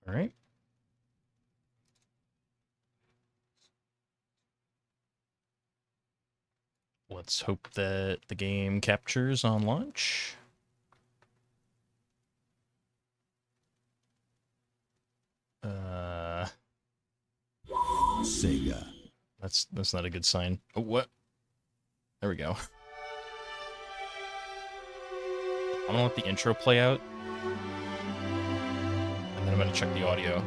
All right. Let's hope that the game captures on launch. Sega. That's not a good sign. Oh, what? There we go. I'm gonna let the intro play out, and then I'm gonna check the audio.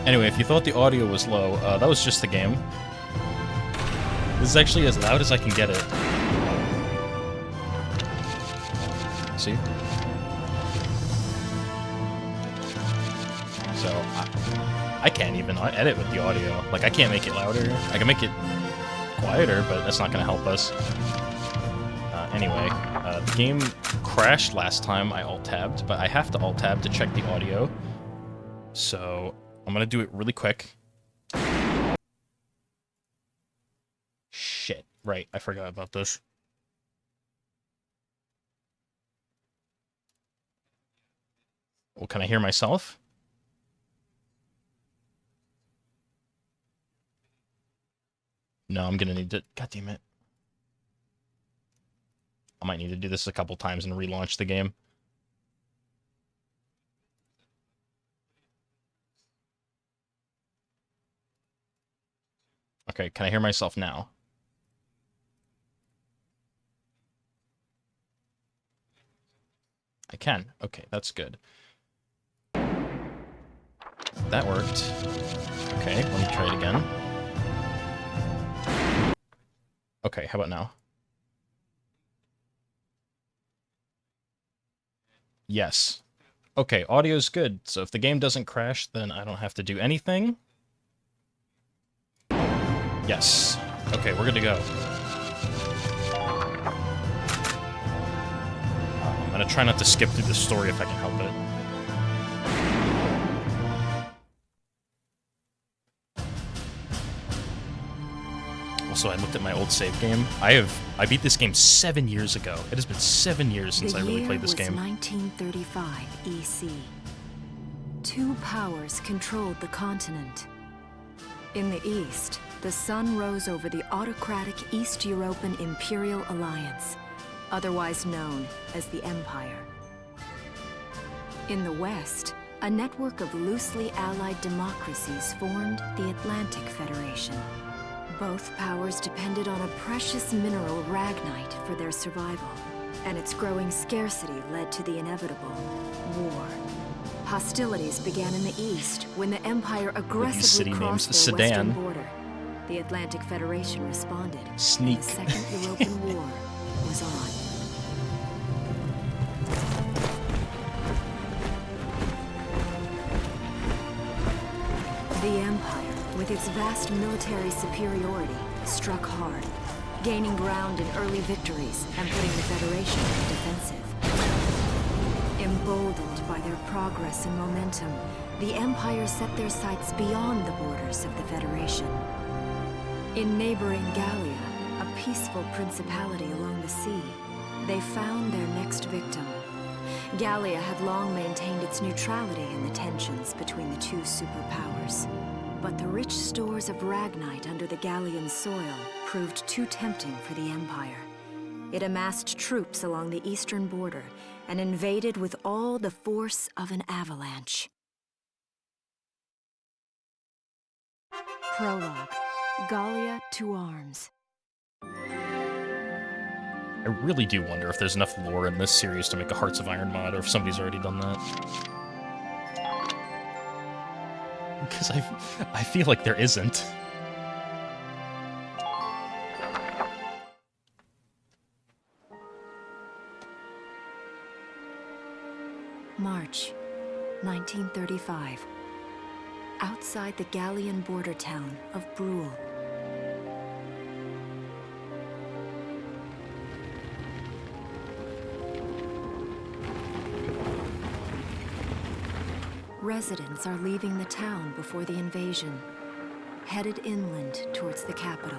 Anyway, if you thought the audio was low, that was just the game. This is actually as loud as I can get it. See? So, I can't even edit with the audio. Like, I can't make it louder. I can make it quieter, but that's not going to help us. Anyway, the game crashed last time I alt-tabbed, but I have to alt-tab to check the audio. So, I'm going to do it really quick. Shit. Right, I forgot about this. Well, can I hear myself? No, I'm gonna need to... God damn it. I might need to do this a couple times and relaunch the game. Okay, can I hear myself now? I can. Okay, that's good. That worked. Okay, let me try it again. Okay, how about now? Yes. Okay, audio's good, so if the game doesn't crash, then I don't have to do anything. Yes. Okay, we're good to go. I'm gonna try not to skip through the story if I can help it. Also, I looked at my old save game. I beat this game 7 years ago. It has been 7 years since I really played this game. The year was 1935 EC. Two powers controlled the continent. In the east, the sun rose over the autocratic East European Imperial Alliance, otherwise known as the Empire. In the west, a network of loosely allied democracies formed the Atlantic Federation. Both powers depended on a precious mineral ragnite for their survival, and its growing scarcity led to the inevitable war. Hostilities began in the east when the Empire aggressively city names. crossed their Sedan. western border. The Atlantic Federation responded. Sneak. And the Second European War was on. The Empire, with its vast military superiority, struck hard, gaining ground in early victories and putting the Federation on the defensive. Emboldened by their progress and momentum, the Empire set their sights beyond the borders of the Federation. In neighboring Gallia, a peaceful principality along the sea, they found their next victim. Gallia had long maintained its neutrality in the tensions between the two superpowers. But the rich stores of Ragnite under the Gallian soil proved too tempting for the Empire. It amassed troops along the eastern border and invaded with all the force of an avalanche. Prologue. Gallia to arms. I really do wonder if there's enough lore in this series to make a Hearts of Iron mod, or if somebody's already done that. Because I feel like there isn't. March, 1935. Outside the Gallian border town of Brule. Residents are leaving the town before the invasion, headed inland towards the capital.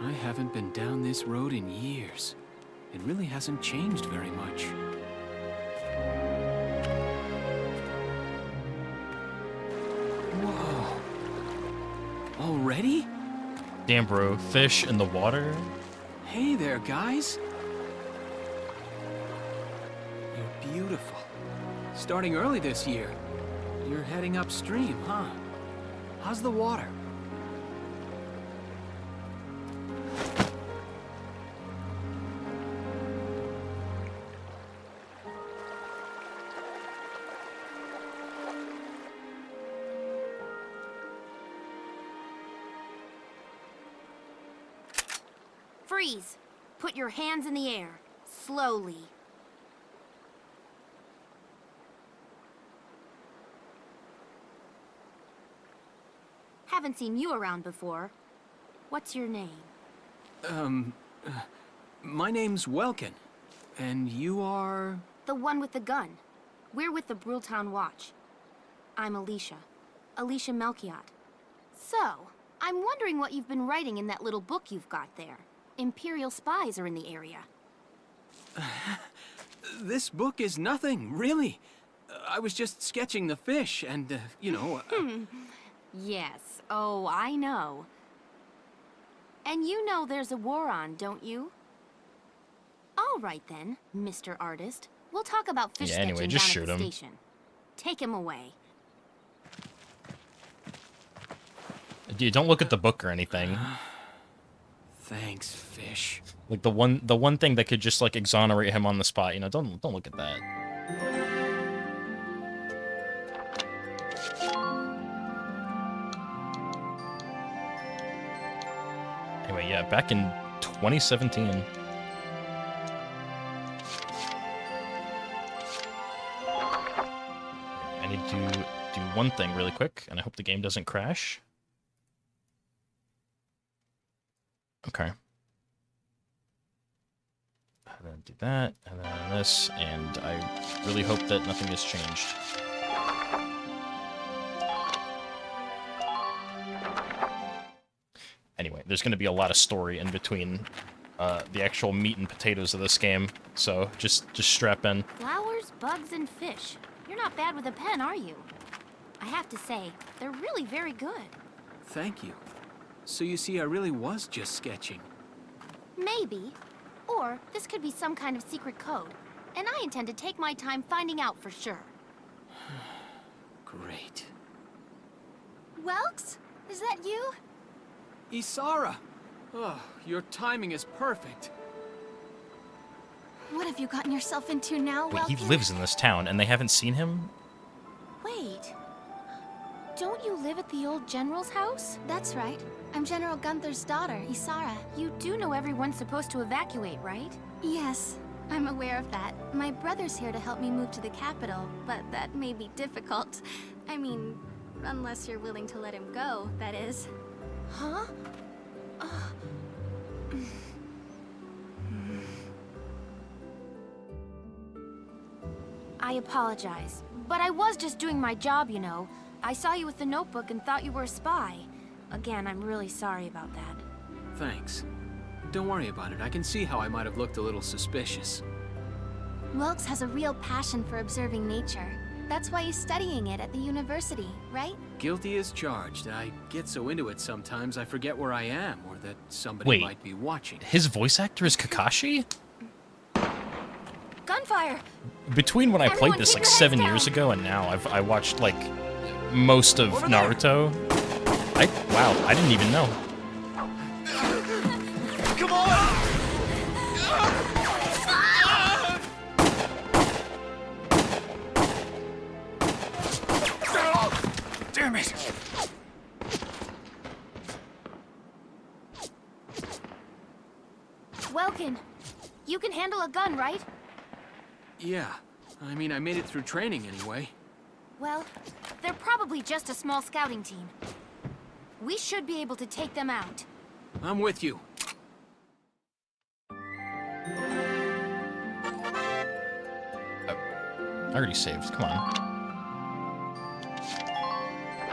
I haven't been down this road in years. It really hasn't changed very much. Whoa. Already? Damn, bro. Fish in the water? Hey there, guys. You're beautiful. Starting early this year. You're heading upstream, huh? How's the water? Freeze! Put your hands in the air. Slowly. Haven't seen you around before. What's your name? My name's Welkin. And you are... The one with the gun. We're with the Bruletown Watch. I'm Alicia. Alicia Melchiot. So, I'm wondering what you've been writing in that little book you've got there. Imperial spies are in the area. This book is nothing, really. I was just sketching the fish and, you know... Yes. Oh, I know. And you know there's a war on, don't you? All right then, Mr. Artist. We'll talk about fish sketching anyway, just down shoot at the him. station. Take him away. Dude, don't look at the book or anything. Thanks, fish. Like the one thing that could just like exonerate him on the spot, you know, don't look at that. Anyway, yeah, back in 2017. I need to do one thing really quick, and I hope the game doesn't crash. Okay. And then do that, and then this, and I really hope that nothing has changed. Anyway, there's going to be a lot of story in between the actual meat and potatoes of this game, so just strap in. Flowers, bugs, and fish. You're not bad with a pen, are you? I have to say, they're really very good. Thank you. So you see, I really was just sketching. Maybe. Or this could be some kind of secret code. And I intend to take my time finding out for sure. Great. Welks? Is that you? Isara! Oh, your timing is perfect. What have you gotten yourself into now, Wait, he Welkin? lives in this town, and they haven't seen him? Wait. Don't you live at the old general's house? That's right. I'm General Gunther's daughter, Isara. You do know everyone's supposed to evacuate, right? Yes, I'm aware of that. My brother's here to help me move to the capital, but that may be difficult. I mean, unless you're willing to let him go, that is. Huh? I apologize, but I was just doing my job, you know. I saw you with the notebook and thought you were a spy. Again, I'm really sorry about that. Thanks. Don't worry about it. I can see how I might have looked a little suspicious. Wilkes has a real passion for observing nature. That's why he's studying it at the university, right? Guilty as charged. I get so into it sometimes I forget where I am or that somebody Wait. might be watching. His voice actor is Kakashi? Gunfire! Between when I Everyone played this keep like your heads 7 down. years ago and now, I watched like most of Over there. Naruto. Wow, I didn't even know. Come on! Damn it! Welkin, you can handle a gun, right? Yeah. I mean, I made it through training anyway. Well, they're probably just a small scouting team. We should be able to take them out. I'm with you. I already saved, come on.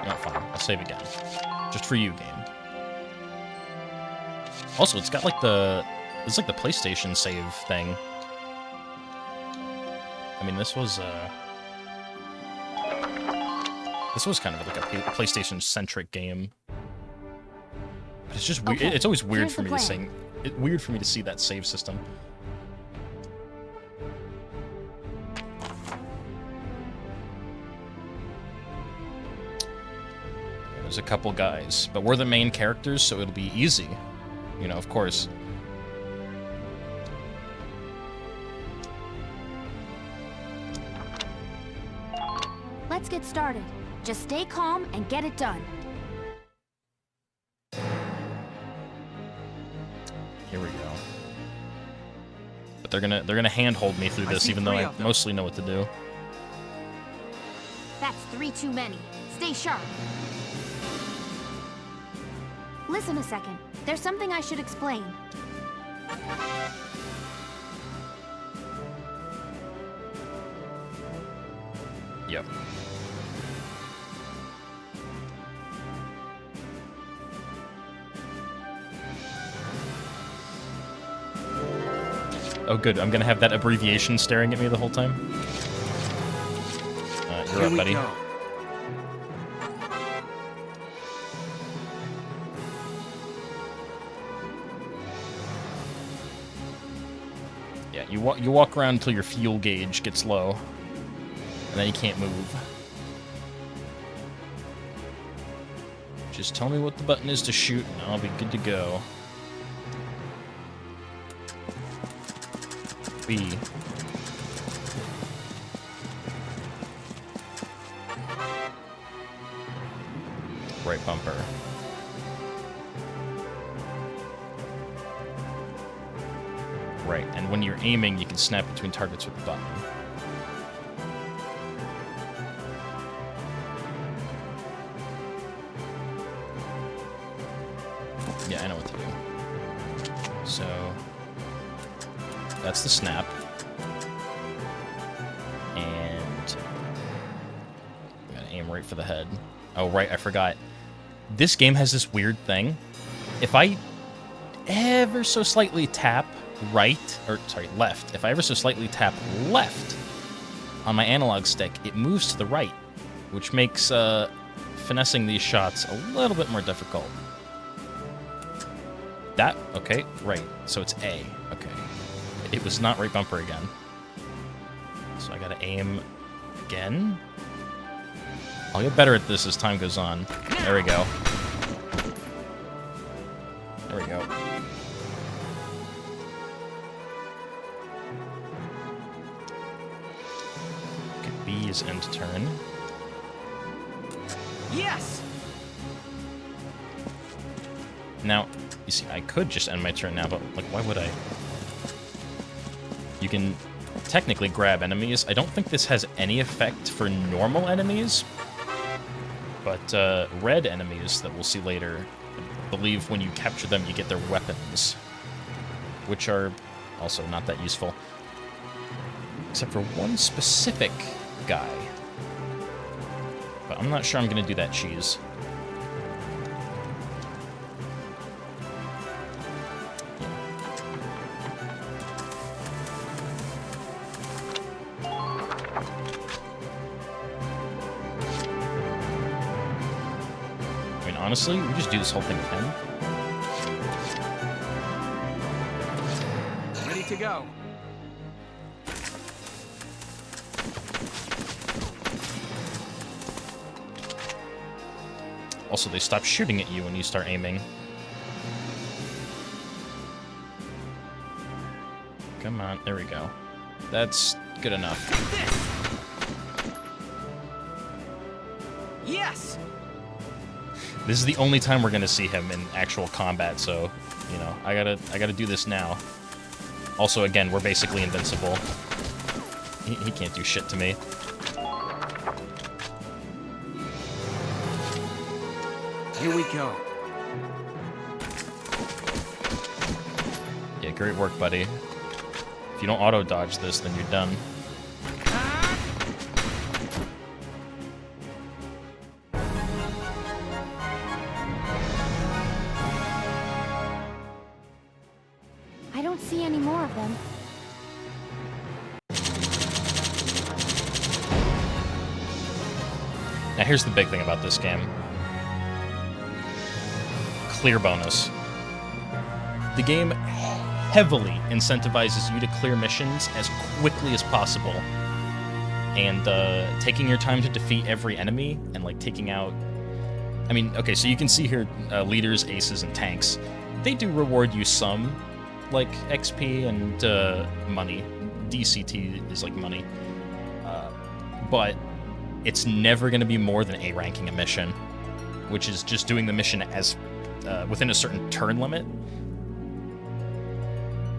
No, fine, I'll save again. Just for you, game. Also, it's got like it's like the PlayStation save thing. I mean, this was kind of like a PlayStation-centric game. But it's just weird. Okay, It's always weird here's for the me to plan. weird for me to see that save system. There's a couple guys, but we're the main characters, so it'll be easy. You know, of course. Let's get started. Just stay calm and get it done. Here we go. But they're gonna handhold me through I this, see even though three I of them. mostly know what to do. That's 3 too many. Stay sharp. Listen a second. There's something I should explain. Yep. Oh, good. I'm gonna have that abbreviation staring at me the whole time. You're Here up, we buddy. go. Yeah, you walk around until your fuel gauge gets low, and then you can't move. Just tell me what the button is to shoot, and I'll be good to go. B. Right bumper. Right, and when you're aiming, you can snap between targets with the button. Yeah, I know what to do. So, that's the snap. And I'm gonna aim right for the head. Oh, right, I forgot. This game has this weird thing. If I ever so slightly tap left. If I ever so slightly tap left on my analog stick, it moves to the right, which makes finessing these shots a little bit more difficult. Okay, right. So it's A. Okay. It was not right bumper again. So I gotta aim again. I'll get better at this as time goes on. There we go. please end turn. Yes! Now, you see, I could just end my turn now, but, like, why would I? You can technically grab enemies. I don't think this has any effect for normal enemies, but red enemies that we'll see later, I believe when you capture them, you get their weapons, which are also not that useful. Except for one specific guy. But I'm not sure I'm going to do that cheese. I mean, honestly, we just do this whole thing with him. Ready to go. Also, they stop shooting at you when you start aiming. Come on, there we go. That's good enough. Yes! This is the only time we're gonna see him in actual combat, so, you know, I gotta do this now. Also, again, we're basically invincible. He can't do shit to me. Here we go. Yeah, great work, buddy. If you don't auto-dodge this, then you're done. I don't see any more of them. Now here's the big thing about this game. Clear bonus. The game heavily incentivizes you to clear missions as quickly as possible. And taking your time to defeat every enemy and like taking out... I mean, okay, so you can see here leaders, aces, and tanks. They do reward you some, like XP and money. DCT is like money. But it's never going to be more than A ranking a mission, which is just doing the mission as within a certain turn limit.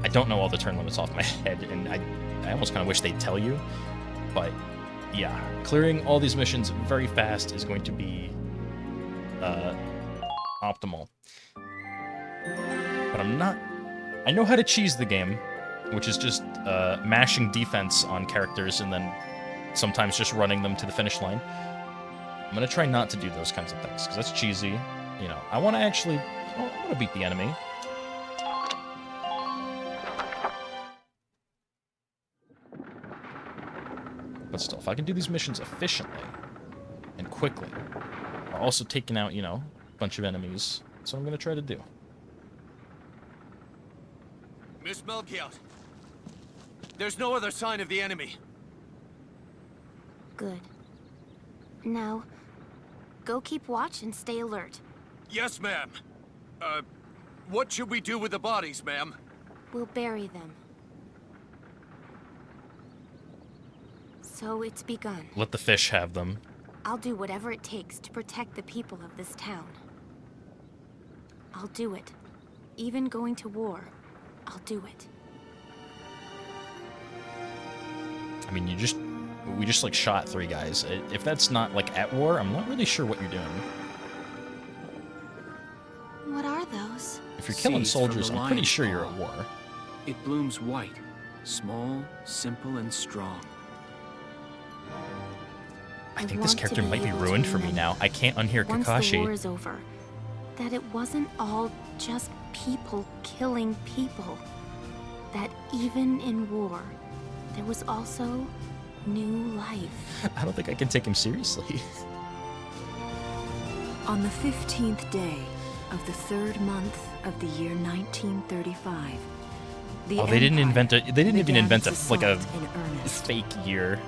I don't know all the turn limits off my head, and I almost kind of wish they'd tell you. But yeah, clearing all these missions very fast is going to be optimal. But I'm not... I know how to cheese the game, which is just mashing defense on characters and then sometimes just running them to the finish line. I'm going to try not to do those kinds of things, because that's cheesy. You know, I want to actually... I want to beat the enemy. But still, if I can do these missions efficiently and quickly, while also taking out, you know, a bunch of enemies, that's what I'm going to try to do. Miss Melchiot, there's no other sign of the enemy. Good. Now, go keep watch and stay alert. Yes, ma'am. What should we do with the bodies, ma'am? We'll bury them. So it's begun. Let the fish have them. I'll do whatever it takes to protect the people of this town. I'll do it. Even going to war, I'll do it. I mean, we just like shot 3 guys. If that's not like at war, I'm not really sure what you're doing. What are those? If you're killing Seeds from soldiers, the I'm pretty lion's sure you're paw. at war. It blooms white, small, simple, and strong. I think want this to character be might be able to ruined for me remember, now. I can't unhear once the war Kakashi. is over, that it wasn't all just people killing people. That even in war, there was also new life. I don't think I can take him seriously. On the 15th day of the 3rd month of the year 1935, the Oh, they didn't invent a. They didn't even began invent its like a assault in earnest. fake year.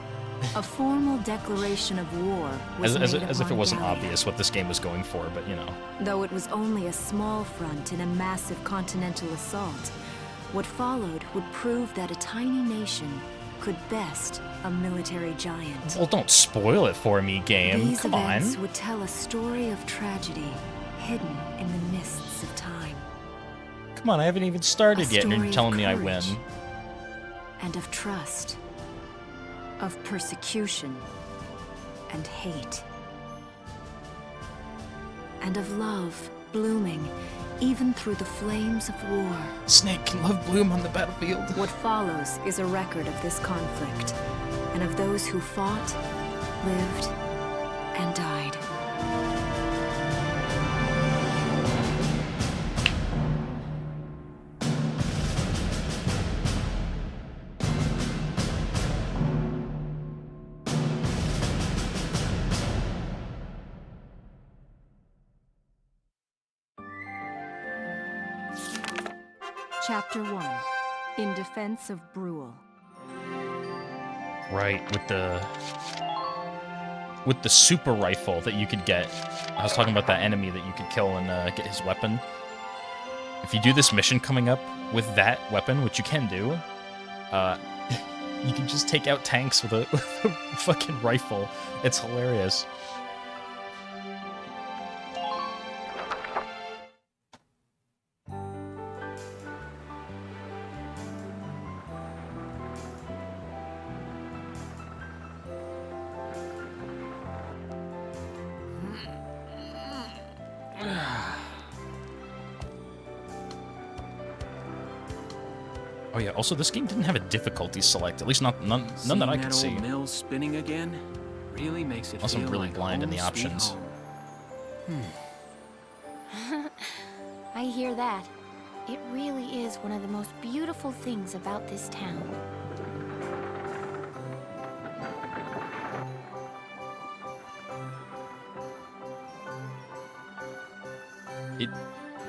A formal declaration of war was As made if it upon wasn't Gallia. obvious what this game was going for, but you know. Though it was only a small front in a massive continental assault, what followed would prove that a tiny nation could best a military giant. Well, don't spoil it for me, game. These Come events on. would tell a story of tragedy hidden in the mists of time. Come on, I haven't even started yet, and story you're of telling me I win. courage. And of trust, of persecution, and hate, and of love blooming even through the flames of war. Snake, can love bloom on the battlefield? What follows is a record of this conflict, and of those who fought, lived, and died. Chapter 1. In Defense of Brule. Right, with the super rifle that you could get. I was talking about that enemy that you could kill and get his weapon. If you do this mission coming up with that weapon, which you can do, you can just take out tanks with a, with a fucking rifle. It's hilarious. Oh yeah, also this game didn't have a difficulty select, at least none that I could see. Seeing that old mill spinning again really makes it Unless I'm feel really like blind in the home sweet options. home. I hear that. It really is one of the most beautiful things about this town.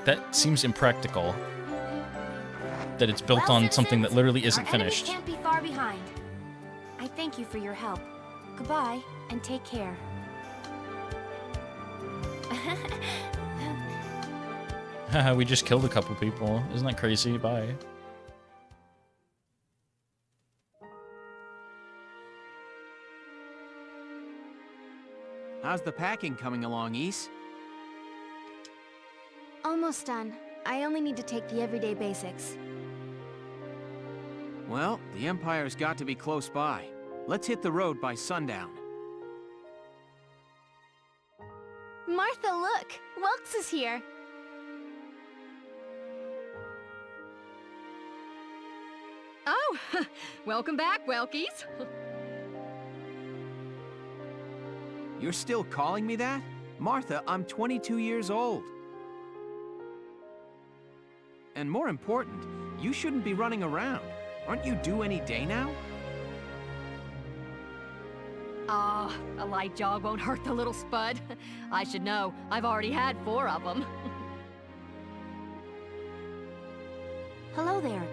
That seems impractical. That it's built on something that literally isn't Our enemies finished. can't be far behind. I thank you for your help. Goodbye, and take care. Haha, we just killed a couple people. Isn't that crazy? Bye. How's the packing coming along, Ys? Almost done. I only need to take the everyday basics. Well, the Empire's got to be close by. Let's hit the road by sundown. Martha, look! Welks is here! Oh, welcome back, Welkies. You're still calling me that? Martha, I'm 22 years old. And more important, you shouldn't be running around. Aren't you due any day now? Ah, a light jog won't hurt the little spud. I should know. I've already had 4 of them. Hello there.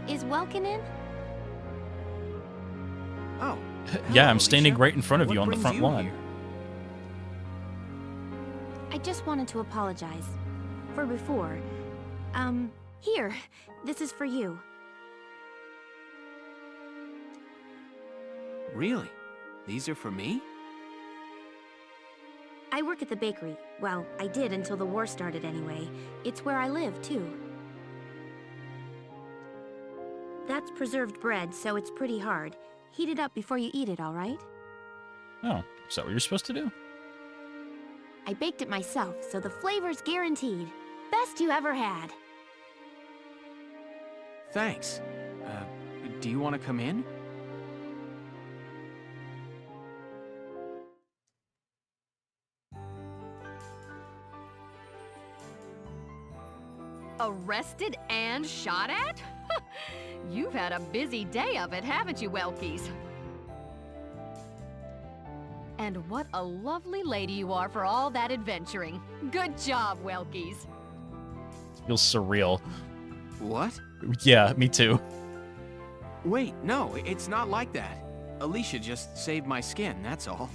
Is Welkin in? Oh. Yeah, hello, I'm standing Alicia. right in front of What you on the brings front you lawn. here? I just wanted to apologize. For before. Here. This is for you. Really? These are for me? I work at the bakery. Well, I did until the war started anyway. It's where I live, too. That's preserved bread, so it's pretty hard. Heat it up before you eat it, all right? Oh, is that what you're supposed to do? I baked it myself, so the flavor's guaranteed. Best you ever had. Thanks. Do you want to come in? Arrested and shot at? You've had a busy day of it, haven't you, Welkies? And what a lovely lady you are for all that adventuring. Good job, Welkies. Feels surreal. What? Yeah, me too. Wait, no, it's not like that. Alicia just saved my skin, that's all.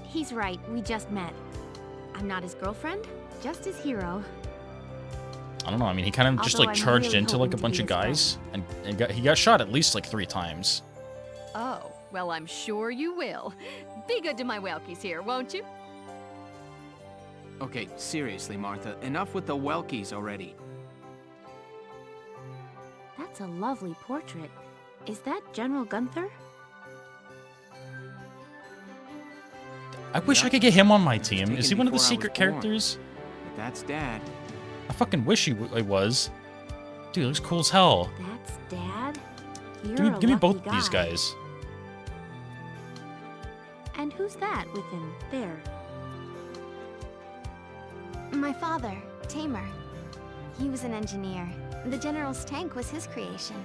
He's right, we just met. I'm not his girlfriend, just his hero. I don't know. I mean, he kind of just Although like I'm charged really into like a hoping to bunch be of his guys, and he got shot at least like 3 times. Oh, well, I'm sure you will. Be good to my Welkies here, won't you? Okay, seriously, Martha, enough with the Welkies already. That's a lovely portrait. Is that General Gunther? I wish I Yep. could get him on my team. taken Is he one of the before I was secret born. characters? But that's Dad. I fucking wish he was. Dude, looks cool as hell. That's Dad? You're Give me a both lucky these guy. guys. And who's that with him there? My father, Tamer. He was an engineer. The General's tank was his creation.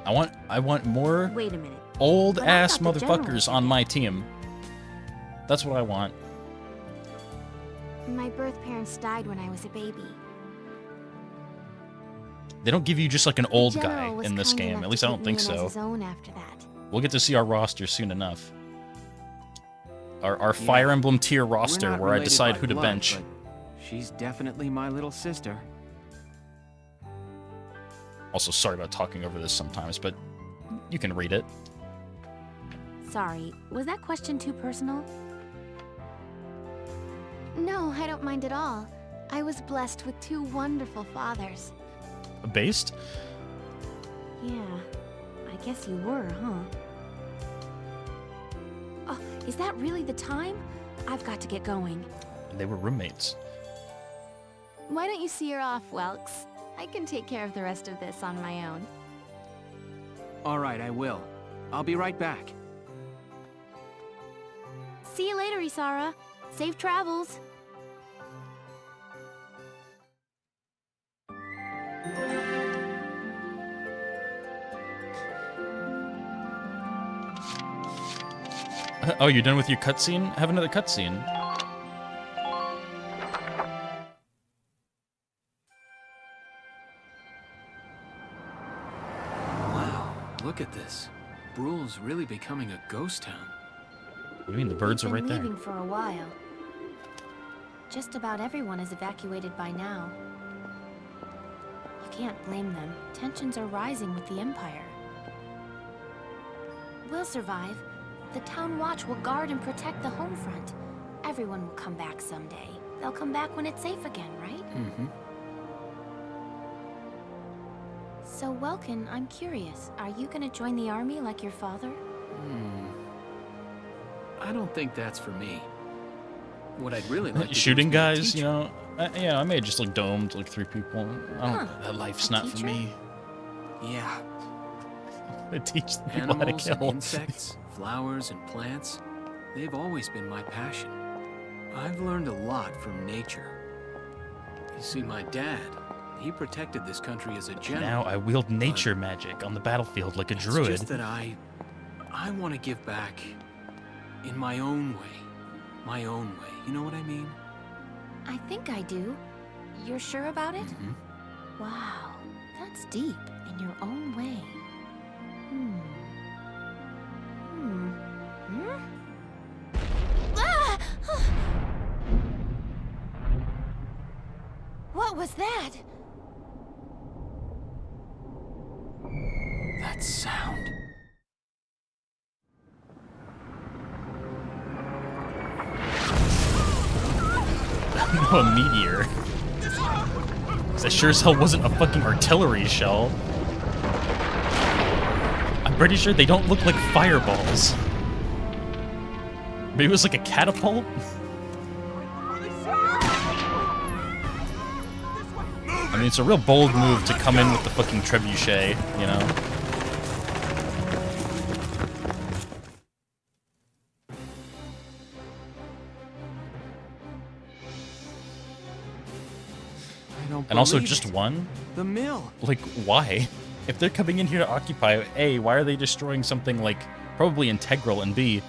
I want more Wait a minute. old But I ass thought the general motherfuckers was on dead. my team. That's what I want. My birth parents died when I was a baby. They don't give you just like an The old guy General was in this kind game. enough At least to I take don't me think in as so. his own after that. We'll get to see our roster soon enough. Our Fire Emblem tier We're roster not where I related decide by who to blood, bench. but she's definitely my little sister. Also, sorry about talking over this sometimes, but you can read it. Sorry, was that question too personal? No, I don't mind at all. I was blessed with 2 wonderful fathers. Based? Yeah, I guess you were, huh? Oh, is that really the time? I've got to get going. They were roommates. Why don't you see her off, Welks? I can take care of the rest of this on my own. All right, I will. I'll be right back. See you later, Isara. Safe travels. Oh, you're done with your cutscene? Have another cutscene. Wow, look at this. Brule's really becoming a ghost town. What do you mean? The birds are We've right been there. leaving for a while. Just about everyone is evacuated by now. You can't blame them. Tensions are rising with the Empire. We'll survive. The Town Watch will guard and protect the home front. Everyone will come back someday. They'll come back when it's safe again, right? Mm-hmm. So, Welkin, I'm curious. Are you gonna join the army like your father? I don't think that's for me. What I'd really like to do is Shooting be a guys, you teacher. know? Yeah, I may have just like domed like 3 people. I don't, Huh. that life's A not for teacher? me. Yeah, I teach the people how to animals and kill. insects, flowers and plants, they've always been my passion. I've learned a lot from nature. You see, my dad, he protected this country as a general. Now I wield nature magic on the battlefield like a It's druid. just that I want to give back in my own way. My own way. You know what I mean? I think I do. You're sure about it? Mm-hmm. Wow, that's deep in your own way. Ah! What was that? That sound. No, a meteor. 'Cause that sure as hell wasn't a fucking artillery shell. I'm pretty sure they don't look like fireballs. Maybe it was like a catapult? I mean, it's a real bold move to come in with the fucking trebuchet, you know? I don't And also believe just it. one? The mill. Like, why? If they're coming in here to occupy, A, why are they destroying something, like, probably integral, and B,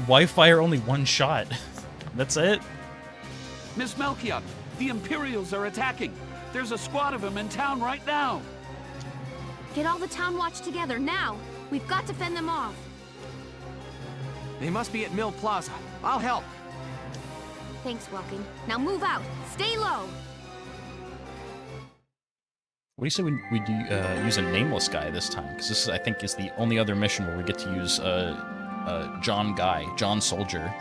why fire only one shot? That's it? Miss Melchiot, the Imperials are attacking. There's a squad of them in town right now. Get all the Town Watch together, now! We've got to fend them off! They must be at Mill Plaza. I'll help. Thanks, Welkin. Now move out! Stay low! What do you say we do, use a nameless guy this time? Because this, I think, is the only other mission where we get to use John Soldier.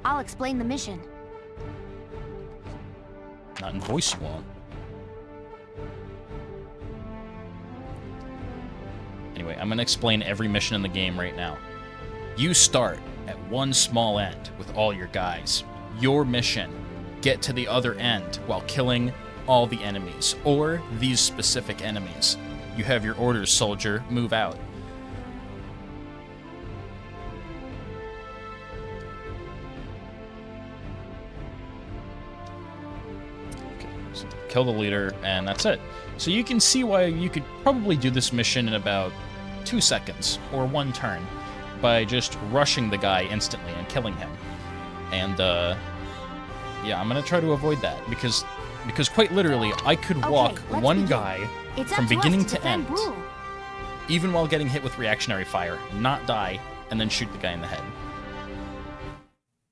I'll explain the mission. Not in voice, you won't. Anyway, I'm gonna explain every mission in the game right now. You start at one small end with all your guys. Your mission, get to the other end while killing all the enemies, or these specific enemies. You have your orders, soldier, move out. Okay, so kill the leader, and that's it. So you can see why you could probably do this mission in about 2 seconds, or 1 turn, by just rushing the guy instantly and killing him. And, yeah, I'm gonna try to avoid that, because quite literally, I could walk one guy from beginning to end, even while getting hit with reactionary fire, not die, and then shoot the guy in the head.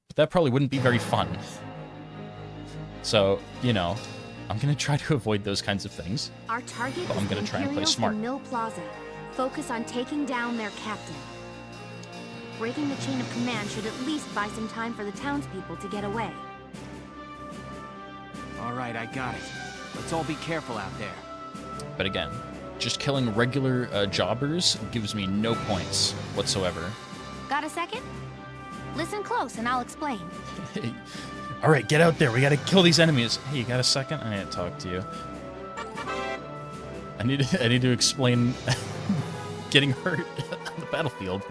But that probably wouldn't be very fun. So, you know, I'm gonna try to avoid those kinds of things. Our target But I'm is gonna the try and play Imperials smart. in Mill Plaza. Focus on taking down their captain. Breaking the chain of command should at least buy some time for the townspeople to get away. All right, I got it. Let's all be careful out there. But again, just killing regular jobbers gives me no points whatsoever. Got a second? Listen close and I'll explain. Hey, all right, get out there. We gotta kill these enemies. Hey, you got a second? I need to talk to you. I need to explain getting hurt on the battlefield.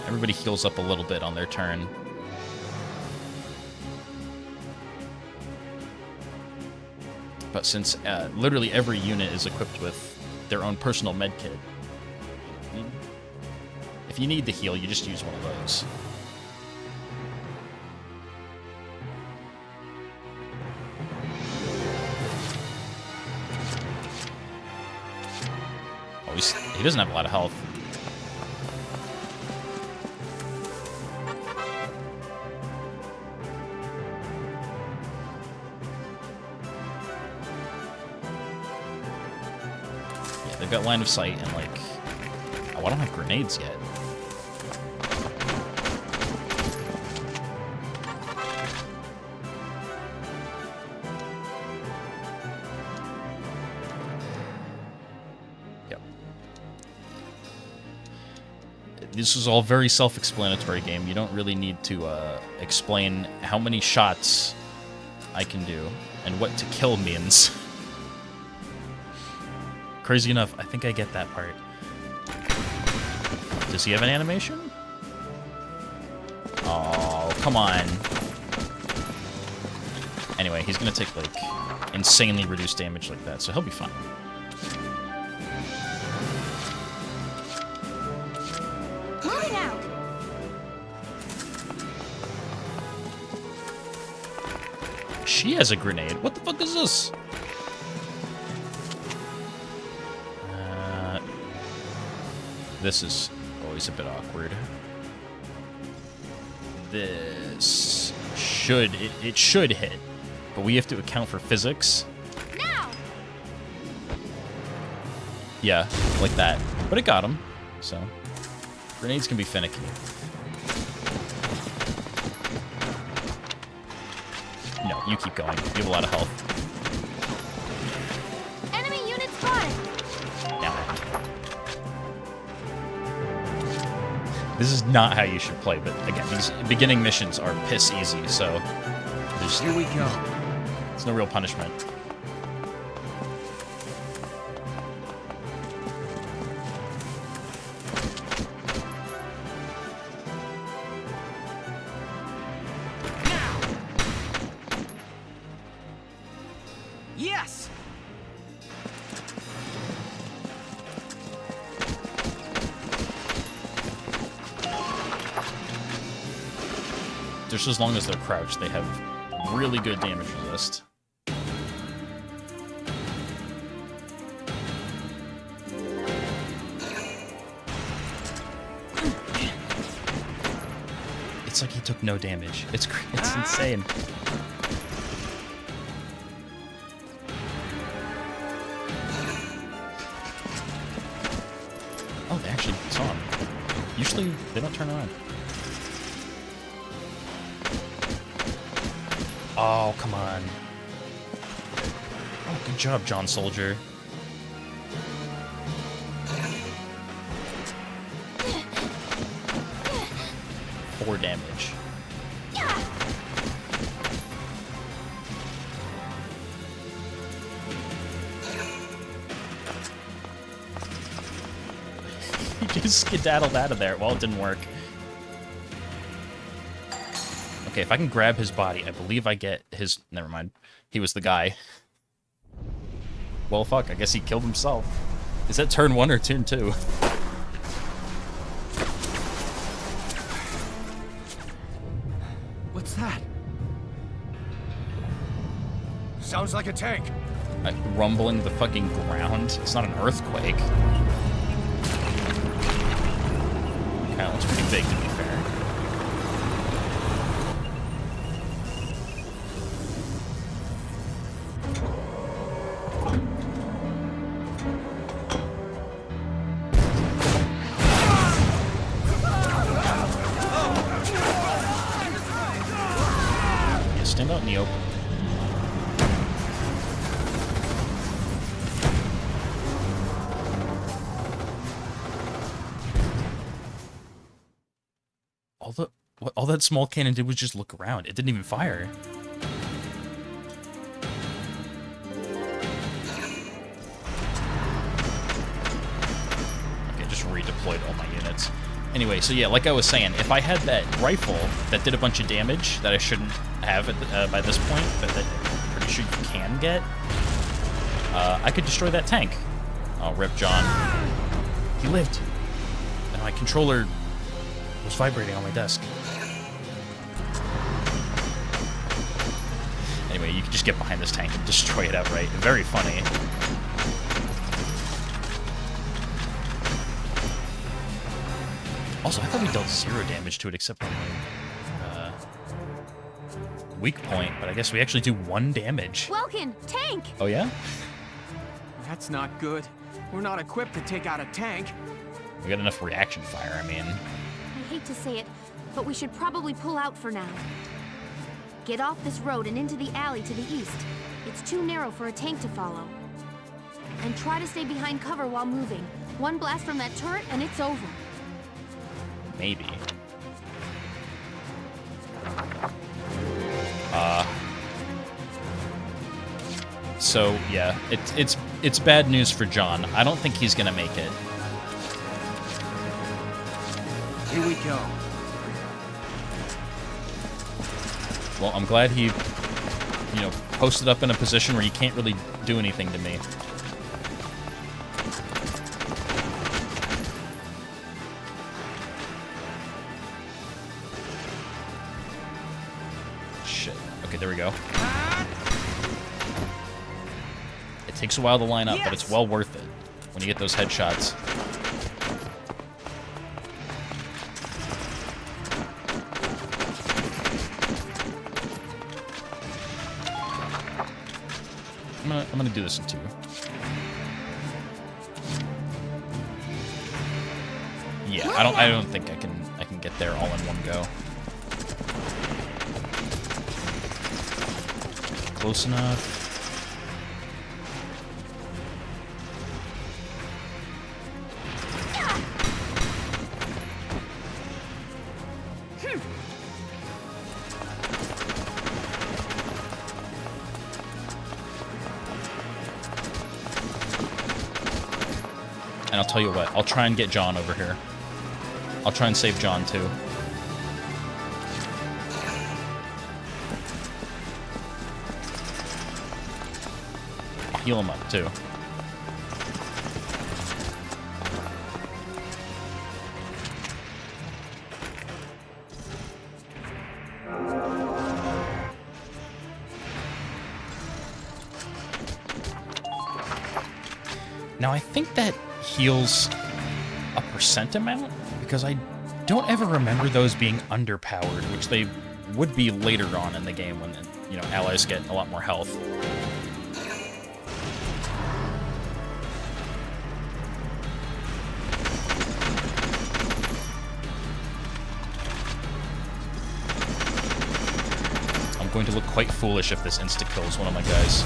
Everybody heals up a little bit on their turn. But since literally every unit is equipped with their own personal med kit, if you need to heal, you just use one of those. Oh, he doesn't have a lot of health. Yeah, they've got line of sight and like... Oh, I don't have grenades yet. This is all very self-explanatory game. You don't really need to explain how many shots I can do and what to kill means. Crazy enough, I think I get that part. Does he have an animation? Oh, come on. Anyway, he's gonna take, like, insanely reduced damage like that, so he'll be fine. Moving out. She has a grenade. What the fuck is this? This is always a bit awkward. This should... It should hit, but we have to account for physics. Now. Yeah, like that. But it got him, so... Grenades can be finicky. No, you keep going. You have a lot of health. Enemy unit spotted. Now. This is not how you should play, but again, these beginning missions are piss easy, so there's Here we go. no real punishment. Yes! Just as long as they're crouched, they have really good damage resist. It's like he took no damage. It's insane. Oh, they actually saw him. Usually, they don't turn around. Oh, come on. Oh, good job, John Soldier. Four damage. He just skedaddled out of there. Well, it didn't work. Okay, if I can grab his body, I believe I get his... Never mind. He was the guy. Well, fuck. I guess he killed himself. Is that turn 1 or turn 2? What's that? Sounds like a tank. Rumbling the fucking ground. It's not an earthquake. Kinda looks pretty big, to be fair. Yeah, stand out in the open. All that small cannon did was just look around. It didn't even fire. Okay, just redeployed all my units. Anyway, so yeah, like I was saying, if I had that rifle that did a bunch of damage that I shouldn't have by this point, but that I'm pretty sure you can get, I could destroy that tank. Oh, rip John. He lived. And my controller was vibrating on my desk. Anyway, you can just get behind this tank and destroy it outright. Very funny. Also, I thought we dealt 0 damage to it except for weak point, but I guess we actually do 1 damage. Welkin, tank! Oh, yeah? That's not good. We're not equipped to take out a tank. We got enough reaction fire, I mean. I hate to say it, but we should probably pull out for now. Get off this road and into the alley to the east. It's too narrow for a tank to follow. And try to stay behind cover while moving. One blast from that turret and it's over. Maybe. So yeah, it's bad news for John. I don't think he's gonna make it. Here we go. Well, I'm glad he, posted up in a position where he can't really do anything to me. Shit. Okay, there we go. It takes a while to line up, but it's well worth it when you get those headshots. I'm gonna do this in 2. Yeah, I don't think I can get there all in one go. Close enough. And I'll tell you what, I'll try and get John over here. I'll try and save John, too. I'll heal him up, too. Now, I think that heals a percent amount, because I don't ever remember those being underpowered, which they would be later on in the game when, you know, allies get a lot more health. I'm going to look quite foolish if this insta-kills one of my guys.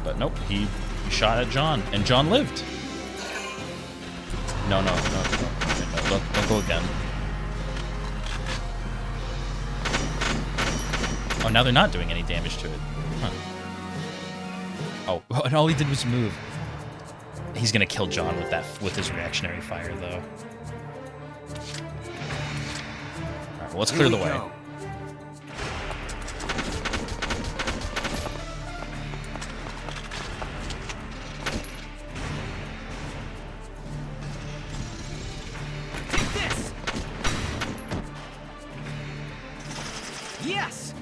But nope, he shot at John, and John lived. No, don't go again. Oh, now they're not doing any damage to it. Huh. Oh, and all he did was move. He's gonna kill John with his reactionary fire, though. Alright, well, let's clear the way. Go. Take this! Yes!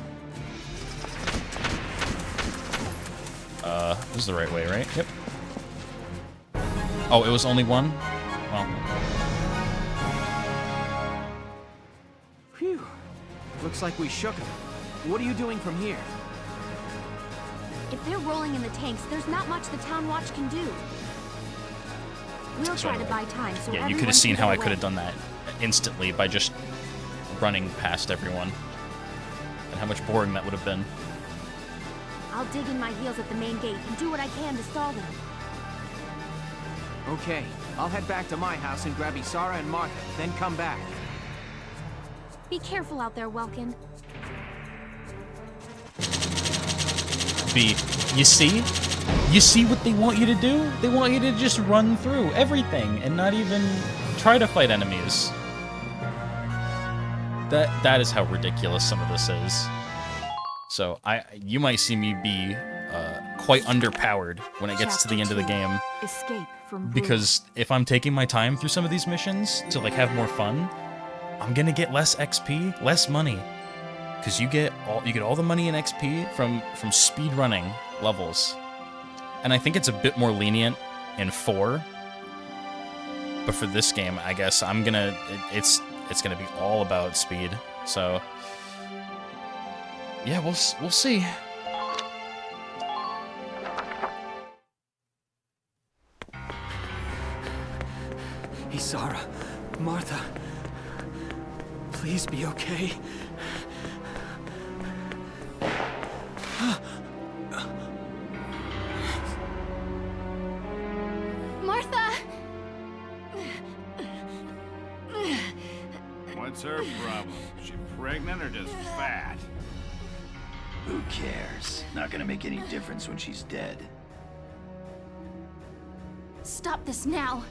This is the right way, right? Yep. Oh, it was only one? Well. Phew. Looks like we shook them. What are you doing from here? If they're rolling in the tanks, there's not much the Town Watch can do. We'll try to buy time so Yeah, you could have seen how I could have done that instantly by just running past everyone. And how much boring that would have been. I'll dig in my heels at the main gate and do what I can to stall them. Okay, I'll head back to my house and grab Isara and Martha, then come back. Be careful out there, Welkin. B, you see? You see what they want you to do? They want you to just run through everything and not even try to fight enemies. That is how ridiculous some of this is. So you might see me be quite underpowered when it gets to the end of the game. Escape from Because if I'm taking my time through some of these missions to like have more fun, I'm gonna get less XP, less money. Because you get all the money and XP from speed running levels. And I think it's a bit more lenient in 4. But for this game, I guess it's gonna be all about speed. So yeah, we'll see. Isara, Martha, please be okay. Martha! What's her problem? She pregnant or just fat? Who cares? Not gonna make any difference when she's dead. Stop this now!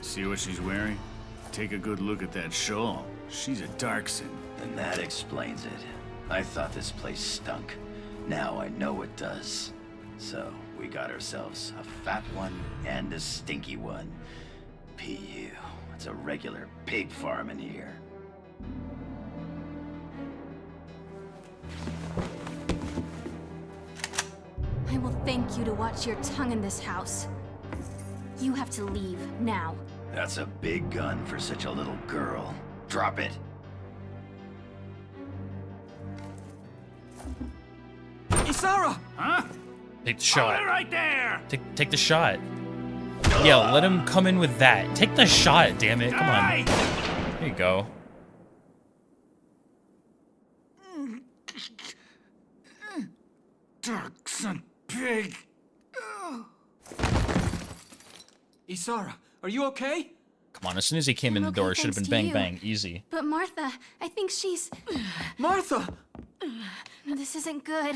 See what she's wearing? Take a good look at that shawl. She's a Darkson. And that explains it. I thought this place stunk. Now I know it does. So, we got ourselves a fat one and a stinky one. PU. It's a regular pig farm in here. I will thank you to watch your tongue in this house. You have to leave, now. That's a big gun for such a little girl. Drop it. Isara! Huh? Take the shot. Hold it right there! Take the shot. Yeah, let him come in with that. Take the shot, damn it. Come on. There you go. Darkson pig! Isara, are you okay? Come on, as soon as he came in the door, it should have been bang bang, easy. But Martha, I think she's... Martha! This isn't good.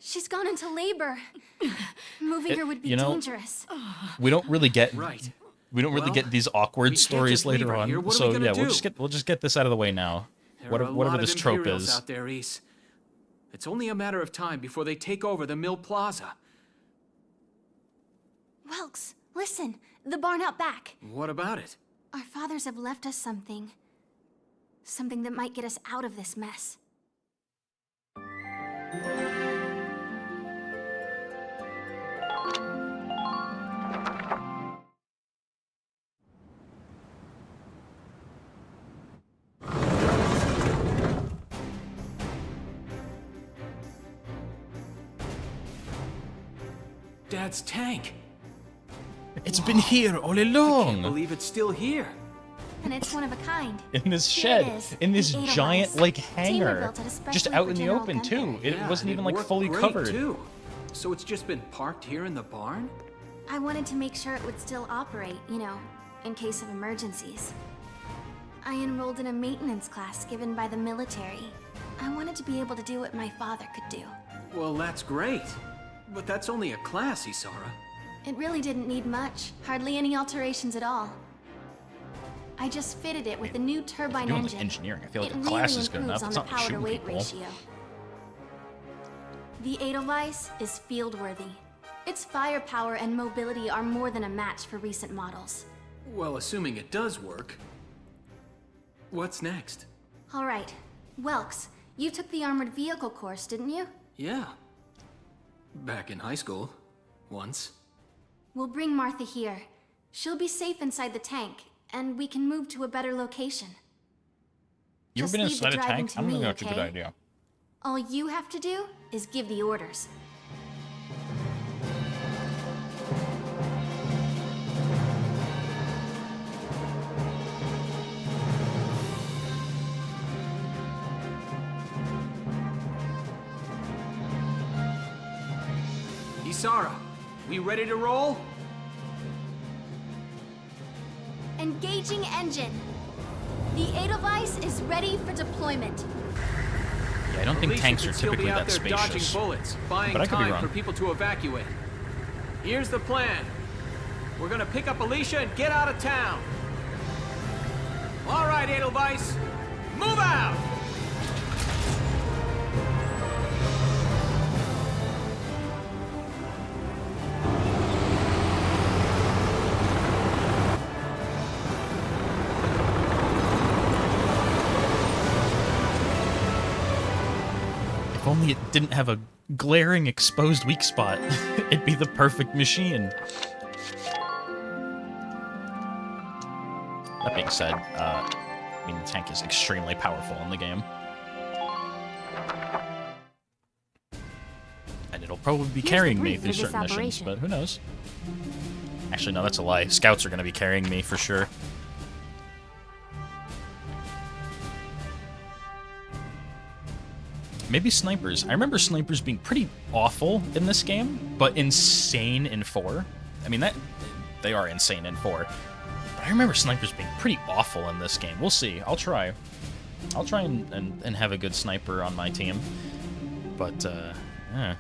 She's gone into labor. Moving her would be dangerous. We don't really get Right. we don't really Well, get these we awkward can't stories just leave later her on. here. What are So we gonna yeah, do? we'll just get this out of the way now. There are a Whatever lot this of trope Imperials is. out there, Reese. It's only a matter of time before they take over the Mill Plaza. Welks, listen. The barn out back. What about it? Our fathers have left us something. Something that might get us out of this mess. Dad's tank. It's been here all I can't along. believe it's still here. And it's one of a kind. In this Here it shed, is, in this the Edelweiss. giant like Tamer hangar, built it especially just for out in the General open Gunther. too. It Yeah, wasn't and even it like worked fully great, covered. Too. So it's just been parked here in the barn? I wanted to make sure it would still operate, you know, in case of emergencies. I enrolled in a maintenance class given by the military. I wanted to be able to do what my father could do. Well, that's great. But that's only a class, Isara. It really didn't need much, hardly any alterations at all. I just fitted it with a new turbine Doing engine. like engineering, I feel like It a really class is good improves enough. on It's the not power to shooting weight people. ratio. The Edelweiss is field-worthy. Its firepower and mobility are more than a match for recent models. Well, assuming it does work. What's next? All right, Welks, you took the armored vehicle course, didn't you? Yeah. Back in high school. Once. We'll bring Martha here. She'll be safe inside the tank, and we can move to a better location. You ever Just been leave the inside a driving tank? to I don't me, know if that's a good okay? idea. All you have to do is give the orders. Isara, we ready to roll? Engaging engine. The Edelweiss is ready for deployment. Yeah, I don't think Alicia tanks can are still typically be out that there dodging spacious. bullets, buying But I could be time wrong. for people to evacuate. Here's the plan. We're gonna pick up Alicia and get out of town. All right, Edelweiss, move out! If only it didn't have a glaring exposed weak spot, it'd be the perfect machine. That being said, I mean, the tank is extremely powerful in the game. And it'll probably be Here's the carrying me brief through for this certain missions, operation. but who knows? Actually, no, that's a lie. Scouts are going to be carrying me for sure. Maybe snipers. I remember snipers being pretty awful in this game, but insane in 4. I mean, they are insane in 4. But I remember snipers being pretty awful in this game. We'll see. I'll try. I'll try and have a good sniper on my team. But, yeah.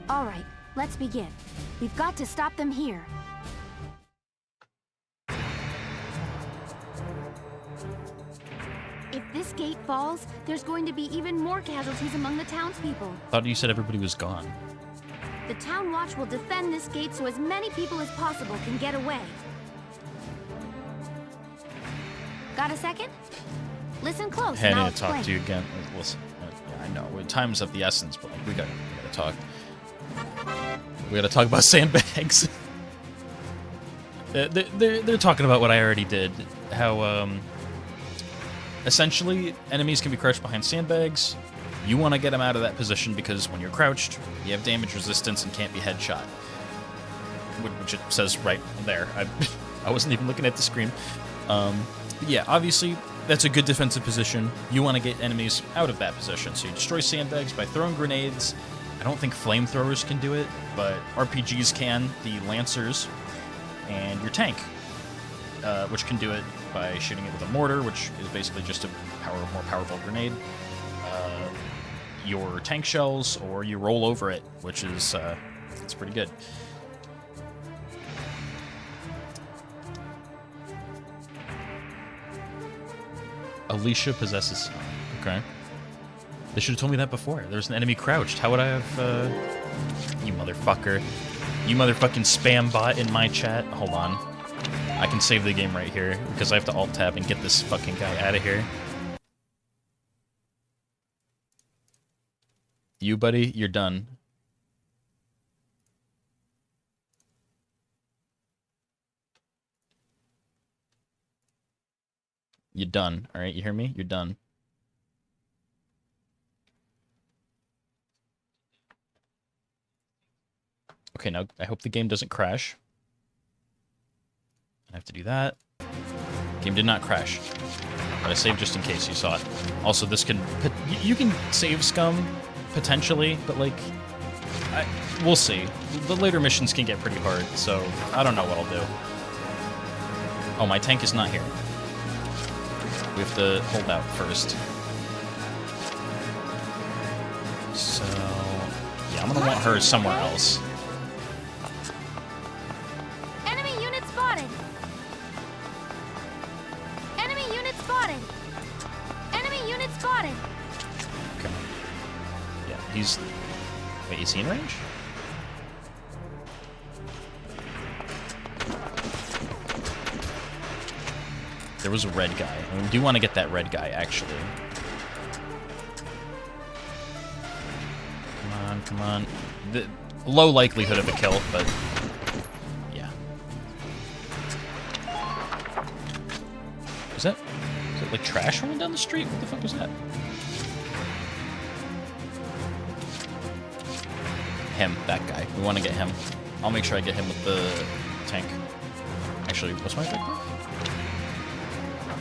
All right, let's begin. We've got to stop them here. If this gate falls, there's going to be even more casualties among the townspeople. Thought you said everybody was gone. The town watch will defend this gate so as many people as possible can get away. Got a second? Listen close. Hey, and I I'll need to talk explain. to you again. Listen, yeah, I know. Time's of the essence, but like, we gotta talk. We gotta talk about sandbags. They're talking about what I already did. How, essentially, enemies can be crouched behind sandbags. You want to get them out of that position because when you're crouched, you have damage resistance and can't be headshot. Which it says right there. I wasn't even looking at the screen. But yeah, obviously, that's a good defensive position. You want to get enemies out of that position. So you destroy sandbags by throwing grenades. I don't think flamethrowers can do it, but RPGs can, the Lancers, and your tank, which can do it by shooting it with a mortar, which is basically just a more powerful grenade. Your tank shells, or you roll over it, which is it's pretty good. Alicia possesses. Okay. They should have told me that before. There's an enemy crouched. How would I have? You motherfucker. You motherfucking spam bot in my chat. Hold on. I can save the game right here because I have to alt tab and get this fucking guy out of here. You, buddy, you're done. You're done, alright? You hear me? You're done. Okay, now I hope the game doesn't crash. I have to do that. Game did not crash. But I saved just in case you saw it. Also, this can... You can save scum, potentially, but, like... we'll see. The later missions can get pretty hard, so I don't know what I'll do. Oh, my tank is not here. We have to hold out first. So... yeah, I'm gonna want her somewhere else. Enemy unit spotted! Enemy unit spotted! Enemy unit spotted! Okay. Yeah, he's... wait, is he in range? There was a red guy. And we do want to get that red guy, actually. Come on, come on. The low likelihood of a kill, but... yeah. Is that like trash running down the street? What the fuck was that? Him, that guy. We want to get him. I'll make sure I get him with the tank. Actually, what's my objective?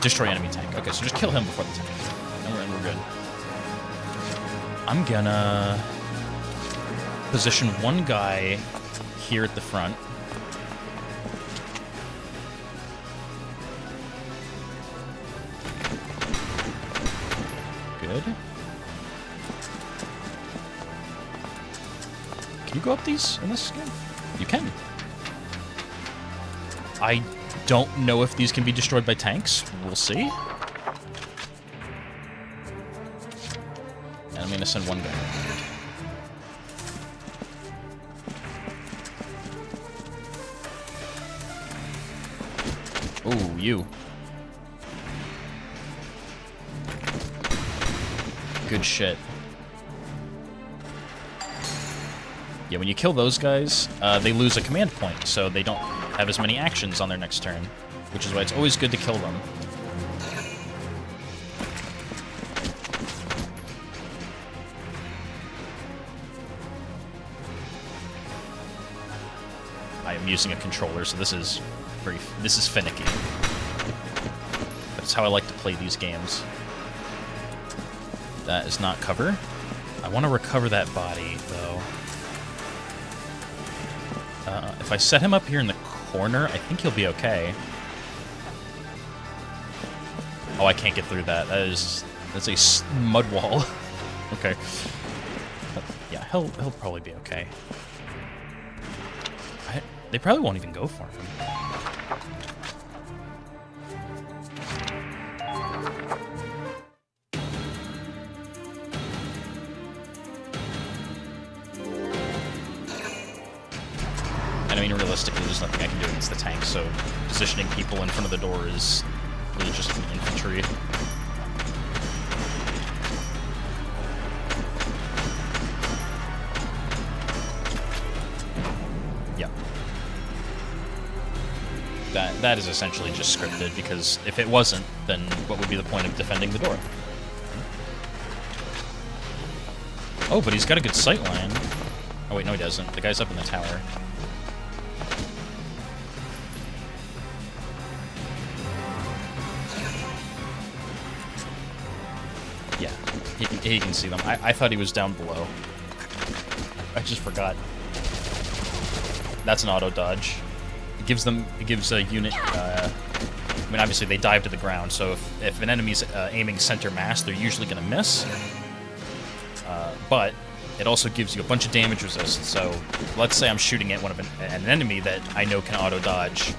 Destroy enemy tank. Okay, so just kill him before the tank. And we're good. I'm gonna position one guy here at the front. Good. Can you go up these in this game? You can. I don't know if these can be destroyed by tanks. We'll see. And I'm gonna send one guy. Oh, you. Good shit. Yeah, when you kill those guys, they lose a command point, so they don't have as many actions on their next turn, which is why it's always good to kill them. I am using a controller, so this is finicky. But it's how I like to play these games. That is not cover. I want to recover that body, though. If I set him up here in the corner, I think he'll be okay. Oh, I can't get through that. That's a mud wall. Okay. But yeah, he'll probably be okay. They probably won't even go for him. And I mean, realistically, there's nothing I can do against the tank, so positioning people in front of the door is really just for the infantry. Yeah. That is essentially just scripted, because if it wasn't, then what would be the point of defending the door? Oh, but he's got a good sight line. Oh wait, no he doesn't. The guy's up in the tower. Yeah, he can see them. I thought he was down below. I just forgot. That's an auto dodge. It gives a unit. I mean, obviously they dive to the ground, so if an enemy's aiming center mass, they're usually going to miss. But it also gives you a bunch of damage resist. So let's say I'm shooting at an enemy that I know can auto dodge.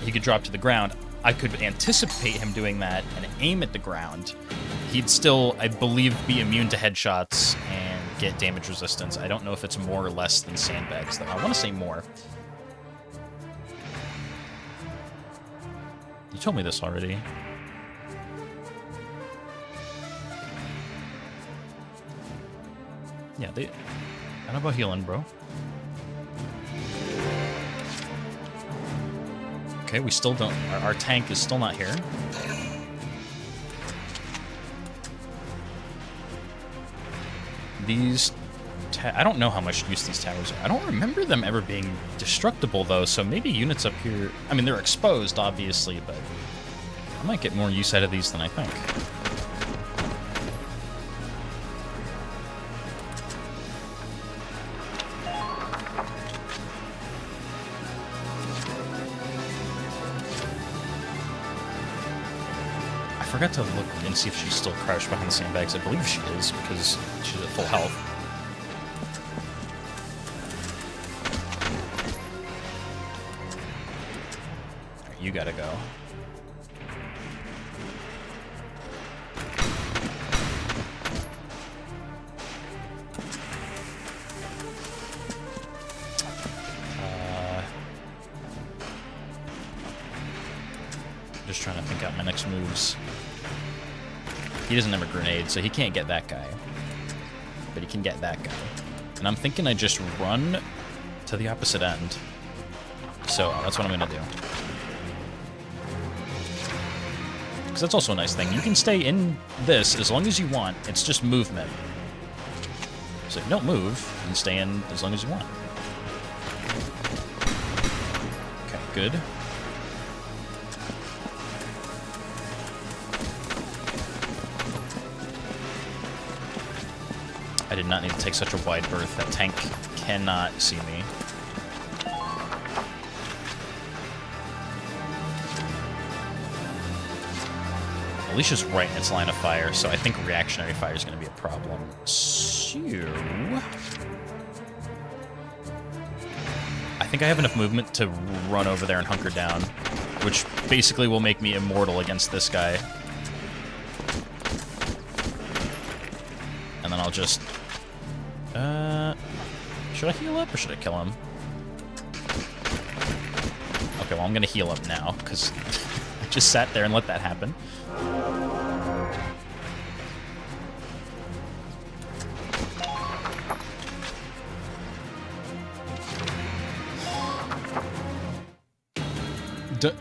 He could drop to the ground. I could anticipate him doing that and aim at the ground. He'd still, I believe, be immune to headshots and get damage resistance. I don't know if it's more or less than sandbags, though. I want to say more. You told me this already. Yeah, I don't know about healing, bro. Okay, we still don't... Our tank is still not here. These... I don't know how much use these towers are. I don't remember them ever being destructible, though, so maybe units up here... I mean, they're exposed, obviously, but... I might get more use out of these than I think. I forgot to look and see if she's still crouched behind the sandbags. I believe she is, because she's at full health. Alright, you gotta go. Just trying to think out my next moves. He doesn't have a grenade, so he can't get that guy. But he can get that guy. And I'm thinking I just run to the opposite end. So that's what I'm gonna do. Because that's also a nice thing. You can stay in this as long as you want. It's just movement. So if you don't move, you can stay in as long as you want. Okay, good. I did not need to take such a wide berth. That tank cannot see me. Alicia's right in its line of fire, so I think reactionary fire is going to be a problem. So... I think I have enough movement to run over there and hunker down, which basically will make me immortal against this guy. And then I'll just... should I heal up or should I kill him? Okay, well, I'm gonna heal up now, because I just sat there and let that happen.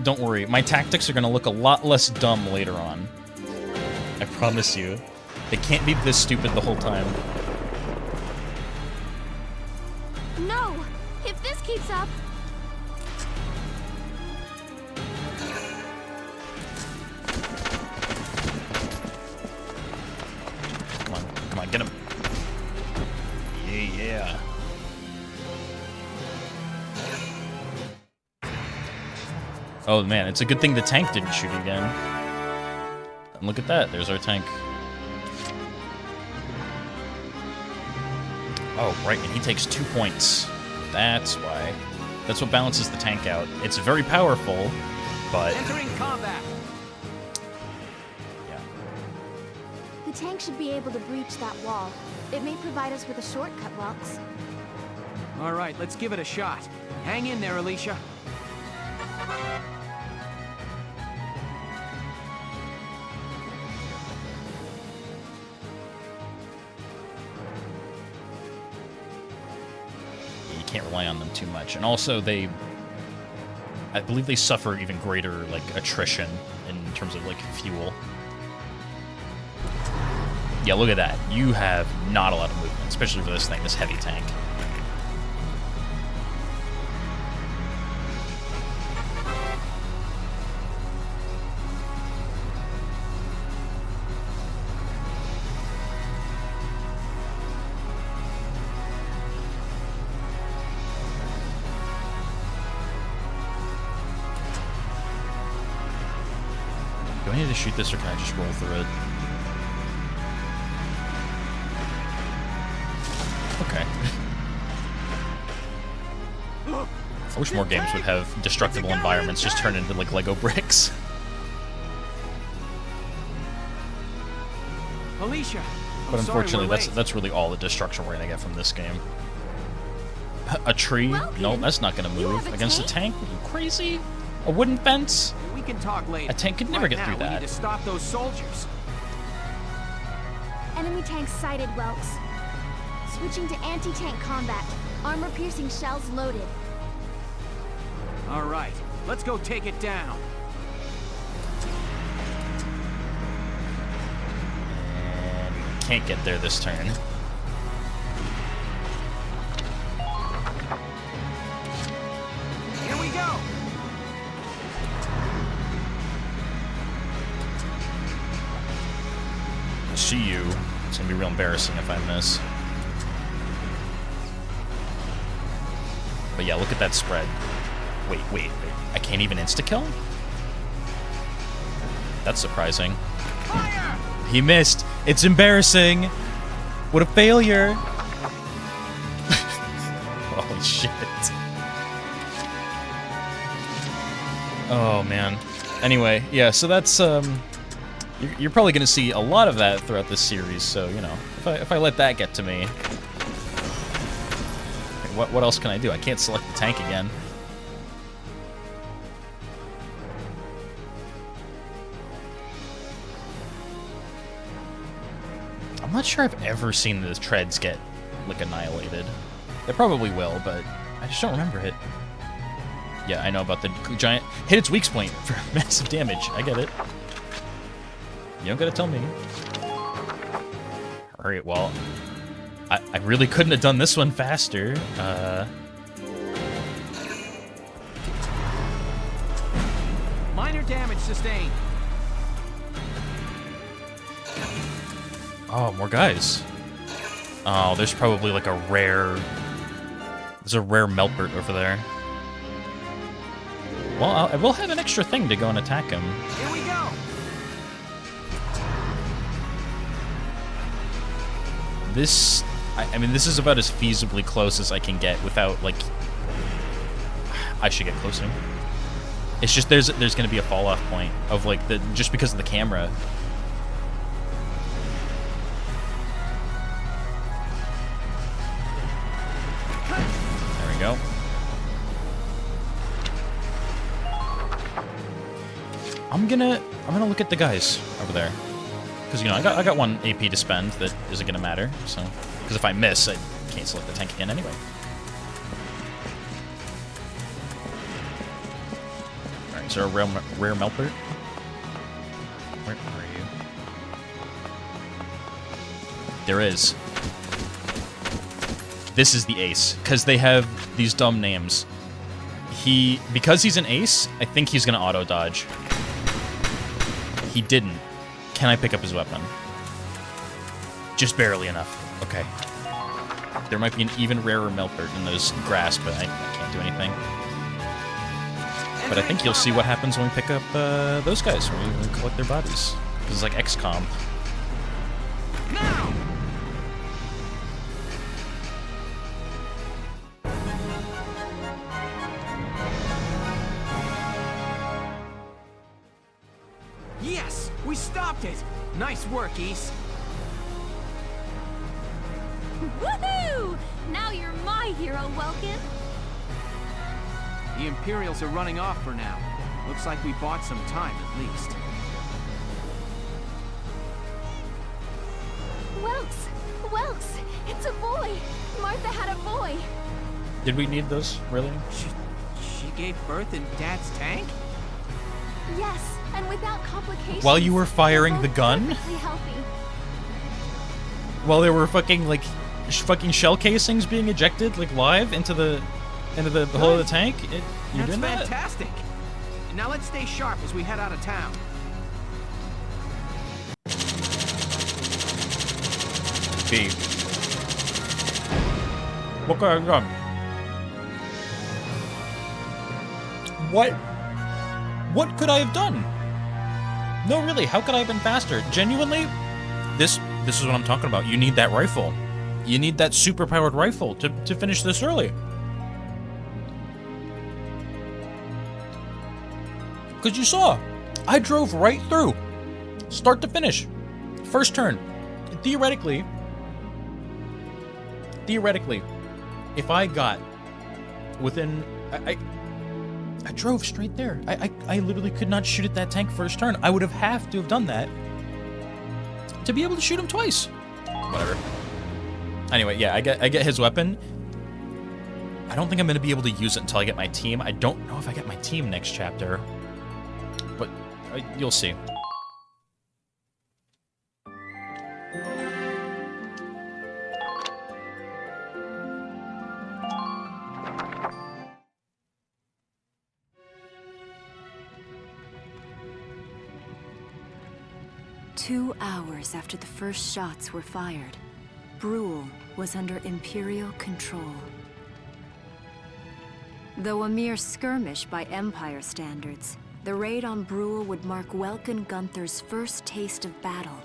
Don't worry, my tactics are gonna look a lot less dumb later on. I promise you. They can't be this stupid the whole time. No! If this keeps up... Come on, get him. Yeah. Oh man, it's a good thing the tank didn't shoot again. And look at that, there's our tank. Oh, right, and he takes 2 points. That's why. That's what balances the tank out. It's very powerful, but... Entering combat! Yeah. The tank should be able to breach that wall. It may provide us with a shortcut, Welks. All right, let's give it a shot. Hang in there, Alicia. Can't rely on them too much, and also I believe they suffer even greater like attrition in terms of like fuel. Yeah, look at that. You have not a lot of movement, especially for this thing, this heavy tank. Do I need to shoot this, or can I just roll through it? Okay. I wish more games would have destructible environments just turn into, like, Lego bricks. Alicia! But unfortunately, that's really all the destruction we're gonna get from this game. A tree? No, that's not gonna move against a tank. Are you crazy? A wooden fence? We can talk later. A tank could never get through that. We need to stop those soldiers. Enemy tank sighted, Welks. Switching to anti-tank combat. Armor-piercing shells loaded. All right, let's go take it down. And we can't get there this turn. Here we go. See you. It's gonna be real embarrassing if I miss. But yeah, look at that spread. Wait. I can't even insta-kill? That's surprising. Fire! He missed. It's embarrassing. What a failure. Holy shit. Oh, man. Anyway, yeah, so that's, you're probably going to see a lot of that throughout this series, so, you know, if I let that get to me... What else can I do? I can't select the tank again. I'm not sure I've ever seen the treads get, like, annihilated. They probably will, but I just don't remember it. Yeah, I know about the giant... Hit its weak point for massive damage. I get it. You don't gotta tell me. Alright, well... I really couldn't have done this one faster. Minor damage sustained. Oh, more guys. Oh, there's probably like a rare... There's a rare Melpert over there. Well, I will have an extra thing to go and attack him. Here we go. This... I mean, this is about as feasibly close as I can get without, like... I should get closer. It's just there's going to be a fall-off point of, like, just because of the camera. There we go. I'm gonna look at the guys over there. Because, you know, I got one AP to spend that isn't going to matter, so... Because if I miss, I can't select the tank again anyway. Alright, is there a rare Melpert? Where are you? There is. This is the ace, because they have these dumb names. Because he's an ace, I think he's going to auto-dodge. He didn't. Can I pick up his weapon? Just barely enough. Okay. There might be an even rarer Melpert in those grass, but I can't do anything. But I think you'll see what happens when we pick up those guys, when we collect their bodies. Because it's like XCOM. Now! Yes! We stopped it! Nice work, East. Woohoo! Now you're my hero, Welkin. The Imperials are running off for now. Looks like we bought some time, at least. Welks! It's a boy! Martha had a boy! Did we need those, really? She gave birth in Dad's tank? Yes, and without complications. While you were firing the gun? Perfectly healthy. While there were fucking, like, fucking shell casings being ejected, like, live into the hull of the tank? You're doing that? That's fantastic! Now let's stay sharp as we head out of town. B. What could I have done? What could I have done? No, really, how could I have been faster? Genuinely, this is what I'm talking about. You need that rifle. You need that super-powered rifle to finish this early. Because you saw, I drove right through, start to finish, first turn. Theoretically, if I got within, I drove straight there. I literally could not shoot at that tank first turn. I would have to have done that to be able to shoot him twice. Whatever. Anyway, yeah, I get his weapon. I don't think I'm going to be able to use it until I get my team. I don't know if I get my team next chapter. But you'll see. Two hours after the first shots were fired, Brule was under Imperial control. Though a mere skirmish by Empire standards, the raid on Brule would mark Welkin Gunther's first taste of battle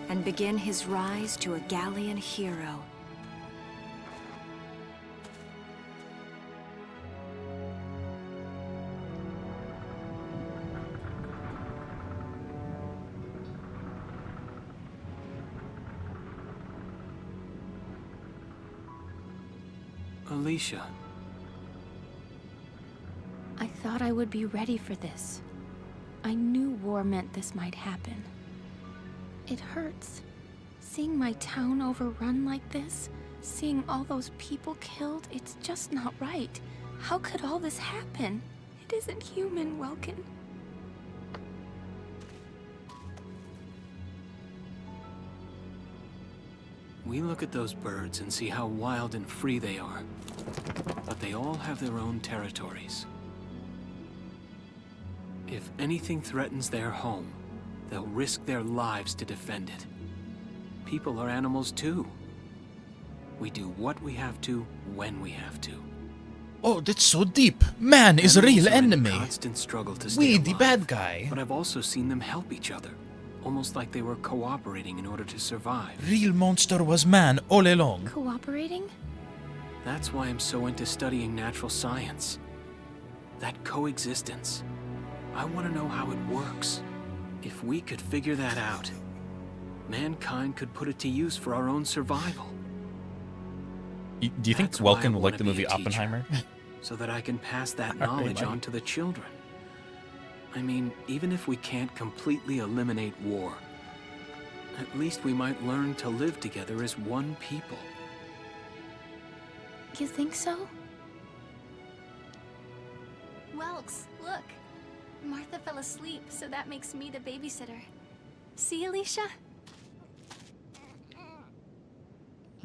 and begin his rise to a Gallian hero. Alicia. I thought I would be ready for this. I knew war meant this might happen. It hurts. Seeing my town overrun like this, seeing all those people killed, it's just not right. How could all this happen? It isn't human, Welkin. We look at those birds and see how wild and free they are. But they all have their own territories. If anything threatens their home, they'll risk their lives to defend it. People are animals too. We do what we have to, when we have to. Oh, that's so deep. Man is a real enemy. Constant struggle to stay We, the alive. bad guy. But I've also seen them help each other. Almost like they were cooperating in order to survive. Real monster was man all along. Cooperating? That's why I'm so into studying natural science. That coexistence. I want to know how it works. If we could figure that out, mankind could put it to use for our own survival. Do you think That's why I Welkin will like wanna the be movie a teacher, Oppenheimer? so that I can pass that Alright, knowledge Mike. on to the children. I mean, even if we can't completely eliminate war, at least we might learn to live together as one people. You think so? Welks, look. Martha fell asleep, so that makes me the babysitter. See, Alicia?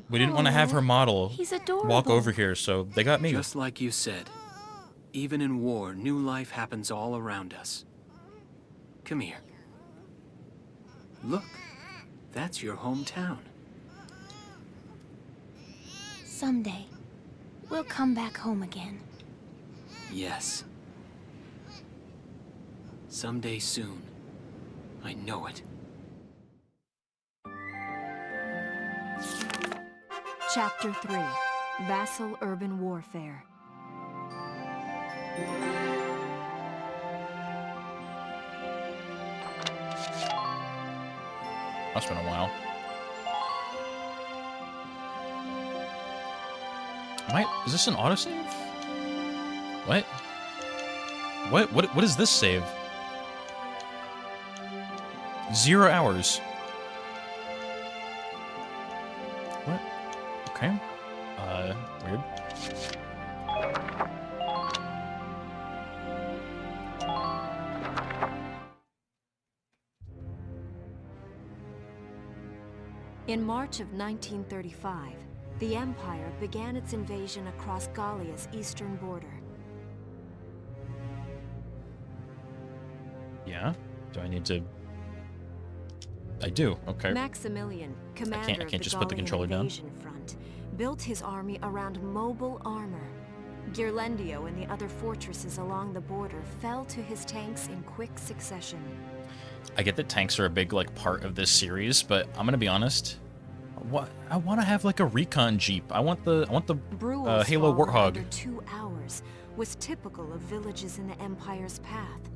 We didn't want to have her model He's adorable. walk over here, so they got me. Just like you said, even in war, new life happens all around us. Come here. Look, that's your hometown. Someday, we'll come back home again. Yes. Someday soon. I know it. Chapter 3, Vassal Urban Warfare. That's been a while. Is this an autosave? What? What is this save? 0 hours. What? Okay. Weird. In March of 1935, the Empire began its invasion across Gallia's eastern border. Yeah? Do I need to... I do, okay. Maximilian, commander I of can't the just put the Gallian controller down. invasion front, built his army around mobile armor. Ghirlandaio and the other fortresses along the border fell to his tanks in quick succession. I get that tanks are a big, like, part of this series, but I'm gonna be honest. I want to have, like, a recon jeep. I want the Brule's Halo fall Warthog. Under 2 hours was typical of villages in the Empire's path,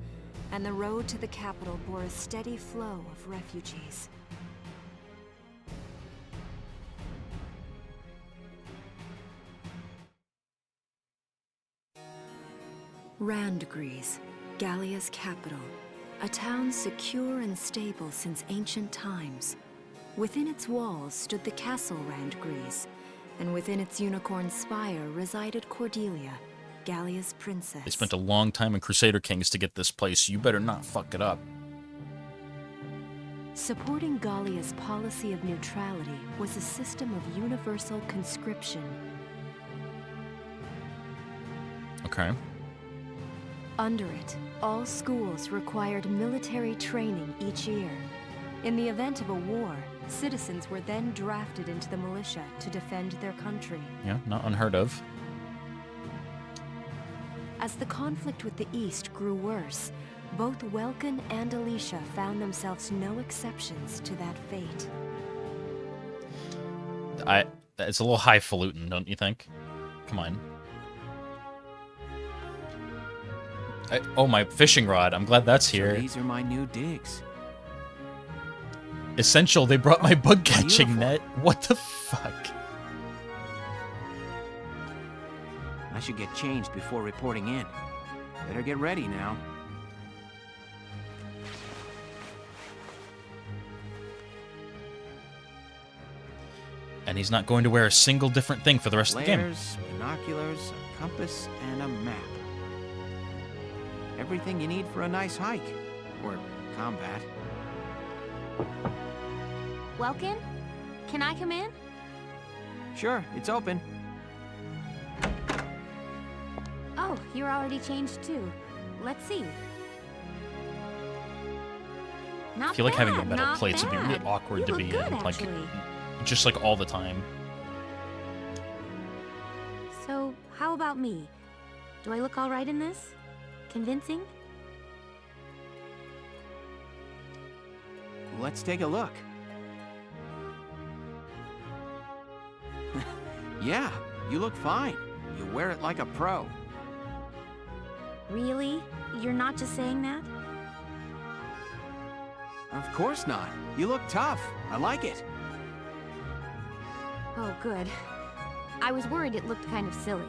and the road to the capital bore a steady flow of refugees. Randgries, Gallia's capital, a town secure and stable since ancient times. Within its walls stood the castle Randgries, and within its unicorn spire resided Cordelia, Gallia's princess. They spent a long time in Crusader Kings to get this place. You better not fuck it up. Supporting Gallia's policy of neutrality was a system of universal conscription. Okay. Under it, all schools required military training each year. In the event of a war, citizens were then drafted into the militia to defend their country. Yeah, not unheard of. As the conflict with the East grew worse, both Welkin and Alicia found themselves no exceptions to that fate. It's a little highfalutin, don't you think? Come on. Oh, my fishing rod. I'm glad that's here. So these are my new digs. Essential, they brought my bug catching net. What the fuck? I should get changed before reporting in. Better get ready now. And he's not going to wear a single different thing for the rest of the game. Flares, binoculars, a compass, and a map. Everything you need for a nice hike. Or combat. Welkin? Can I come in? Sure, it's open. Oh, you're already changed too. Let's see. Not I feel like having a bad, metal not plates would be really bad. awkward You to look be good, in, like, actually. just like all the time. So, how about me? Do I look all right in this? Convincing? Let's take a look. Yeah, you look fine. You wear it like a pro. Really? You're not just saying that? Of course not. You look tough. I like it. Oh, good. I was worried it looked kind of silly.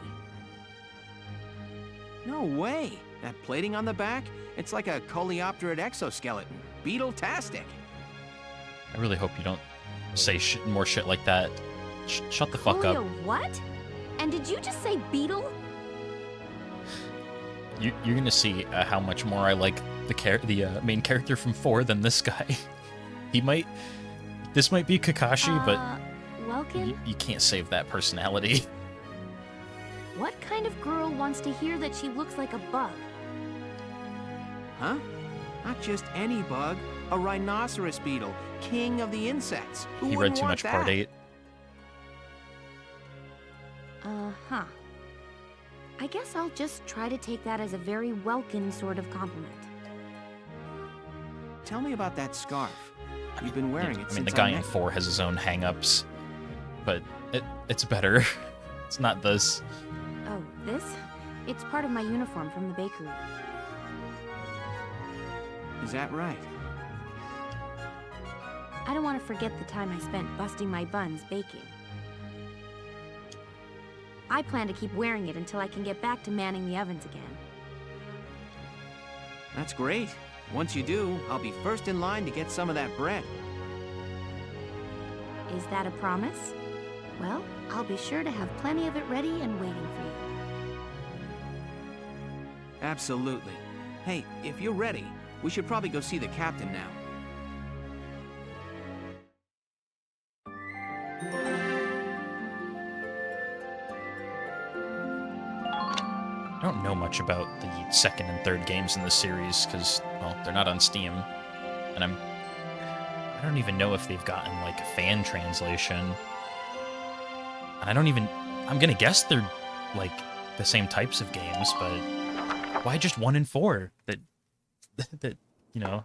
No way. That plating on the back? It's like a coleopterate exoskeleton. Beetle-tastic. I really hope you don't say more shit like that. Shut the fuck Polio up. what? And did you just say beetle? You're gonna see how much more I like the main character from 4 than this guy. This might be Kakashi, but Welkin? you can't save that personality. What kind of girl wants to hear that she looks like a bug? Huh? Not just any bug. A rhinoceros beetle, king of the insects. Who He read wouldn't too want much that? Part 8. Uh-huh. I guess I'll just try to take that as a very Welkin sort of compliment. Tell me about that scarf. You've been wearing it I since mean, the guy I in met 4 has his own hang-ups, but it's better. It's not this. Oh, this? It's part of my uniform from the bakery. Is that right? I don't want to forget the time I spent busting my buns baking. I plan to keep wearing it until I can get back to manning the ovens again. That's great. Once you do, I'll be first in line to get some of that bread. Is that a promise? Well, I'll be sure to have plenty of it ready and waiting for you. Absolutely. Hey, if you're ready, we should probably go see the captain now. I don't know much about the second and third games in the series because, well, they're not on Steam, and I don't even know if they've gotten like a fan translation. And I'm gonna guess they're like the same types of games, but why just 1 and 4 that you know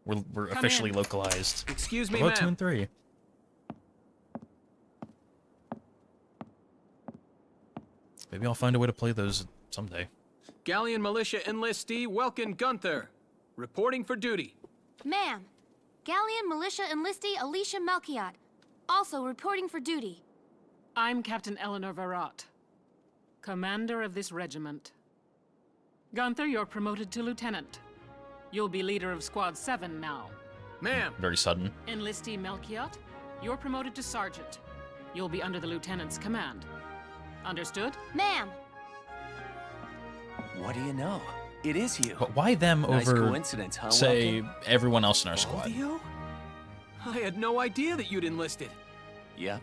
were officially localized? Excuse me, What about 2 ma'am. and 3? Maybe I'll find a way to play those someday. Galleon Militia Enlistee Welkin Gunther, reporting for duty. Ma'am, Galleon Militia Enlistee Alicia Melchiot, also reporting for duty. I'm Captain Eleanor Varrot, commander of this regiment. Gunther, you're promoted to lieutenant. You'll be leader of Squad 7 now. Ma'am. Very sudden. Enlistee Melchiot, you're promoted to sergeant. you'll be under the lieutenant's command. Understood? Ma'am! What do you know? It is you. But why them Nice over, coincidence, huh, say, Welkin? everyone else in our squad? Baldio? I had no idea that you'd enlisted. Yep.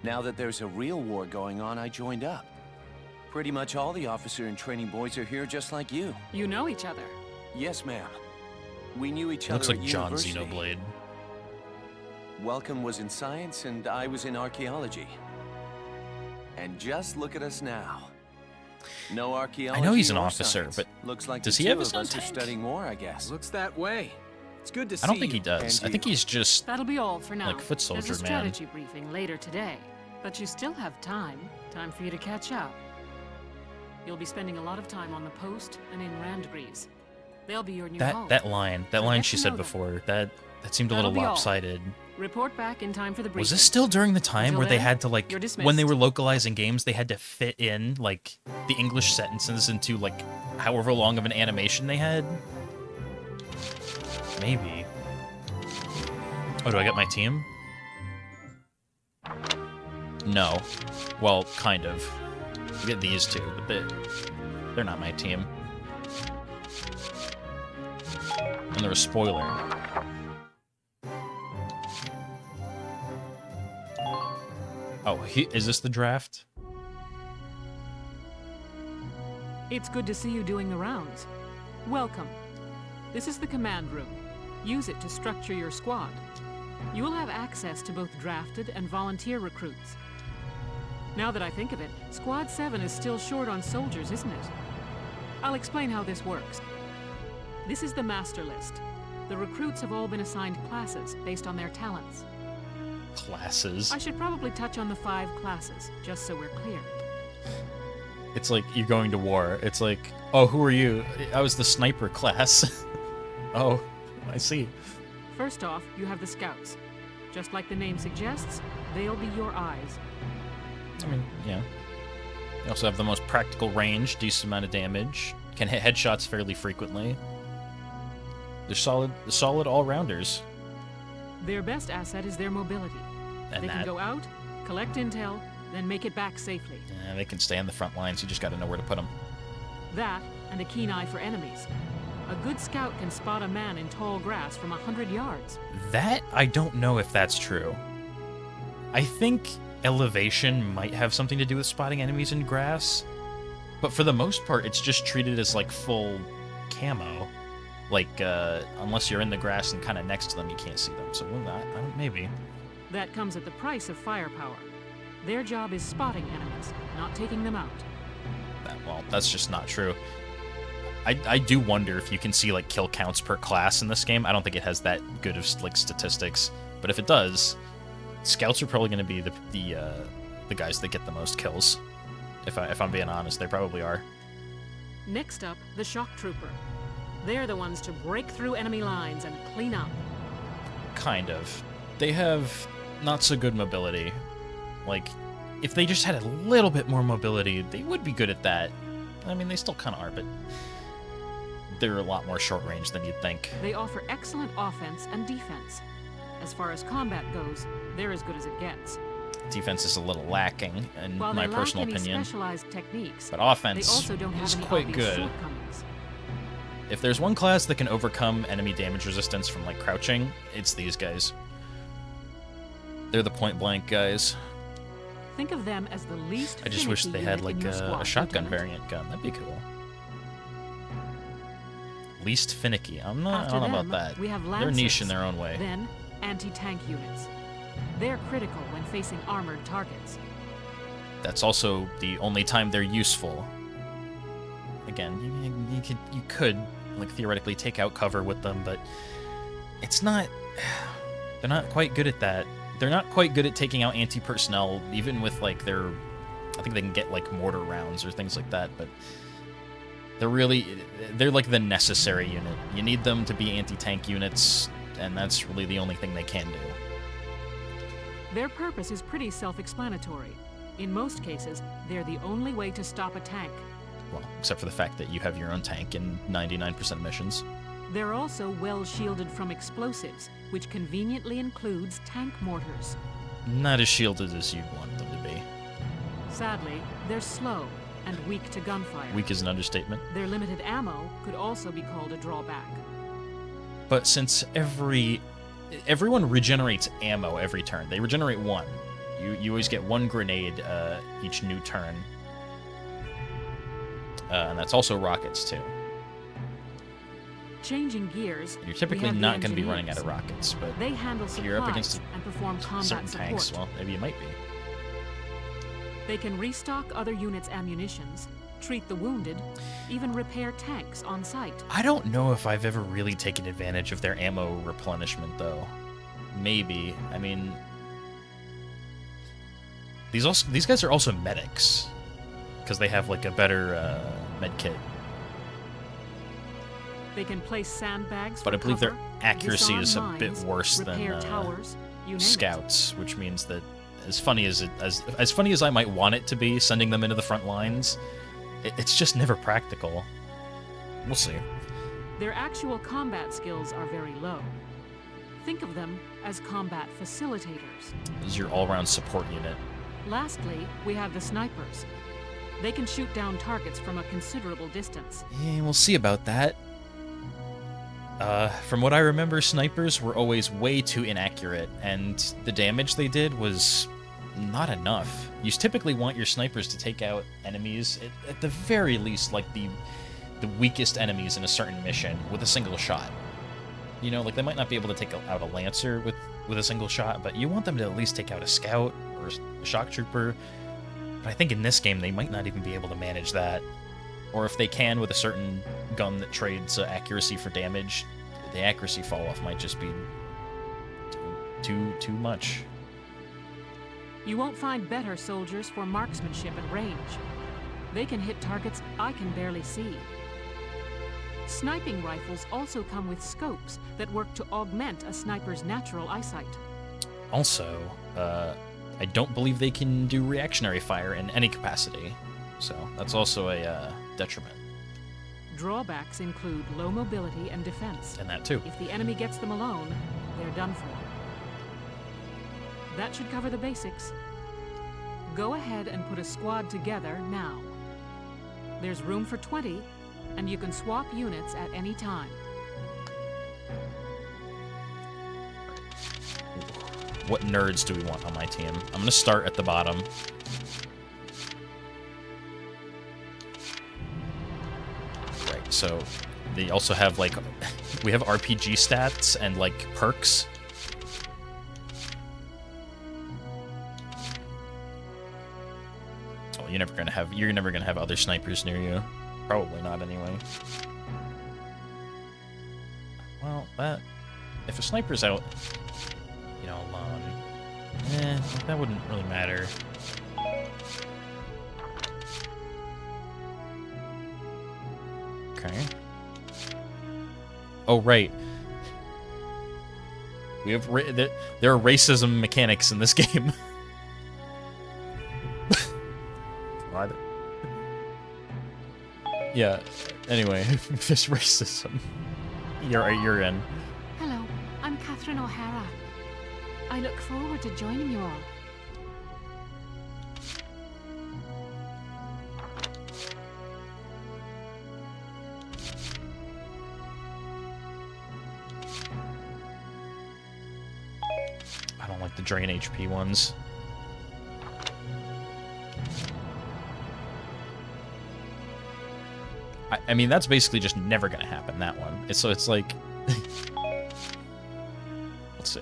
Now that there's a real war going on, I joined up. Pretty much all the officer and training boys are here just like you. You know each other. Yes, ma'am. We knew each He other looks like at John university. Xenoblade. Welcome was in science and I was in archaeology. And just look at us now. No archaeology. I know he's an or officer, science. but looks like does the he have two his of own us are tank? studying more, I guess. Looks that way. It's good to see I don't think he you. does. And I think you. he's just That'll be all for now. like foot There's soldier a man. strategy briefing later today, but you still have time. Time for you to catch up. You'll be spending a lot of time on the post and in Randgrease. They'll be your new home. That line So get she to said know them. before, that seemed a little That'll be all. lopsided. Report back in time for the briefing. Was this still during the time Until where they then, had to like you're when they dismissed. were localizing games, they had to fit in like the English sentences into like however long of an animation they had? Maybe. Oh, do I get my team? No. Well, kind of. I get these two, but they're not my team. And they're a spoiler. Oh, is this the draft? It's good to see you doing the rounds. Welcome. This is the command room. Use it to structure your squad. You will have access to both drafted and volunteer recruits. Now that I think of it, Squad 7 is still short on soldiers, isn't it? I'll explain how this works. This is the master list. The recruits have all been assigned classes based on their talents. Classes? I should probably touch on the 5 classes, just so we're clear. It's like you're going to war. It's like, oh, who are you? I was the sniper class. Oh, I see. First off, you have the scouts. Just like the name suggests, they'll be your eyes. I mean, yeah. They also have the most practical range, decent amount of damage, can hit headshots fairly frequently. They're solid all-rounders. Their best asset is their mobility. And They that, can go out, collect intel, then make it back safely. they can stay on the front lines. You just got to know where to put them. That, and a keen eye for enemies. A good scout can spot a man in tall grass from 100 yards. That, I don't know if that's true. I think elevation might have something to do with spotting enemies in grass, but for the most part, it's just treated as like full camo. Like, unless you're in the grass and kind of next to them, you can't see them. So, well, I don't, maybe. That comes at the price of firepower. Their job is spotting enemies, not taking them out. Well, that's just not true. I do wonder if you can see like kill counts per class in this game. I don't think it has that good of like statistics, but if it does, scouts are probably going to be the guys that get the most kills. If I'm being honest, they probably are. Next up, the shock trooper. They're the ones to break through enemy lines and clean up. Kind of. They have not so good mobility. Like, if they just had a little bit more mobility, they would be good at that. I mean, they still kind of are, but they're a lot more short range than you'd think. They offer excellent offense and defense. As far as combat goes, they're as good as it gets. Defense is a little lacking, in While my they personal lack any opinion. specialized techniques, But they offense also don't have is any quite obvious good. shortcomings. If there's one class that can overcome enemy damage resistance from like crouching, it's these guys. They're the point blank guys. Think of them as the least I just wish finicky they had unit in like your a squad, shotgun Lieutenant. variant gun. That'd be cool. Least finicky. I don't know After about them, that. we have They're niche in Lancers. their own way. Then, anti-tank units. They're critical when facing armored targets. That's also the only time they're useful. Again, you could like theoretically take out cover with them, but it's not. They're not quite good at that. They're not quite good at taking out anti-personnel, even with like their. I think they can get like mortar rounds or things like that, but they're like the necessary unit. You need them to be anti-tank units, and that's really the only thing they can do. Their purpose is pretty self-explanatory. In most cases, they're the only way to stop a tank. Well, except for the fact that you have your own tank in 99% of missions. They're also well shielded from explosives, which conveniently includes tank mortars. not as shielded as you'd want them to be. Sadly, they're slow and weak to gunfire. Weak is an understatement. Their limited ammo could also be called a drawback. But since everyone regenerates ammo every turn, they regenerate one. You always get one grenade each new turn. And that's also rockets, too. Changing gears, You're typically not going to be running out of rockets, but they handle if you're up against supplies and perform combat certain support. tanks, well, maybe you might be. They can restock other units' ammunitions, treat the wounded, even repair tanks on site. I don't know if I've ever really taken advantage of their ammo replenishment, though. Maybe. I mean, these guys are also medics, because they have like a better med kit. They can place sandbags But for I believe their cover, accuracy is a disarm bit mines, worse repair than towers, you name it. scouts, which means that as funny as I might want it to be, sending them into the front lines, it's just never practical. We'll see. Their actual combat skills are very low. Think of them as combat facilitators. This is your all-around support unit. Lastly, we have the snipers. They can shoot down targets from a considerable distance. Yeah, we'll see about that. From what I remember, snipers were always way too inaccurate, and the damage they did was not enough. You typically want your snipers to take out enemies, at the very least, like the weakest enemies in a certain mission, with a single shot. You know, like they might not be able to take out a Lancer with a single shot, but you want them to at least take out a Scout or a Shock Trooper. But I think in this game they might not even be able to manage that. Or if they can with a certain gun that trades accuracy for damage, the accuracy fall-off might just be too much. You won't find better soldiers for marksmanship and range. They can hit targets I can barely see. Sniping rifles also come with scopes that work to augment a sniper's natural eyesight. Also, I don't believe they can do reactionary fire in any capacity, so that's also a detriment. Drawbacks include low mobility and defense. And that too. If the enemy gets them alone, they're done for. That should cover the basics. Go ahead and put a squad together now. There's room for 20, and you can swap units at any time. What nerds do we want on my team? I'm gonna start at the bottom. Right, so they also have like, we have RPG stats and like perks. Oh, you're never gonna have other snipers near you. Probably not anyway. Well, if a sniper's out, you know, alone, that wouldn't really matter. Okay. Oh, right. We have there are racism mechanics in this game. What? Yeah. Anyway, there's racism. You're in. Hello, I'm Catherine O'Hara. I look forward to joining you all. I don't like the drain HP ones. I mean, that's basically just never gonna happen, that one. So it's like... Let's see.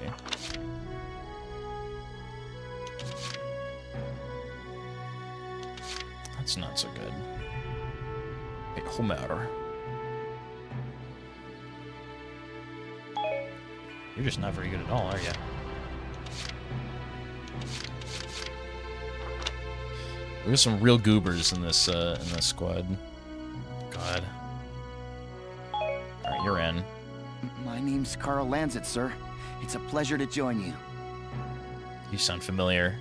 That's not so good. Hey, Homer. You're just not very good at all, are you? There's some real goobers in this squad. God. Alright, you're in. My name's Carl Lanzit, sir. It's a pleasure to join you. You sound familiar.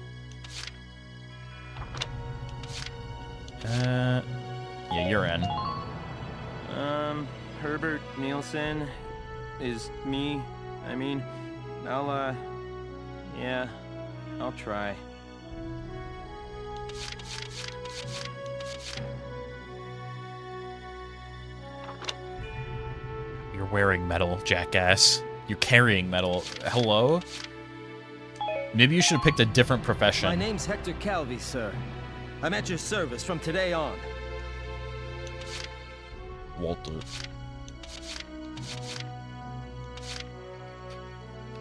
Yeah, you're in. Herbert Nielsen is me. I mean, I'll, yeah. I'll try. You're wearing metal, jackass. You're carrying metal. Hello? Maybe you should have picked a different profession. My name's Hector Calvi, sir. I'm at your service from today on. Walter.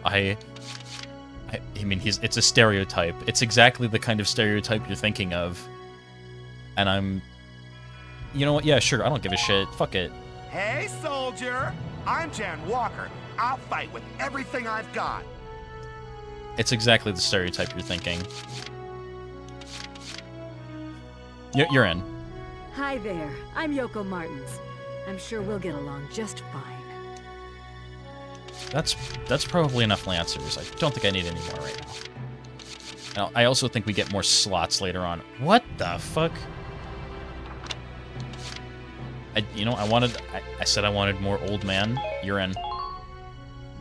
I mean, it's a stereotype. It's exactly the kind of stereotype you're thinking of. And I'm... You know what? Yeah, sure, I don't give a shit. Fuck it. Hey, soldier! I'm Jan Walker. I'll fight with everything I've got. It's exactly the stereotype you're thinking. You're in. Hi there. I'm Yoko Martins. I'm sure we'll get along just fine. That's probably enough Lancers. I don't think I need any more right now. Now, I also think we get more slots later on. What the fuck? I said I wanted more old man. You're in.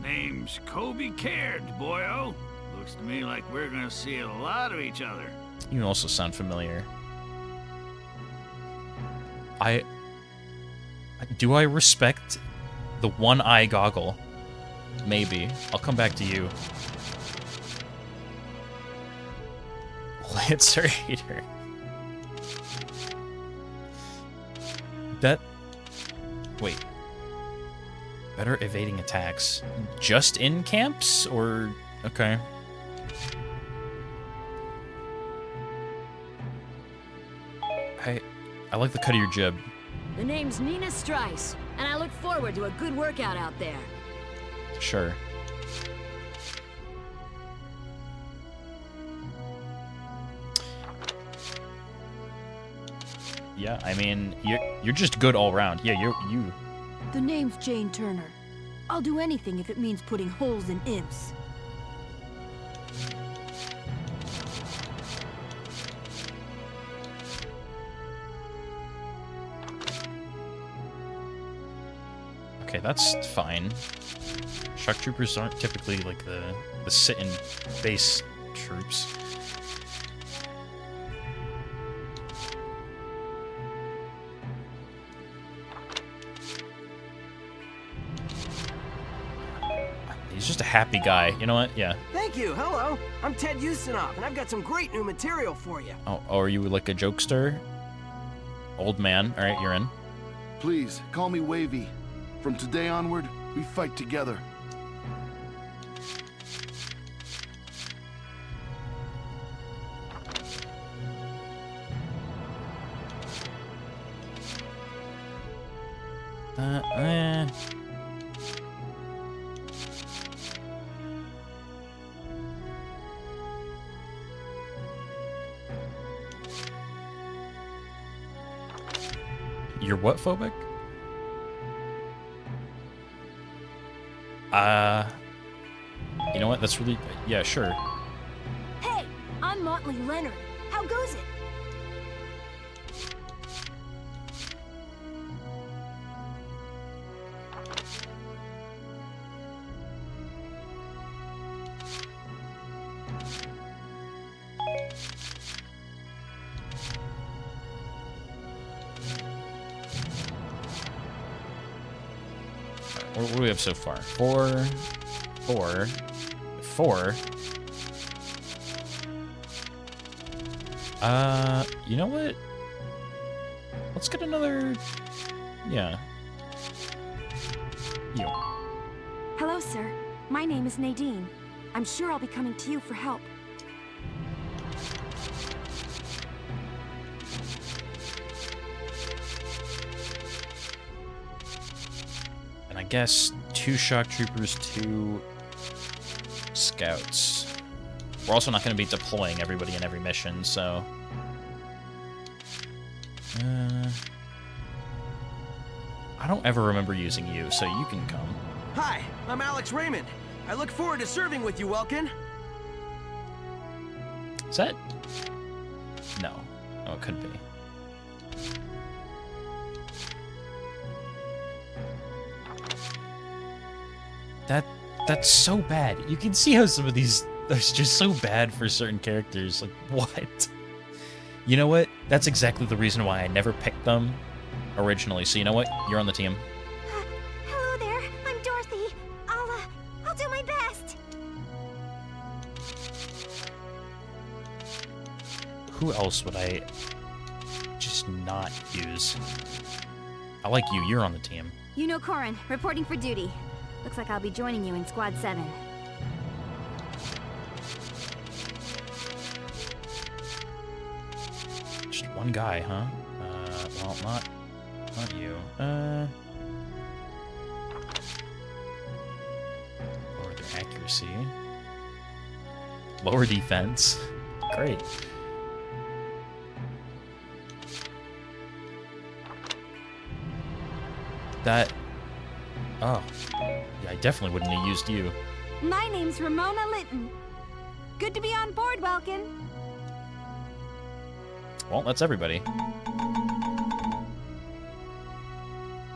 Name's Kobe Caird, boyo. Looks to me like we're gonna see a lot of each other. You also sound familiar. Do I respect the one-eye goggle? Maybe. I'll come back to you. Lancer hater. Wait. Better evading attacks. Just in camps? Or... Okay. I like the cut of your jib. The name's Nina Strice, and I look forward to a good workout out there. Sure. Yeah, I mean, you're just good all around. Yeah, you. The name's Jane Turner. I'll do anything if it means putting holes in imps. Okay, that's fine. Shock troopers aren't typically like the sit-in base troops. He's just a happy guy. You know what? Yeah. Thank you. Hello. I'm Ted Ustinov, and I've got some great new material for you. Oh, are you like a jokester? Old man. All right, you're in. Please, call me Wavy. From today onward, we fight together. You're what phobic? You know what? That's really... Yeah, sure. Hey, I'm Motley Leonard. How goes it? What do we have so far? Four. You know what? Let's get another... Yeah. You. Hello, sir. My name is Nadine. I'm sure I'll be coming to you for help. And I guess 2 shock troopers, 2 scouts. We're also not going to be deploying everybody in every mission, so... I don't ever remember using you, so you can come. Hi, I'm Alex Raymond. I look forward to serving with you, Welkin. Is that... No. Oh, it could be. That's so bad. You can see how some of these That's just so bad for certain characters. Like, what? You know what? That's exactly the reason why I never picked them originally. So you know what? You're on the team. Hello there, I'm Dorothy. I'll do my best. Who else would I just not use? I like you. You're on the team. You know Corin, reporting for duty. Looks like I'll be joining you in Squad 7. Just one guy, huh? Well, not you. Lower their accuracy. Lower defense. Great. That... Oh. Yeah, I definitely wouldn't have used you. My name's Ramona Litton. Good to be on board, Welkin. Well, that's everybody.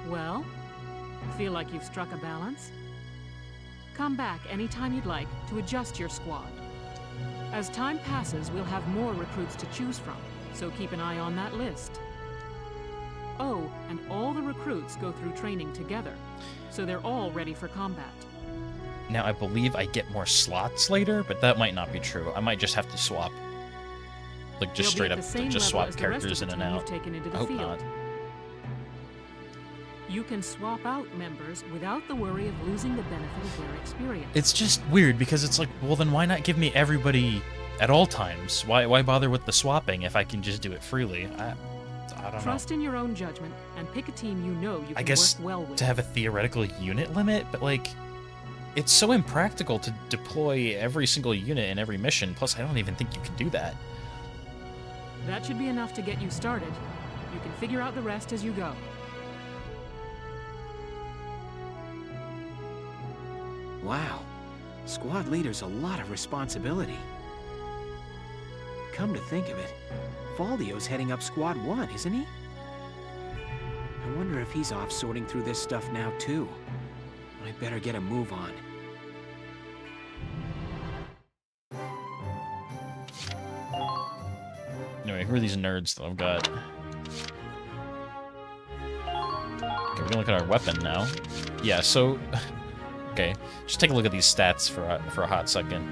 Well, feel like you've struck a balance? Come back anytime you'd like to adjust your squad. As time passes, we'll have more recruits to choose from, so keep an eye on that list. Oh, and all the recruits go through training together, so they're all ready for combat. Now, I believe I get more slots later, but that might not be true. I might just have to swap. Like, just straight up, just swap characters in and out. I hope not. You can swap out members without the worry of losing the benefit of their experience. It's just weird, because it's like, well, then why not give me everybody at all times? Why bother with the swapping if I can just do it freely? I don't know. Trust in your own judgment, and pick a team you know you can I guess work well with. To have a theoretical unit limit, but like, it's so impractical to deploy every single unit in every mission, plus I don't even think you can do that. That should be enough to get you started. You can figure out the rest as you go. Wow. Squad leader's a lot of responsibility. Come to think of it, Valdio's heading up Squad 1, isn't he? I wonder if he's off sorting through this stuff now, too. I'd better get a move on. Anyway, who are these nerds that I've got? Okay, we're gonna look at our weapon now. Yeah, so... Okay, just take a look at these stats for a hot second.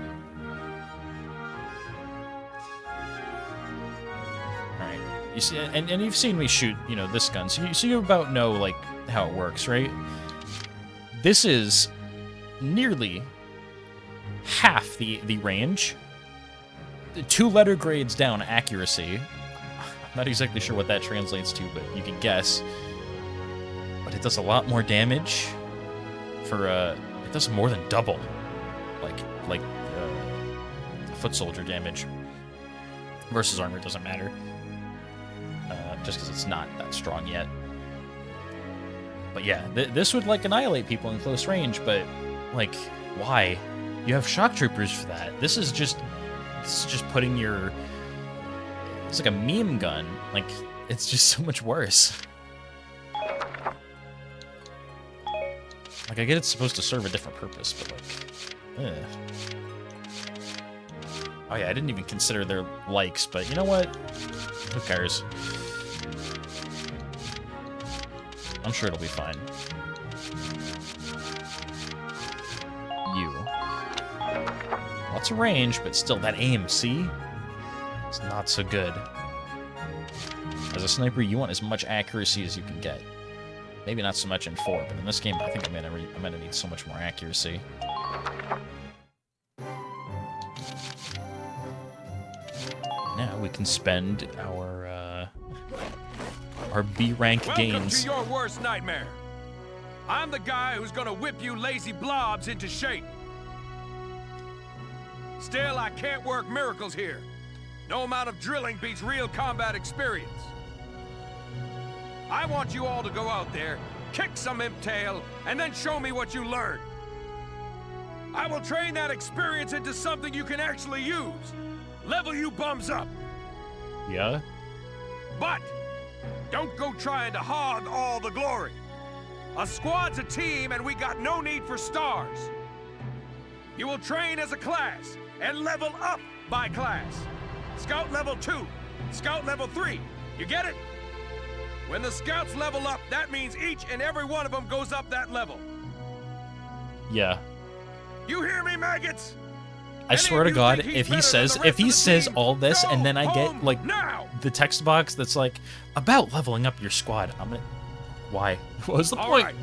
Alright, you see, and you've seen me shoot, you know, this gun, so you about know, like, how it works, right? This is nearly half the range. 2 letter grades down accuracy. I'm not exactly sure what that translates to, but you can guess. But it does a lot more damage for it does more than double, like foot soldier damage. Versus armor doesn't matter, just because it's not that strong yet. But yeah, this would like annihilate people in close range. But like, why? You have shock troopers for that. This is just putting your. It's like a meme gun. Like, it's just so much worse. Like, I get it's supposed to serve a different purpose, but like, oh yeah, I didn't even consider their likes, but you know what? Who cares? I'm sure it'll be fine. You. Lots of range, but still, that aim, see? It's not so good. As a sniper, you want as much accuracy as you can get. Maybe not so much in 4, but in this game, I think I'm gonna need so much more accuracy. Now we can spend our B rank gains. Welcome to your worst nightmare. I'm the guy who's gonna whip you lazy blobs into shape. Still, I can't work miracles here. No amount of drilling beats real combat experience. I want you all to go out there, kick some imp tail, and then show me what you learned. I will train that experience into something you can actually use. Level you bums up. Yeah? But don't go trying to hog all the glory. A squad's a team, and we got no need for stars. You will train as a class, and level up by class. Scout level 2, Scout level 3. You get it? When the Scouts level up, that means each and every one of them goes up that level. Yeah. You hear me, maggots? I swear to God, if he says all this and then I get like the text box that's like about leveling up your squad, I'm gonna. Why? What was the point? All right.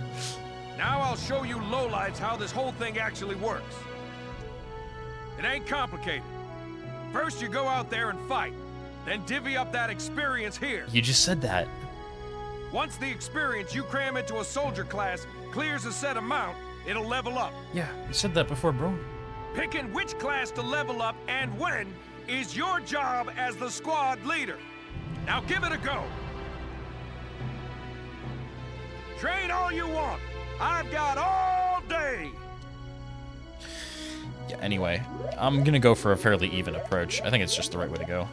Now I'll show you lowlights how this whole thing actually works. It ain't complicated. First, you go out there and fight, then divvy up that experience here. You just said that. Once the experience you cram into a soldier class clears a set amount, it'll level up. Yeah, you said that before, bro. Picking which class to level up and when is your job as the squad leader. Now give it a go. Train all you want. I've got all day. Yeah, anyway, I'm gonna go for a fairly even approach. I think it's just the right way to go.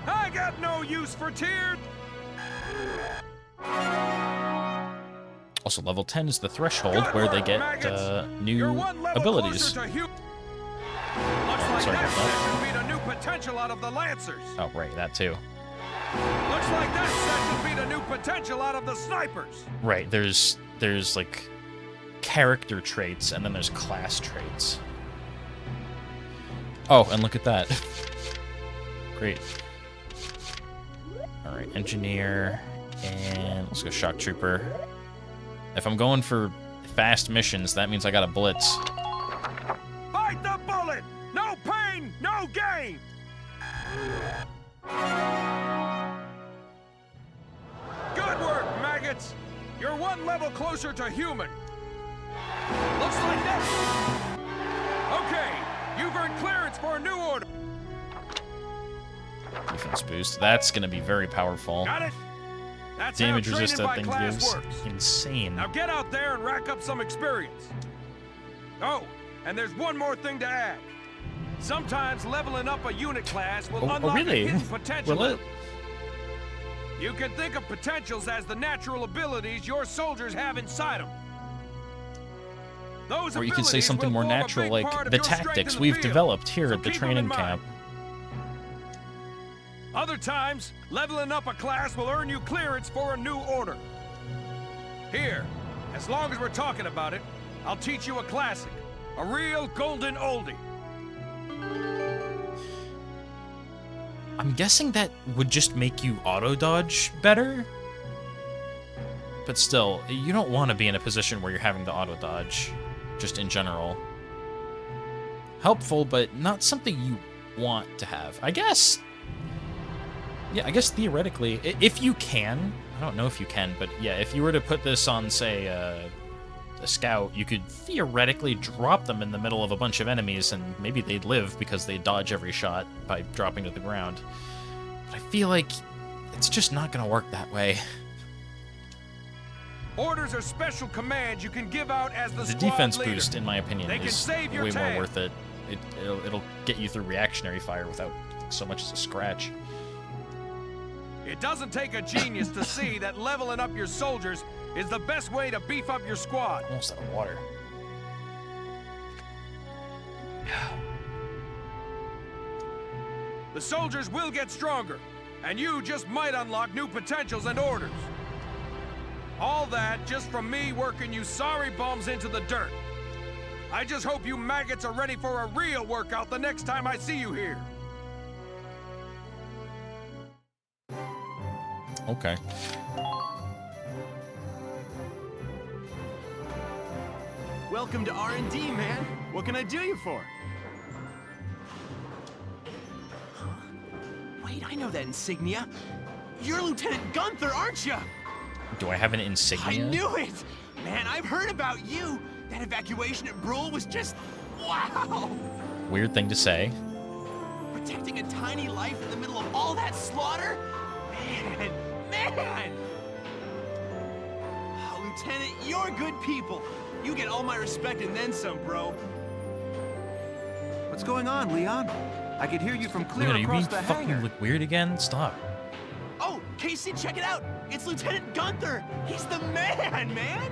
I got no use for tears. Also, level 10 is the threshold where they get new abilities. Looks like that should beat a new potential out of the Lancers. Oh, right, that too. Looks like that should beat a new potential out of the Snipers. Right, there's like character traits and then there's class traits. Oh, and look at that. Great. All right, engineer, and let's go shock trooper. If I'm going for fast missions, that means I got a blitz. Bite the bullet! No pain, no gain! Good work, maggots! You're one level closer to human. Looks like that. Okay, you've earned clearance for a new order. Defense boost. That's gonna be very powerful. Got it? That's damage how resist that thing class gives. works. Insane. Now get out there and rack up some experience. Oh, and there's one more thing to add. Sometimes leveling up a unit class will unlock really? a hidden potential. Will it? You can think of potentials as the natural abilities your soldiers have inside them. Those or you could say something will more form a natural, big like part of the your strength tactics in the we've field. developed here So at the keep 'em training in mind. camp. Other times, leveling up a class will earn you clearance for a new order. Here, as long as we're talking about it, I'll teach you a classic, a real golden oldie. I'm guessing that would just make you auto-dodge better? But still, you don't want to be in a position where you're having to auto-dodge, just in general. Helpful, but not something you want to have. I guess... Yeah, I guess theoretically, if you can, I don't know if you can, but yeah, if you were to put this on, say, a scout, you could theoretically drop them in the middle of a bunch of enemies, and maybe they'd live because they dodge every shot by dropping to the ground. But I feel like it's just not going to work that way. Orders are special commands you can give out as the The squad defense leader. boost, in my opinion, They can is save your way time. more worth it. It'll get you through reactionary fire without so much as a scratch. It doesn't take a genius to see that leveling up your soldiers is the best way to beef up your squad. Almost out of water. The soldiers will get stronger, and you just might unlock new potentials and orders. All that just from me working you sorry bums into the dirt. I just hope you maggots are ready for a real workout the next time I see you here. Okay. Welcome to R&D, man. What can I do you for? Wait, I know that insignia. You're Lieutenant Gunther, aren't you? Do I have an insignia? I knew it! Man, I've heard about you. That evacuation at Brule was just... wow! Weird thing to say. Protecting a tiny life in the middle of all that slaughter? Man! Oh, Lieutenant, you're good people. You get all my respect and then some, bro. What's going on, Leon? I could hear you from clear Leon, are you being across the fucking hangar. look weird again? Stop. Casey, check it out! It's Lieutenant Gunther! He's the man, man!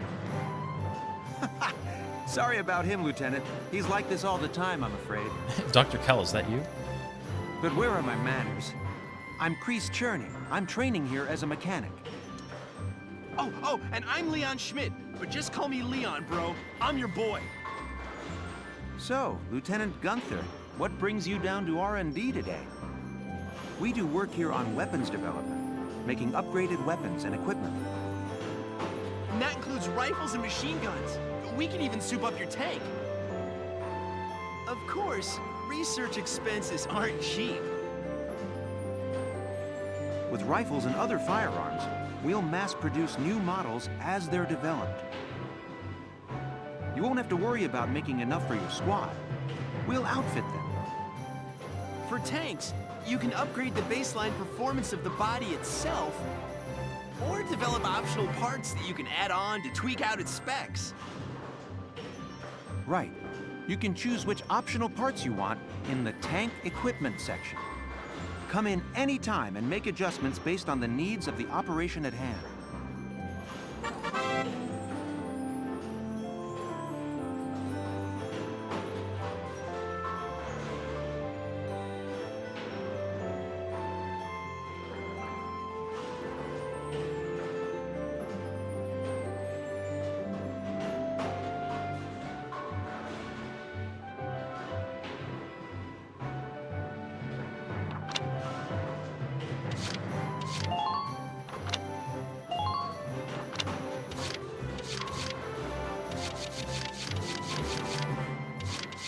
Sorry about him, Lieutenant. He's like this all the time, I'm afraid. Dr. Kell, is that you? But where are my manners? I'm Kreese Churning. I'm training here as a mechanic. Oh, and I'm Leon Schmidt, but just call me Leon, bro. I'm your boy. So, Lieutenant Gunther, what brings you down to R&D today? We do work here on weapons development, making upgraded weapons and equipment. And that includes rifles and machine guns. We can even soup up your tank. Of course, research expenses aren't cheap. With rifles and other firearms, we'll mass-produce new models as they're developed. You won't have to worry about making enough for your squad. We'll outfit them. For tanks, you can upgrade the baseline performance of the body itself, or develop optional parts that you can add on to tweak out its specs. Right. You can choose which optional parts you want in the tank equipment section. Come in any time and make adjustments based on the needs of the operation at hand.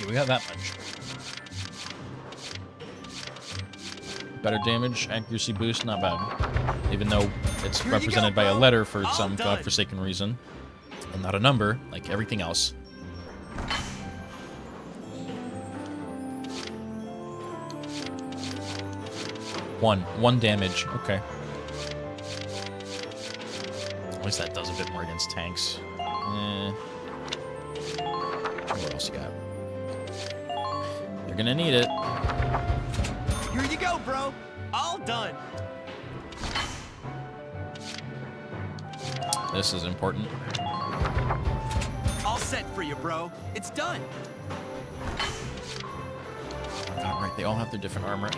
We got that much. Better damage, accuracy boost, not bad. Even though it's represented by a letter for some godforsaken reason, and not a number, like everything else. One damage, okay. At least that does a bit more against tanks. What else you got? You're gonna need it. Here you go, bro. All done. This is important. All set for you, bro. It's done. God, right, they all have their different armor.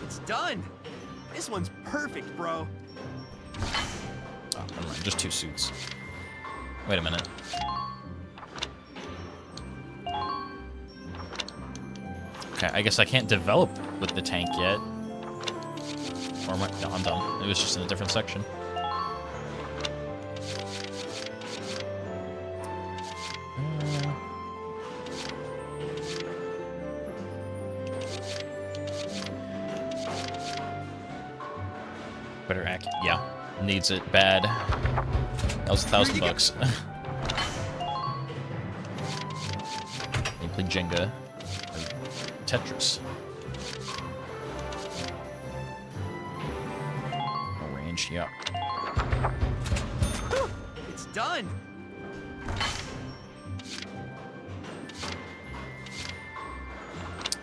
It's done. This one's perfect, bro. Oh, never mind, just 2 suits. Wait a minute. Okay, I guess I can't develop with the tank yet. Or am I? No, I'm done. It was just in a different section. Better act. Yeah, needs it bad. That was $1,000 bucks. You play Jenga. Tetris. Range, yeah. It's done.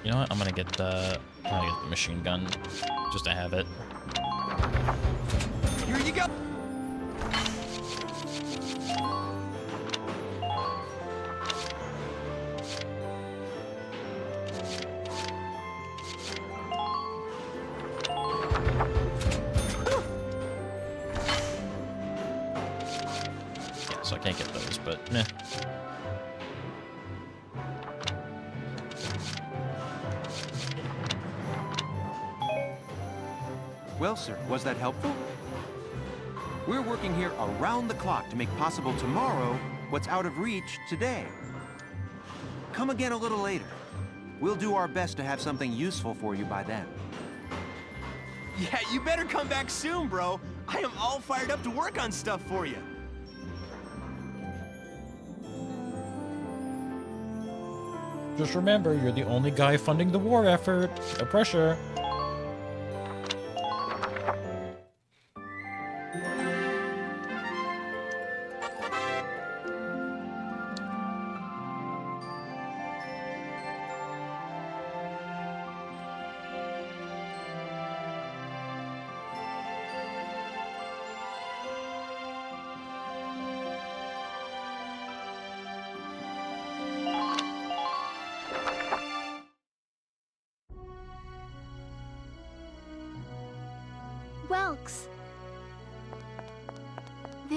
You know what? I'm gonna get the machine gun just to have it. Here you go. So I can't get those, but meh. Well, sir, was that helpful? We're working here around the clock to make possible tomorrow what's out of reach today. Come again a little later. We'll do our best to have something useful for you by then. Yeah, you better come back soon, bro. I am all fired up to work on stuff for you. Just remember, you're the only guy funding the war effort. No pressure.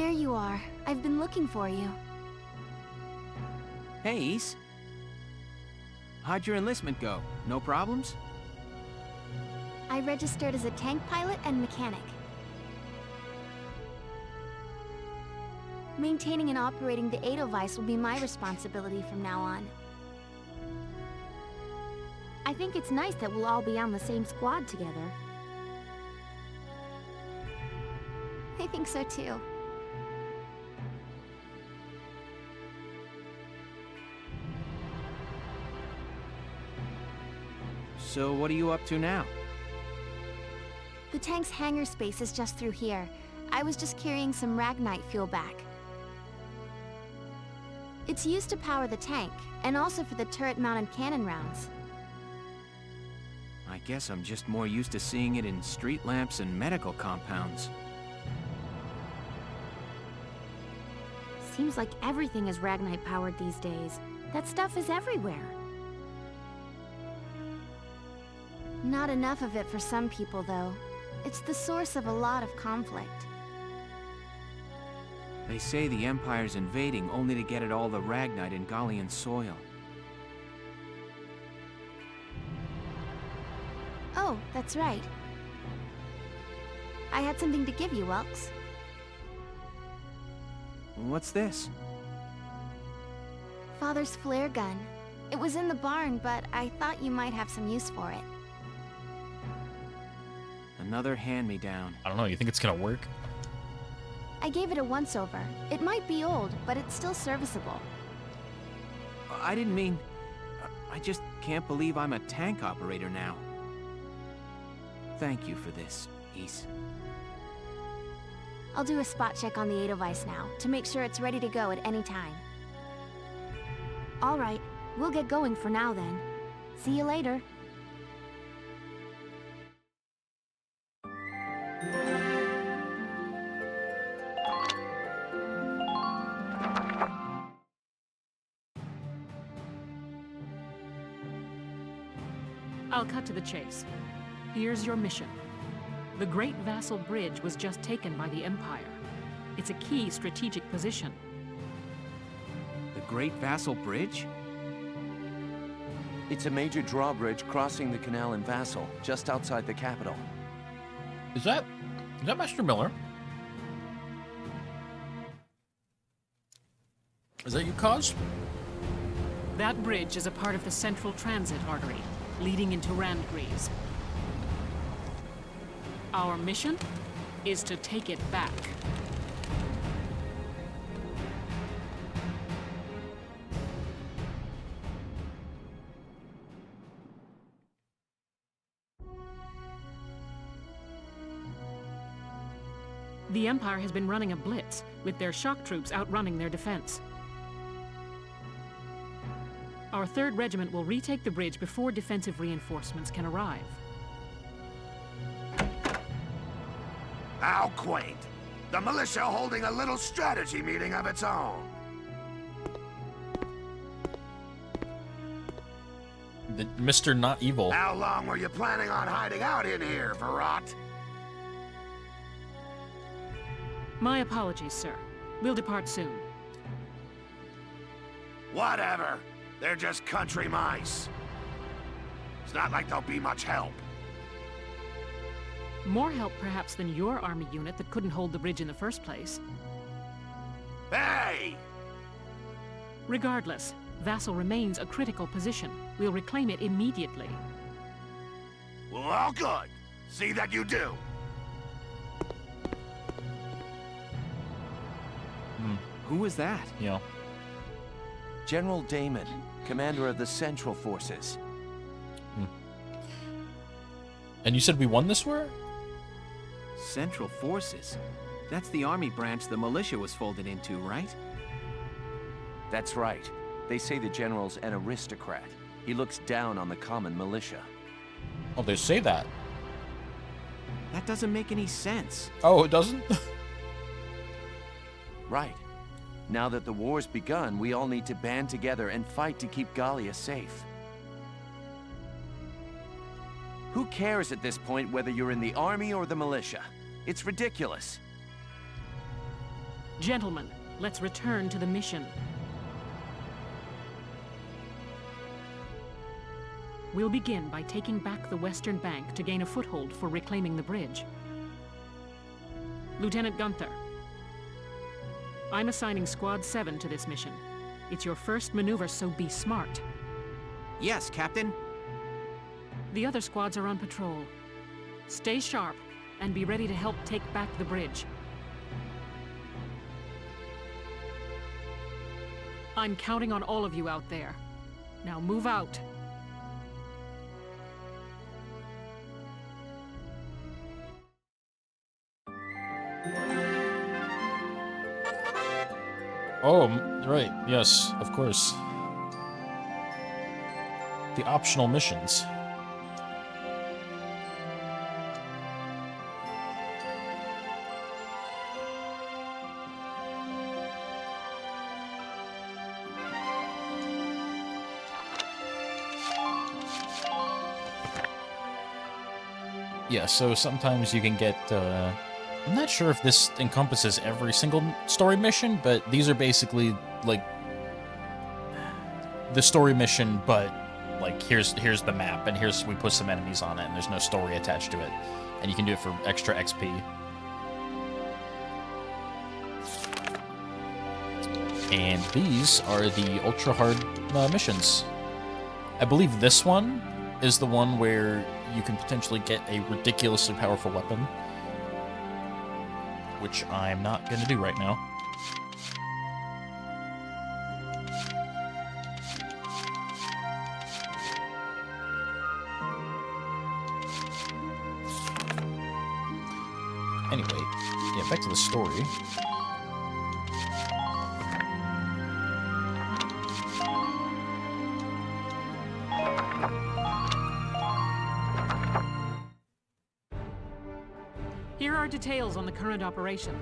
There you are. I've been looking for you. Hey, Ys. How'd your enlistment go? No problems? I registered as a tank pilot and mechanic. Maintaining and operating the Edelweiss will be my responsibility from now on. I think it's nice that we'll all be on the same squad together. I think so too. So what are you up to now? The tank's hangar space is just through here. I was just carrying some Ragnite fuel back. It's used to power the tank, and also for the turret-mounted cannon rounds. I guess I'm just more used to seeing it in street lamps and medical compounds. Seems like everything is Ragnite powered these days. That stuff is everywhere. Not enough of it for some people, though. It's the source of a lot of conflict. They say the Empire's invading only to get at all the Ragnite in Gallian soil. Oh, that's right. I had something to give you, Welks. What's this? Father's flare gun. It was in the barn, but I thought you might have some use for it. Another hand-me-down. I don't know, you think it's gonna work? I gave it a once-over. It might be old, but it's still serviceable. I didn't mean... I just can't believe I'm a tank operator now. Thank you for this, Ys. I'll do a spot check on the Edelweiss now, to make sure it's ready to go at any time. All right, we'll get going for now then. See you later. I'll cut to the chase. Here's your mission. The Great Vassal Bridge was just taken by the Empire. It's a key strategic position. The Great Vassal Bridge? It's a major drawbridge crossing the canal in Vassal, just outside the capital. Is that Master Miller? Is that you, Cause? That bridge is a part of the Central Transit Artery, leading into Randgreaves. Our mission is to take it back. The Empire has been running a blitz, with their shock troops outrunning their defense. Our 3rd Regiment will retake the bridge before defensive reinforcements can arrive. How quaint. The militia holding a little strategy meeting of its own. Mr. Not Evil. How long were you planning on hiding out in here, Verrot? My apologies, sir. We'll depart soon. Whatever. They're just country mice. It's not like they'll be much help. More help, perhaps, than your army unit that couldn't hold the bridge in the first place. Hey! Regardless, Vassal remains a critical position. We'll reclaim it immediately. Well, all good. See that you do. Who was that? Yeah. General Damon, commander of the Central Forces. And you said we won this war? Central Forces? That's the army branch the militia was folded into, right? That's right. They say the general's an aristocrat. He looks down on the common militia. Oh, they say that. That doesn't make any sense. Oh, it doesn't? Right. Now that the war's begun, we all need to band together and fight to keep Gallia safe. Who cares at this point whether you're in the army or the militia? It's ridiculous. Gentlemen, let's return to the mission. We'll begin by taking back the western bank to gain a foothold for reclaiming the bridge. Lieutenant Gunther, I'm assigning Squad 7 to this mission. It's your first maneuver, so be smart. Yes, Captain. The other squads are on patrol. Stay sharp and be ready to help take back the bridge. I'm counting on all of you out there. Now move out. Oh, right. Yes, of course. The optional missions. Yeah, so sometimes you can get, I'm not sure if this encompasses every single story mission, but these are basically, like, the story mission, but, like, here's the map, and we put some enemies on it, and there's no story attached to it. And you can do it for extra XP. And these are the ultra-hard missions. I believe this one is the one where you can potentially get a ridiculously powerful weapon, which I'm not going to do right now. Anyway, yeah, back to the story. Here are details on the current operation.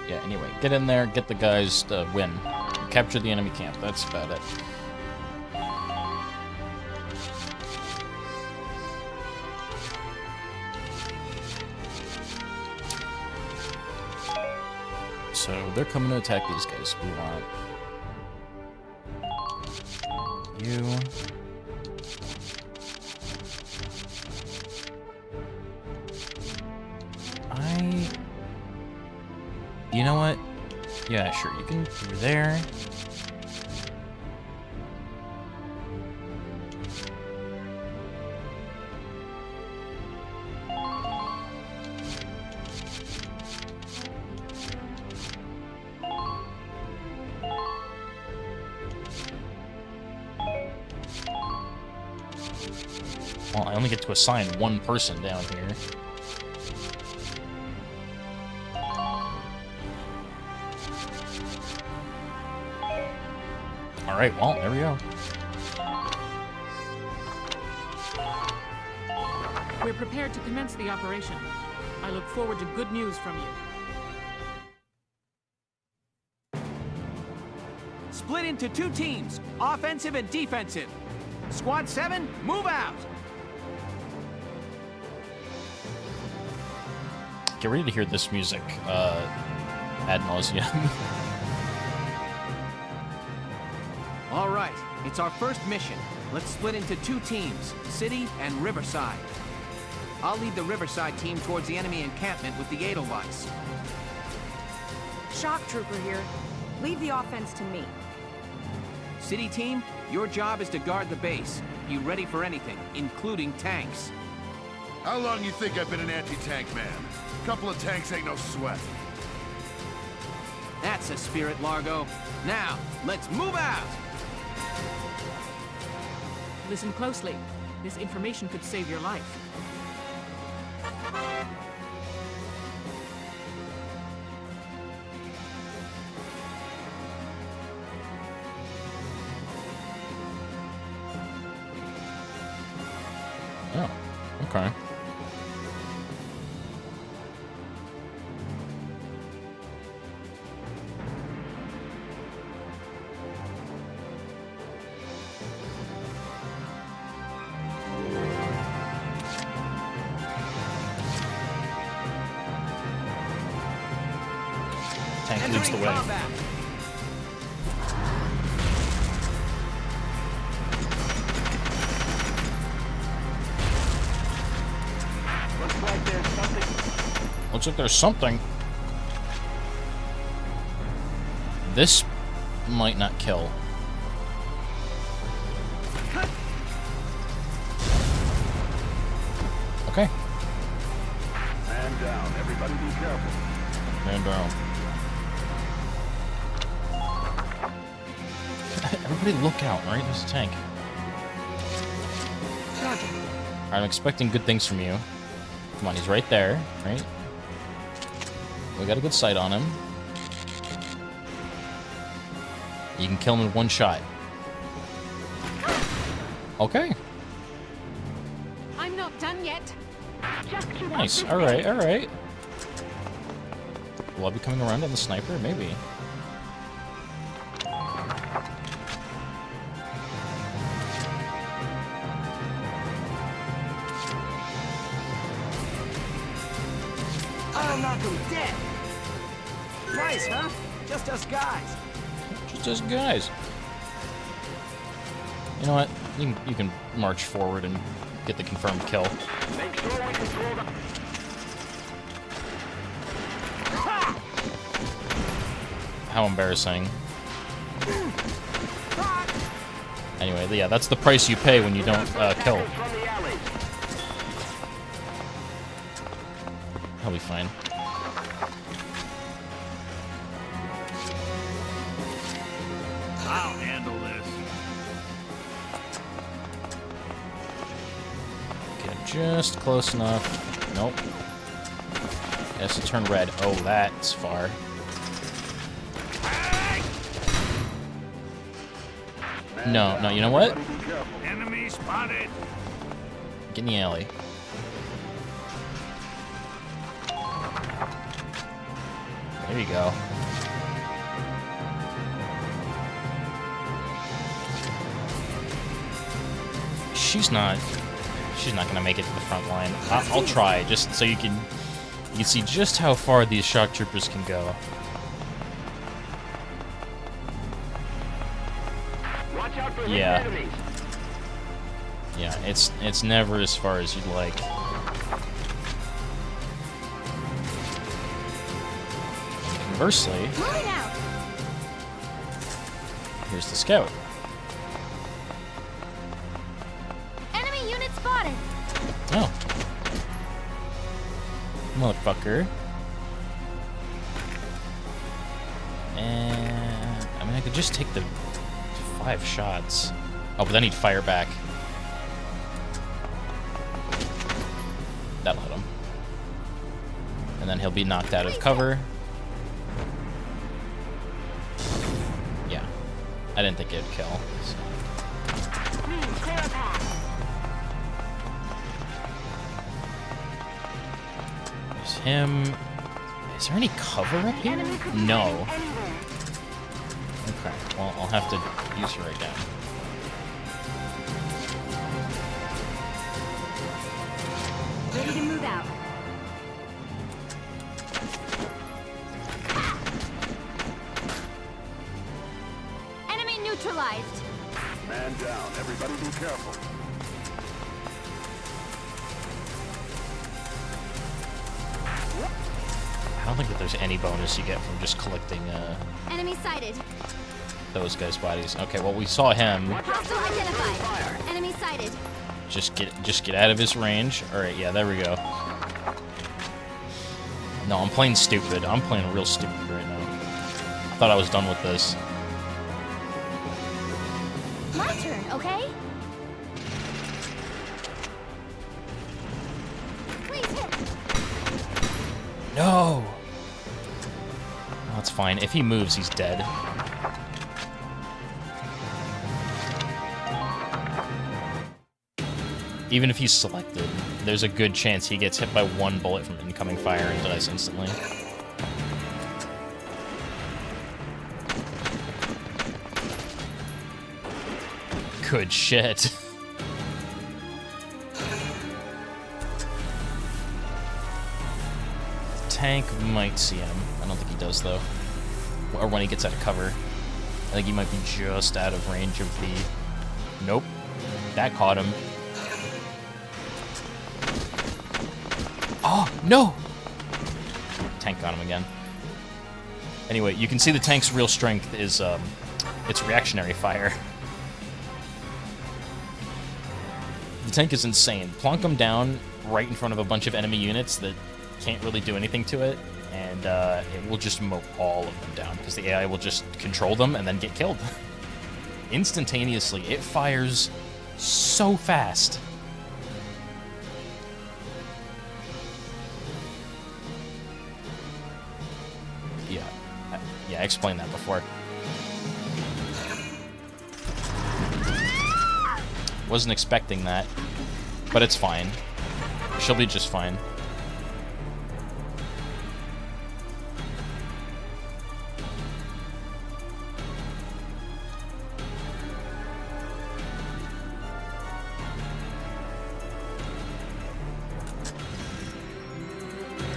Yeah, anyway, get in there, get the guys to win. Capture the enemy camp, that's about it. So, they're coming to attack these guys. We want you. You know what? Yeah, sure, you can through there. Well, I only get to assign one person down here. Alright, well, there we go. We're prepared to commence the operation. I look forward to good news from you. Split into 2 teams, offensive and defensive. Squad 7, move out! Get ready to hear this music, ad nauseum. All right, it's our first mission. Let's split into 2 teams, City and Riverside. I'll lead the Riverside team towards the enemy encampment with the Edelweiss. Shock Trooper here. Leave the offense to me. City team, your job is to guard the base. Be ready for anything, including tanks. How long you think I've been an anti-tank man? A couple of tanks ain't no sweat. That's a spirit, Largo. Now, let's move out! Listen closely. This information could save your life. Oh, okay. Tank leads the way. Looks like there's something. This might not kill. Okay. Man down, everybody be careful. Man down. Everybody look out, right? There's a tank. Alright, I'm expecting good things from you. Come on, he's right there, right? We got a good sight on him. You can kill him in one shot. Okay. I'm not done yet. Nice. Alright, alright. Will I be coming around on the sniper? Maybe. I'll knock him dead. Nice, huh? Just us guys. Just us guys. You know what? You can march forward and get the confirmed kill. Make sure we control the... How embarrassing. Anyway, yeah, that's the price you pay when you don't kill. He'll be fine. I'll handle this. Get just close enough. Nope. It has to turn red. Oh, that's far. No, no, you know what? Enemy spotted. Get in the alley. There you go. She's not gonna make it to the front line. I'll try, just so you can see just how far these shock troopers can go. Watch out for Yeah. enemies. Yeah, it's never as far as you'd like. Conversely, here's the scout. Enemy unit spotted. Oh. Motherfucker. And I mean, I could just take the 5 shots. Oh, but then he'd fire back. That'll hit him. And then he'll be knocked out of cover. Yeah. I didn't think it'd kill. So. There's him. Is there any cover up here? No. Okay, well, I'll have to use her right now. Ready to move out. Enemy neutralized. Man down, everybody be careful. I don't think that there's any bonus you get from just collecting, Enemy sighted. those guys' bodies. Okay, well, we saw him. Hostile identified. Enemy sighted. Just get out of his range. All right, yeah, there we go. No, I'm playing stupid. I'm playing real stupid right now. I thought I was done with this. My turn, okay? Please hit. No! That's fine. If he moves, he's dead. Even if he's selected, there's a good chance he gets hit by one bullet from incoming fire and dies instantly. Good shit. Tank might see him. I don't think he does, though. Or when he gets out of cover. I think he might be just out of range of the... Nope. That caught him. Oh, no! Tank got him again. Anyway, you can see the tank's real strength is, its reactionary fire. The tank is insane. Plonk him down right in front of a bunch of enemy units that can't really do anything to it, and it will just mow all of them down, because the AI will just control them and then get killed. Instantaneously. It fires so fast. Yeah, I explained that before. Wasn't expecting that, but it's fine. She'll be just fine.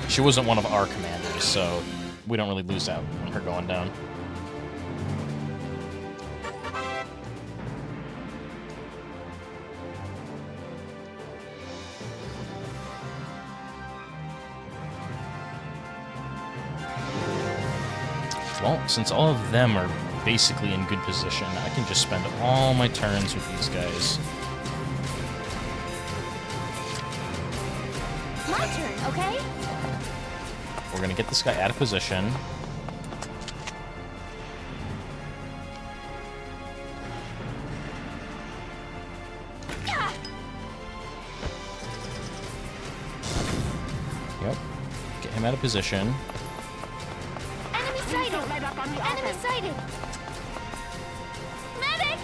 She wasn't one of our commanders, so we don't really lose out on her going down. Well, since all of them are basically in good position, I can just spend all my turns with these guys. My turn, okay? We're gonna get this guy out of position. Yep. Get him out of position. Enemy sighted! Enemy sighted! Medic!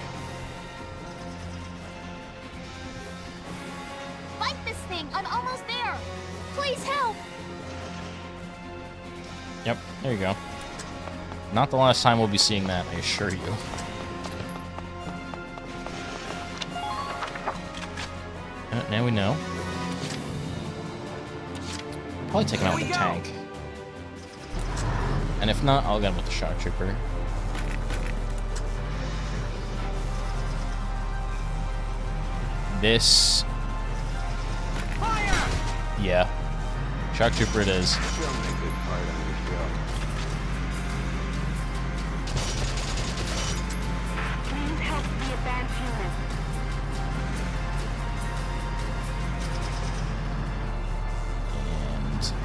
Fight this thing! I'm almost there! Please help! Yep, there you go. Not the last time we'll be seeing that, I assure you. Now we know. Probably take him out with the tank. And if not, I'll get him with the shock trooper. This... Fire! Yeah. Shock trooper it is.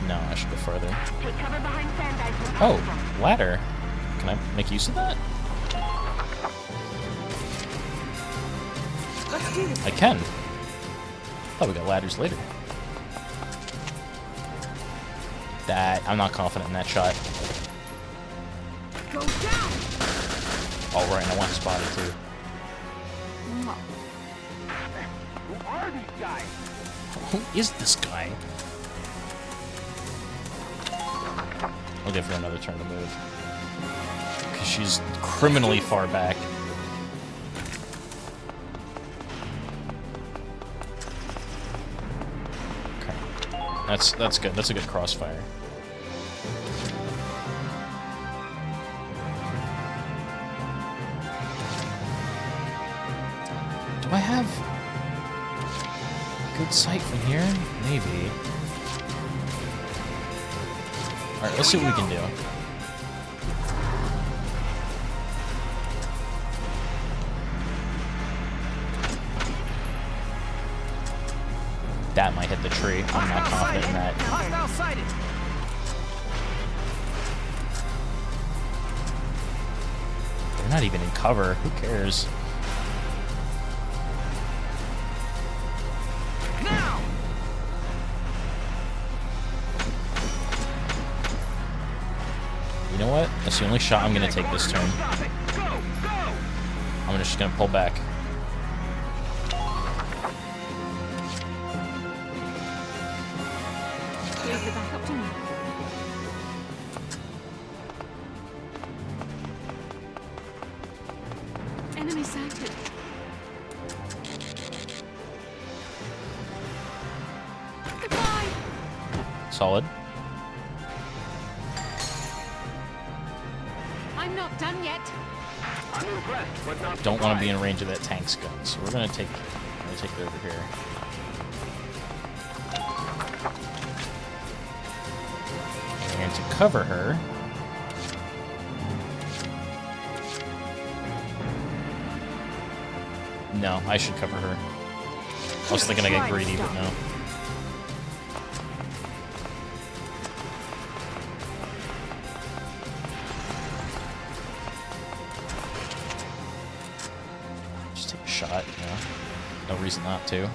No, I should go further. Take cover behind sand. Oh, ladder. Can I make use of that? Let's do this. I can. Oh, we got ladders later. I'm not confident in that shot. Go down. Oh, right, and I want his body too. Who are these guys? Who is this guy? I'll give her another turn to move. Because she's criminally far back. Okay. That's good. That's a good crossfire. Do I have good sight from here? Maybe. Alright, let's see what we can do. that might hit the tree. I'm not confident in that. Hostile sighted. They're not even in cover. Who cares? Now. You know what? That's the only shot I'm going to take this turn. I'm just going to pull back. Wait, get back up to me. Enemy sighted. Goodbye. Solid. I'm not done yet. I'm impressed, but not Don't want to be in range of that tank's gun, so we're going to take it over here. And to cover her, no, I should cover her. I was thinking I get greedy, but no. Just take a shot, you know. No reason not to.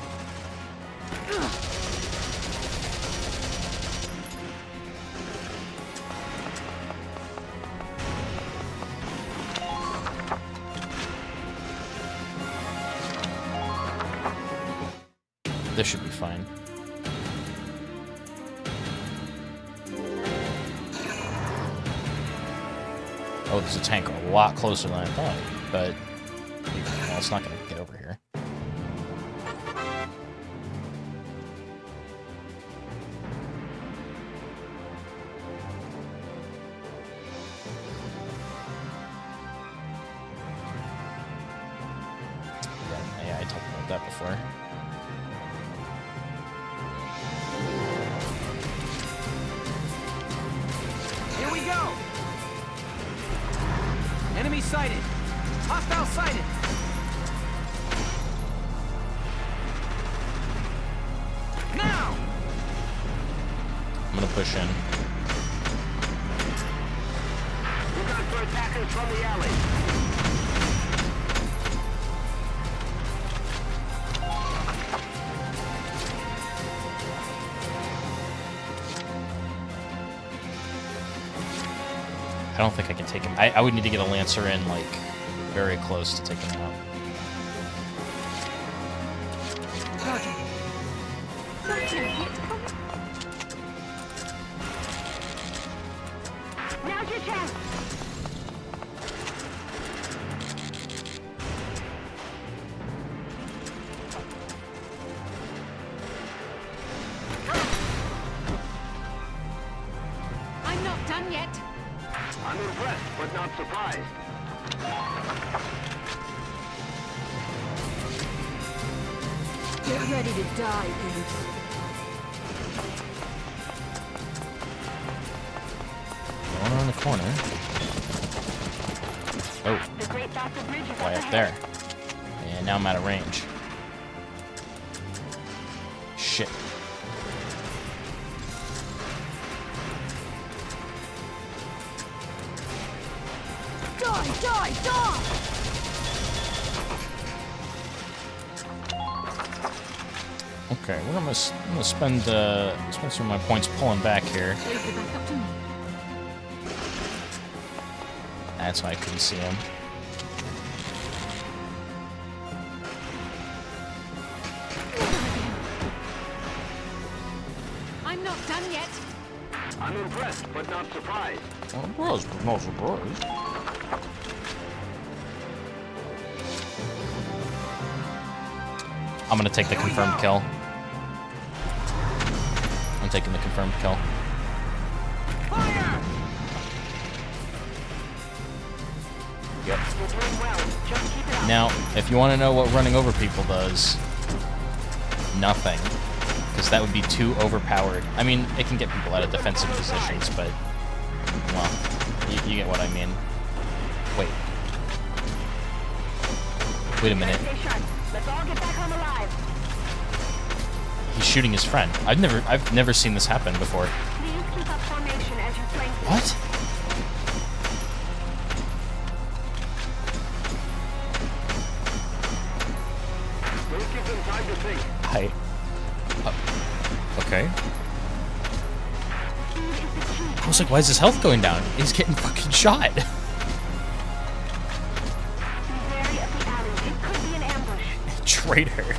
This should be fine. Oh, there's a tank a lot closer than I thought, but well, it's not going to get over here. Yeah, I talked about that before. Here we go. Enemy sighted. Hostile sighted. Now. I'm going to push in. Look out for attackers from the alley. I don't think I can take him. I would need to get a Lancer in, like, very close to take him out. Roger. Roger, hit coming. Now's your chance. I'm not done yet. I'm impressed, but not surprised. Get ready to die, Goose. Going around the corner. Oh. The Great Bastard Bridge is Way up there. And now I'm out of range. Shit. Die, die, die! Okay, I'm gonna spend some of my points pulling back here. Wait, get back up to me. That's why I couldn't see him. I'm not done yet. I'm impressed, but not surprised. Well, but not surprised. I'm gonna take the confirmed kill. I'm taking the confirmed kill. Fire! Yep. You're doing well. Just keep it up. Now, if you want to know what running over people does, nothing. Because that would be too overpowered. I mean, it can get people out of defensive positions, but... well, you get what I mean. Wait. Wait a minute. Stay sharp. Let's all get back home alive. He's shooting his friend. I've never seen this happen before. What? Hi. Okay. I was like, why is his health going down? He's getting fucking shot. Traitor.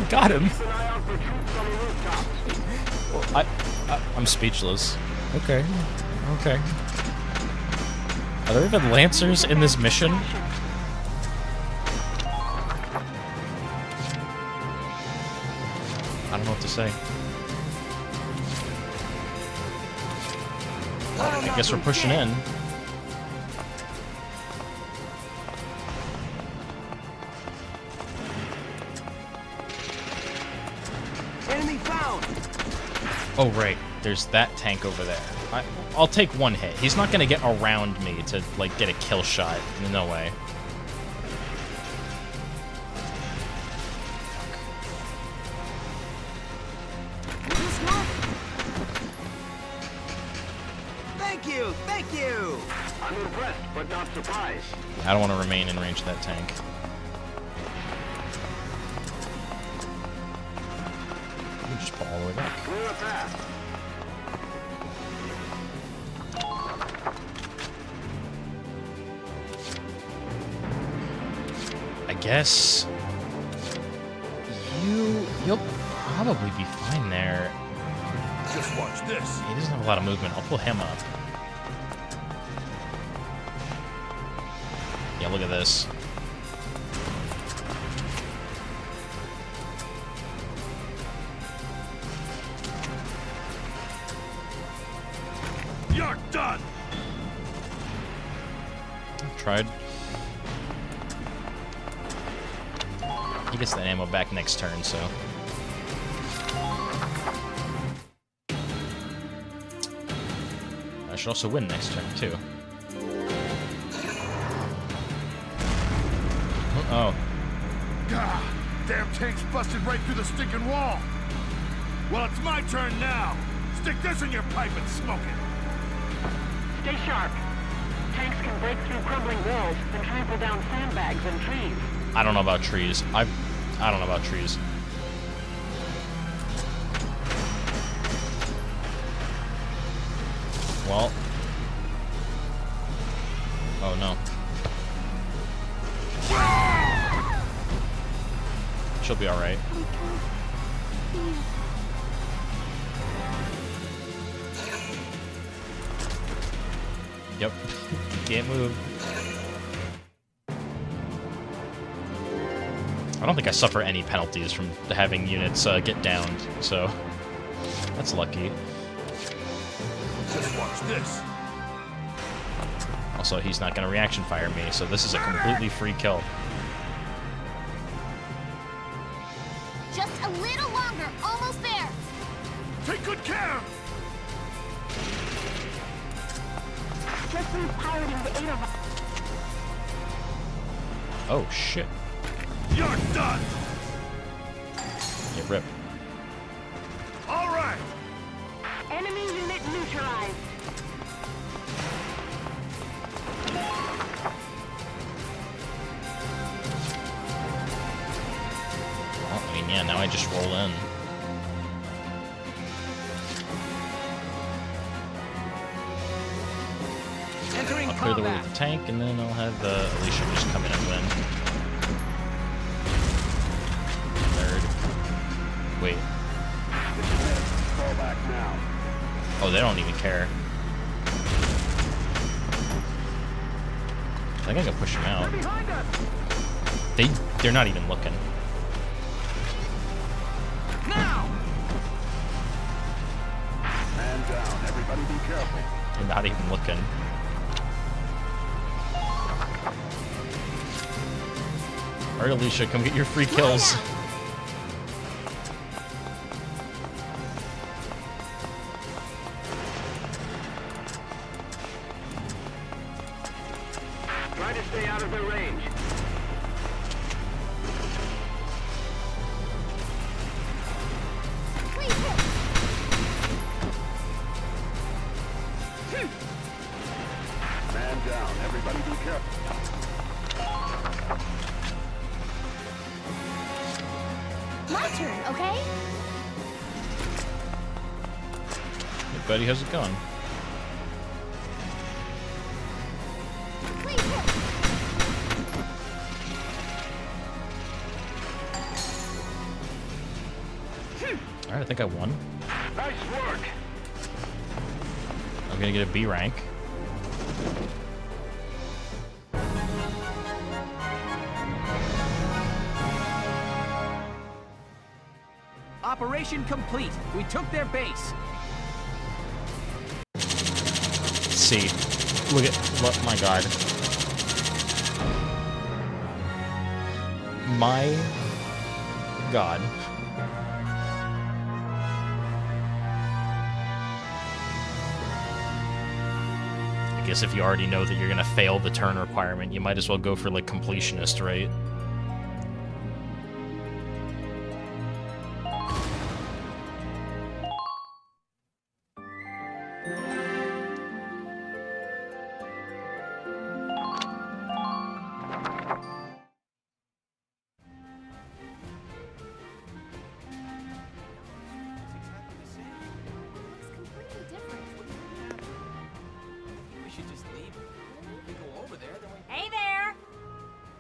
Got him. Well, I'm speechless. Okay. Okay. Are there even Lancers in this mission? I don't know what to say. I guess we're pushing in. Enemy found. Oh, right. There's that tank over there. I'll take one hit. He's not gonna get around me to, like, get a kill shot. No way. Thank you! I'm impressed, but not surprised. I don't want to remain in range of that tank. Let me just pull all the way back. Clear a path. I guess you'll probably be fine there. Just watch this. He doesn't have a lot of movement. I'll pull him up. Yeah, look at this. You're done. Tried. He gets that ammo back next turn, so. I should also win next turn, too. Oh. God, damn tank's busted right through the stinking wall. Well, it's my turn now. Stick this in your pipe and smoke it. Stay sharp. Tanks can break through crumbling walls and trample down sandbags and trees. I don't know about trees. I don't know about trees. Well. Oh no. She'll be alright. Yep. Can't move. I don't think I suffer any penalties from having units get downed, so that's lucky. Just watch this. Also, he's not going to reaction fire me, so this is a completely free kill. Just a little longer, almost there. Take good care. Just leave piloting the 8 of us. Oh shit. You're done. Get ripped. All right. Enemy unit neutralized. Well, I mean, yeah, now I just roll in. I'll clear the way with the tank, and then I'll have Alicia just come in and win. Third. Wait. Fall back now. Oh, they don't even care. I think I can push them out. They're not even looking. Now! Man down. Everybody be careful. They're not even looking. Alright, Alicia, come get your free kills. Try to stay out of their range. turn, okay? Hey, buddy, how's it going? Please hit. Alright, I think I won. Nice work. I'm gonna get a B rank. Operation complete. We took their base. Let's see. Look at, look, my god. My god. I guess if you already know that you're gonna fail the turn requirement, you might as well go for like completionist, right? We should just leave. If we go over there, then we... Hey there!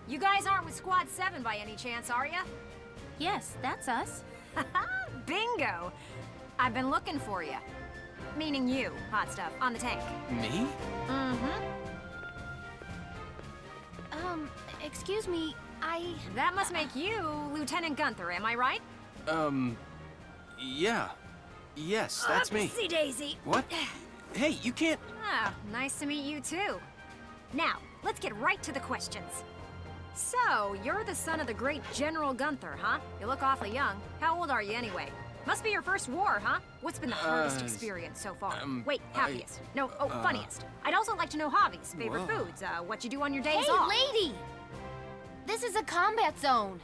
You guys aren't with Squad 7 by any chance, are ya? Yes, that's us. Bingo! I've been looking for you. Meaning you, hot stuff, on the tank. Me? Mm-hmm. Excuse me, That must make you Lieutenant Gunther, am I right? Yeah. Yes, that's me. Oopsie daisy. What? Hey, you can't... Ah, nice to meet you too. Now, let's get right to the questions. So, you're the son of the great General Gunther, huh? You look awfully young. How old are you anyway? Must be your first war, huh? What's been the hardest experience so far? Wait, happiest. Funniest. I'd also like to know hobbies, favorite Whoa. foods, what you do on your days Hey, off. lady! This is a combat zone.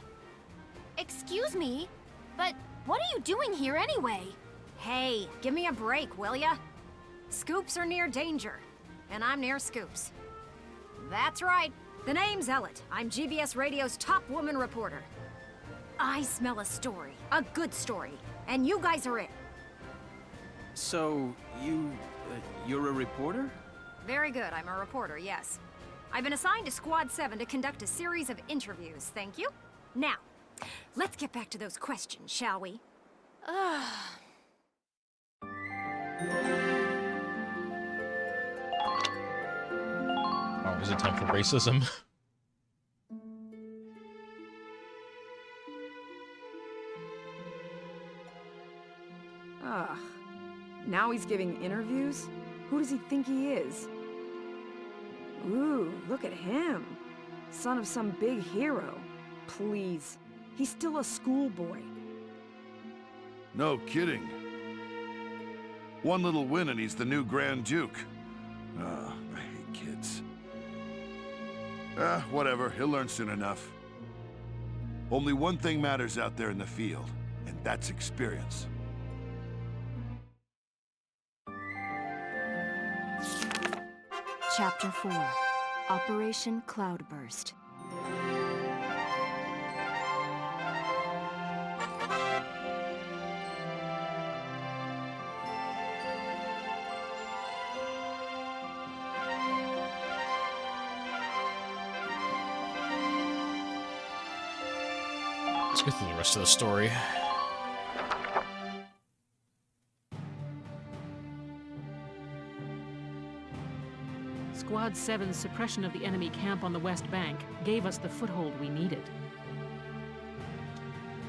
Excuse me, but what are you doing here anyway? Hey, give me a break, will ya? Scoops are near danger, and I'm near Scoops. That's right. The name's Ellet. I'm GBS Radio's top woman reporter. I smell a story, a good story, and you guys are it. So, you're a reporter? Very good, I'm a reporter, yes. I've been assigned to Squad 7 to conduct a series of interviews, thank you. Now, let's get back to those questions, shall we? Oh, is it time for racism? Ugh. Now he's giving interviews? Who does he think he is? Ooh, look at him. Son of some big hero. Please. He's still a schoolboy. No kidding. One little win and he's the new Grand Duke. Ah, I hate kids. Whatever. He'll learn soon enough. Only one thing matters out there in the field, and that's experience. Chapter 4, Operation Cloudburst. Let's get through the rest of the story. Squad 7's suppression of the enemy camp on the West Bank gave us the foothold we needed.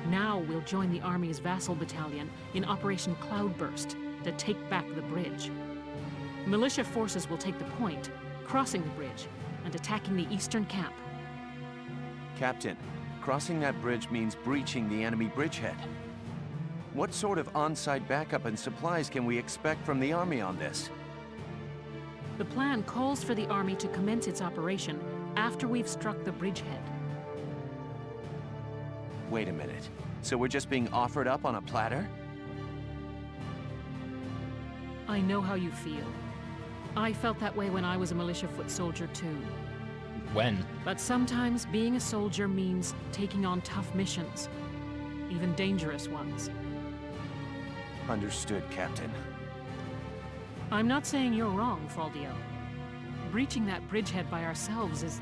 Now we'll join the Army's vassal battalion in Operation Cloudburst to take back the bridge. Militia forces will take the point, crossing the bridge, and attacking the eastern camp. Captain, crossing that bridge means breaching the enemy bridgehead. What sort of on-site backup and supplies can we expect from the Army on this? The plan calls for the Army to commence its operation after we've struck the bridgehead. Wait a minute. So we're just being offered up on a platter? I know how you feel. I felt that way when I was a militia foot soldier too. When? But sometimes being a soldier means taking on tough missions. even dangerous ones. Understood, Captain. I'm not saying you're wrong, Faldio. Breaching that bridgehead by ourselves is...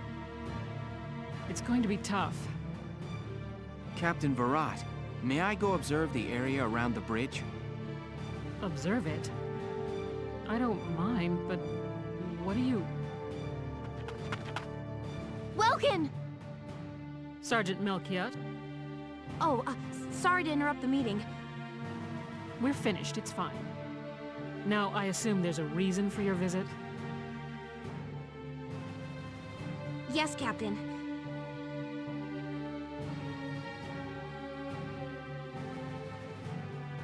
it's going to be tough. Captain Virat, may I go observe the area around the bridge? Observe it? I don't mind, but what do you... Welkin! Sergeant Melchiot? Oh, sorry to interrupt the meeting. We're finished, it's fine. Now, I assume there's a reason for your visit? Yes, Captain.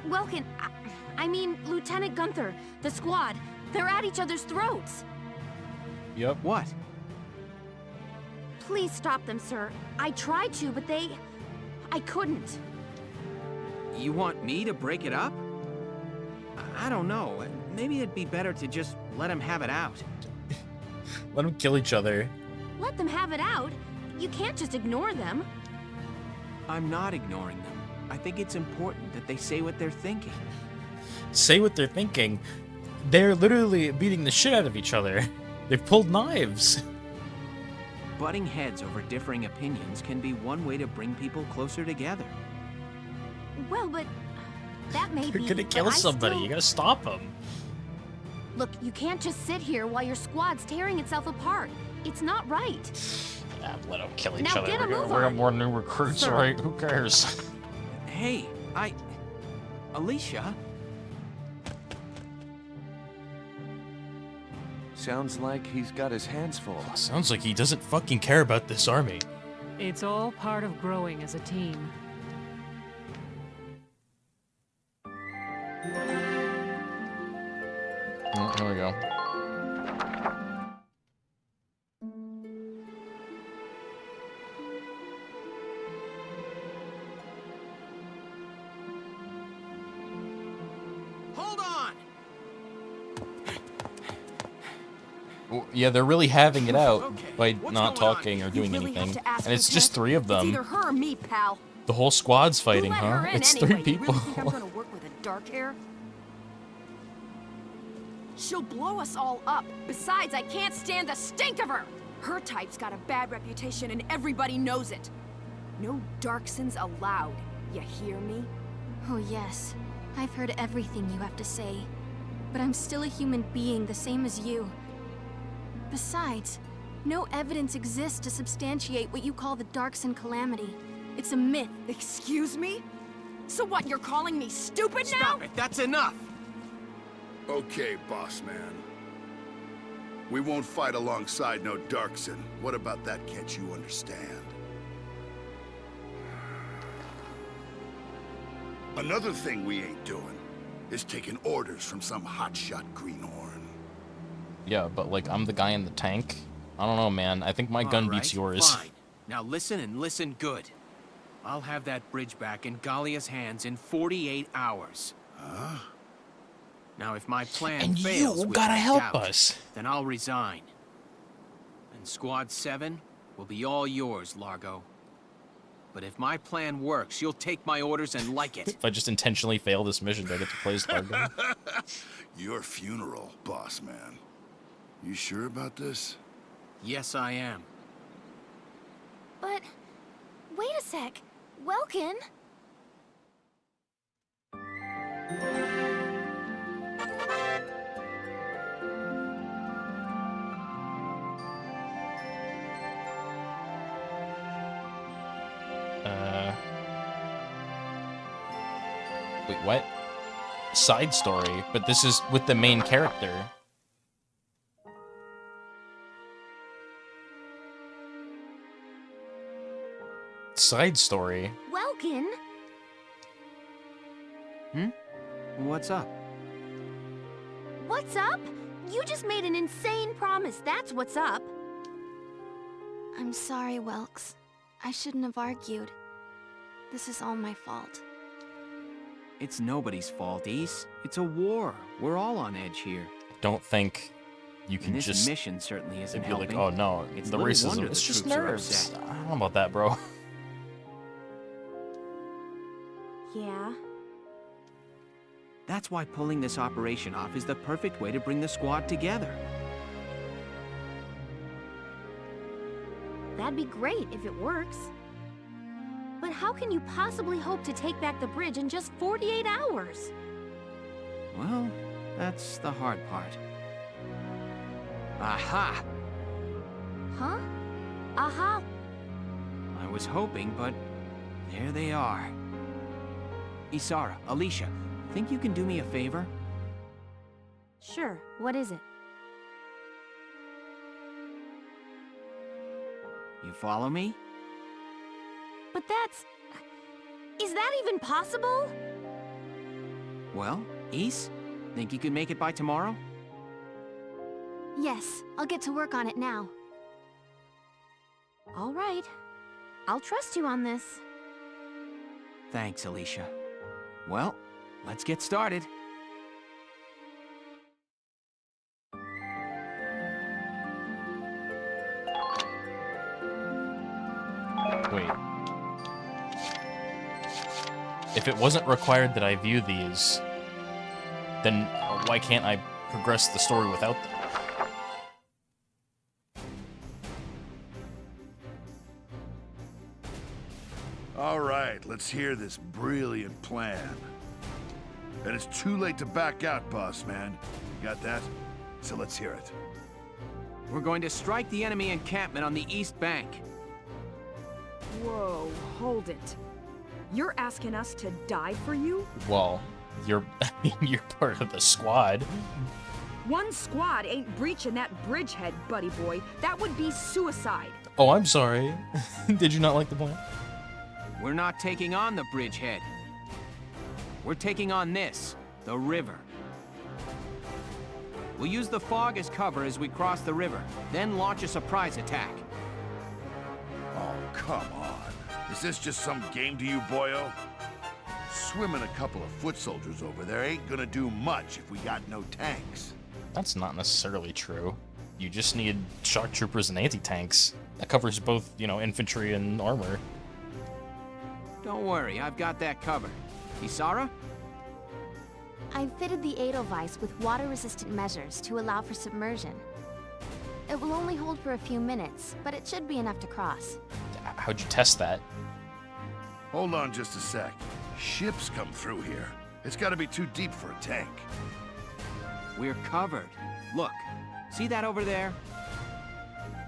Welkin, I mean, Lieutenant Gunther, the squad, they're at each other's throats. Yep. What? Please stop them, sir. I tried to, but I couldn't. You want me to break it up? I don't know. Maybe it'd be better to just let them have it out. Let them kill each other. Let them have it out? You can't just ignore them. I'm not ignoring them. I think it's important that they say what they're thinking. Say what they're thinking? They're literally beating the shit out of each other. They've pulled knives. Butting heads over differing opinions can be one way to bring people closer together. Well, but that may be... You're gonna kill somebody. You gotta stop them. Look, you can't just sit here while your squad's tearing itself apart. It's not right. Yeah, let them kill each Now other. get a move We're gonna on. more new recruits, Sir. right? Who cares? Hey, Alicia? Sounds like he's got his hands full. Sounds like he doesn't fucking care about this army. It's all part of growing as a team. Oh, here we go. Hold on! Well, yeah, they're really having it out Okay, by what's not going on? talking or You doing really have anything. to ask And it's for just Ted? 3 of It's them. either her or me, pal. The whole squad's fighting, Who let huh? her in It's anyway? 3 You people. really think I'm gonna work with a dark hair? She'll blow us all up. Besides, I can't stand the stink of her. Her type's got a bad reputation and everybody knows it. No Darksons allowed. You hear me? Oh yes, I've heard everything you have to say. But I'm still a human being the same as you. Besides, no evidence exists to substantiate what you call the Darkson calamity. It's a myth. Excuse me? So what, you're calling me stupid now? Stop it, that's enough! Okay, boss man. We won't fight alongside no Darkson. What about that can't you understand? Another thing we ain't doing is taking orders from some hotshot greenhorn. Yeah, but like, I'm the guy in the tank. I don't know, man. I think my gun beats yours. Fine. Now listen and listen good. I'll have that bridge back in Galia's hands in 48 hours. Huh? Now if my plan And fails you with gotta my help doubt, us. then I'll resign. And Squad 7 will be all yours, Largo. But if my plan works, you'll take my orders and like it. If I just intentionally fail this mission, do I get to play as Largo? Your funeral, boss man. You sure about this? Yes, I am. But, wait a sec. Welkin? Wait, what? Side story, but this is with the main character. Side story? Welkin? What's up? What's up? You just made an insane promise, that's what's up. I'm sorry, Welks. I shouldn't have argued. This is all my fault. It's nobody's fault, Ace. It's a war. We're all on edge here. Don't think you And can this just mission certainly isn't be like, helping. oh no, It's the little wonder racism. the It's just troops are nerves. upset. I don't know about that, bro. Yeah? That's why pulling this operation off is the perfect way to bring the squad together. That'd be great if it works. But how can you possibly hope to take back the bridge in just 48 hours? Well, that's the hard part. Aha! Huh? Aha! I was hoping, but there they are. Isara, Alicia, think you can do me a favor? Sure, what is it? You follow me? But that's... Is that even possible? Well, Is, think you can make it by tomorrow? Yes, I'll get to work on it now. All right. I'll trust you on this. Thanks, Alicia. Well, let's get started. Wait. If it wasn't required that I view these, then why can't I progress the story without them? All right, let's hear this brilliant plan. And it's too late to back out, boss man. You got that? So let's hear it. We're going to strike the enemy encampment on the east bank. Whoa, hold it. You're asking us to die for you? Well, you're part of the squad. One squad ain't breaching that bridgehead, buddy boy. That would be suicide. Oh, I'm sorry. Did you not like the plan? We're not taking on the bridgehead. We're taking on this, the river. We'll use the fog as cover as we cross the river, then launch a surprise attack. Oh, come on. Is this just some game to you, boyo? Swimming a couple of foot soldiers over there ain't gonna do much if we got no tanks. That's not necessarily true. You just need shock troopers and anti-tanks. That covers both, infantry and armor. Don't worry, I've got that covered. Isara? I've fitted the Edelweiss with water-resistant measures to allow for submersion. It will only hold for a few minutes, but it should be enough to cross. How'd you test that? Hold on just a sec. Ships come through here. It's gotta be too deep for a tank. We're covered. Look, see that over there?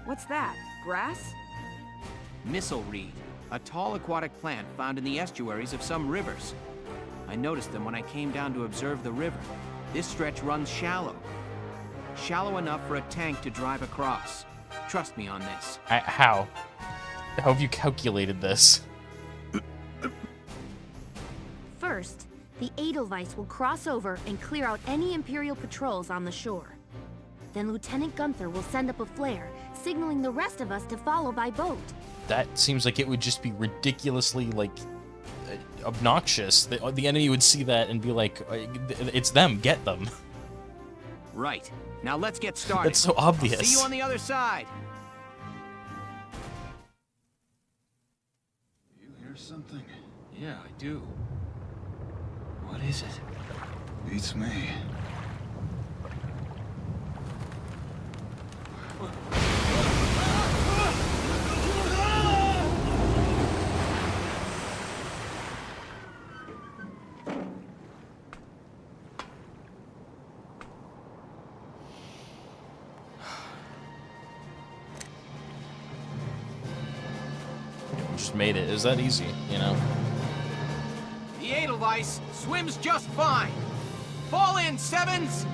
What's that? Grass? Missile reed, a tall aquatic plant found in the estuaries of some rivers. I noticed them when I came down to observe the river. This stretch runs shallow. Shallow enough for a tank to drive across. Trust me on this. How? How have you calculated this? First, the Edelweiss will cross over and clear out any Imperial patrols on the shore. Then Lieutenant Gunther will send up a flare, signaling the rest of us to follow by boat. That seems like it would just be ridiculously, obnoxious. The enemy would see that and be like, it's them, get them. Right. Now let's get started. That's so obvious. I'll see you on the other side. You hear something? Yeah, I do. What is it? Beats me. Just made it. It was that easy, The Edelweiss swims just fine. Fall in, Sevens!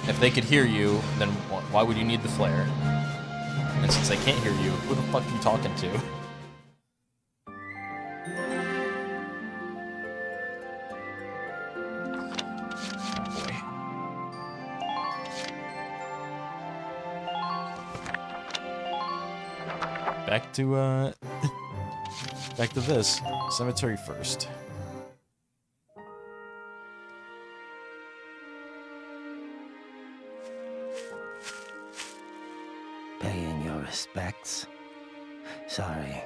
If they could hear you, then why would you need the flare? And since they can't hear you, who the fuck are you talking to? Back to this. Cemetery first. Paying your respects? Sorry.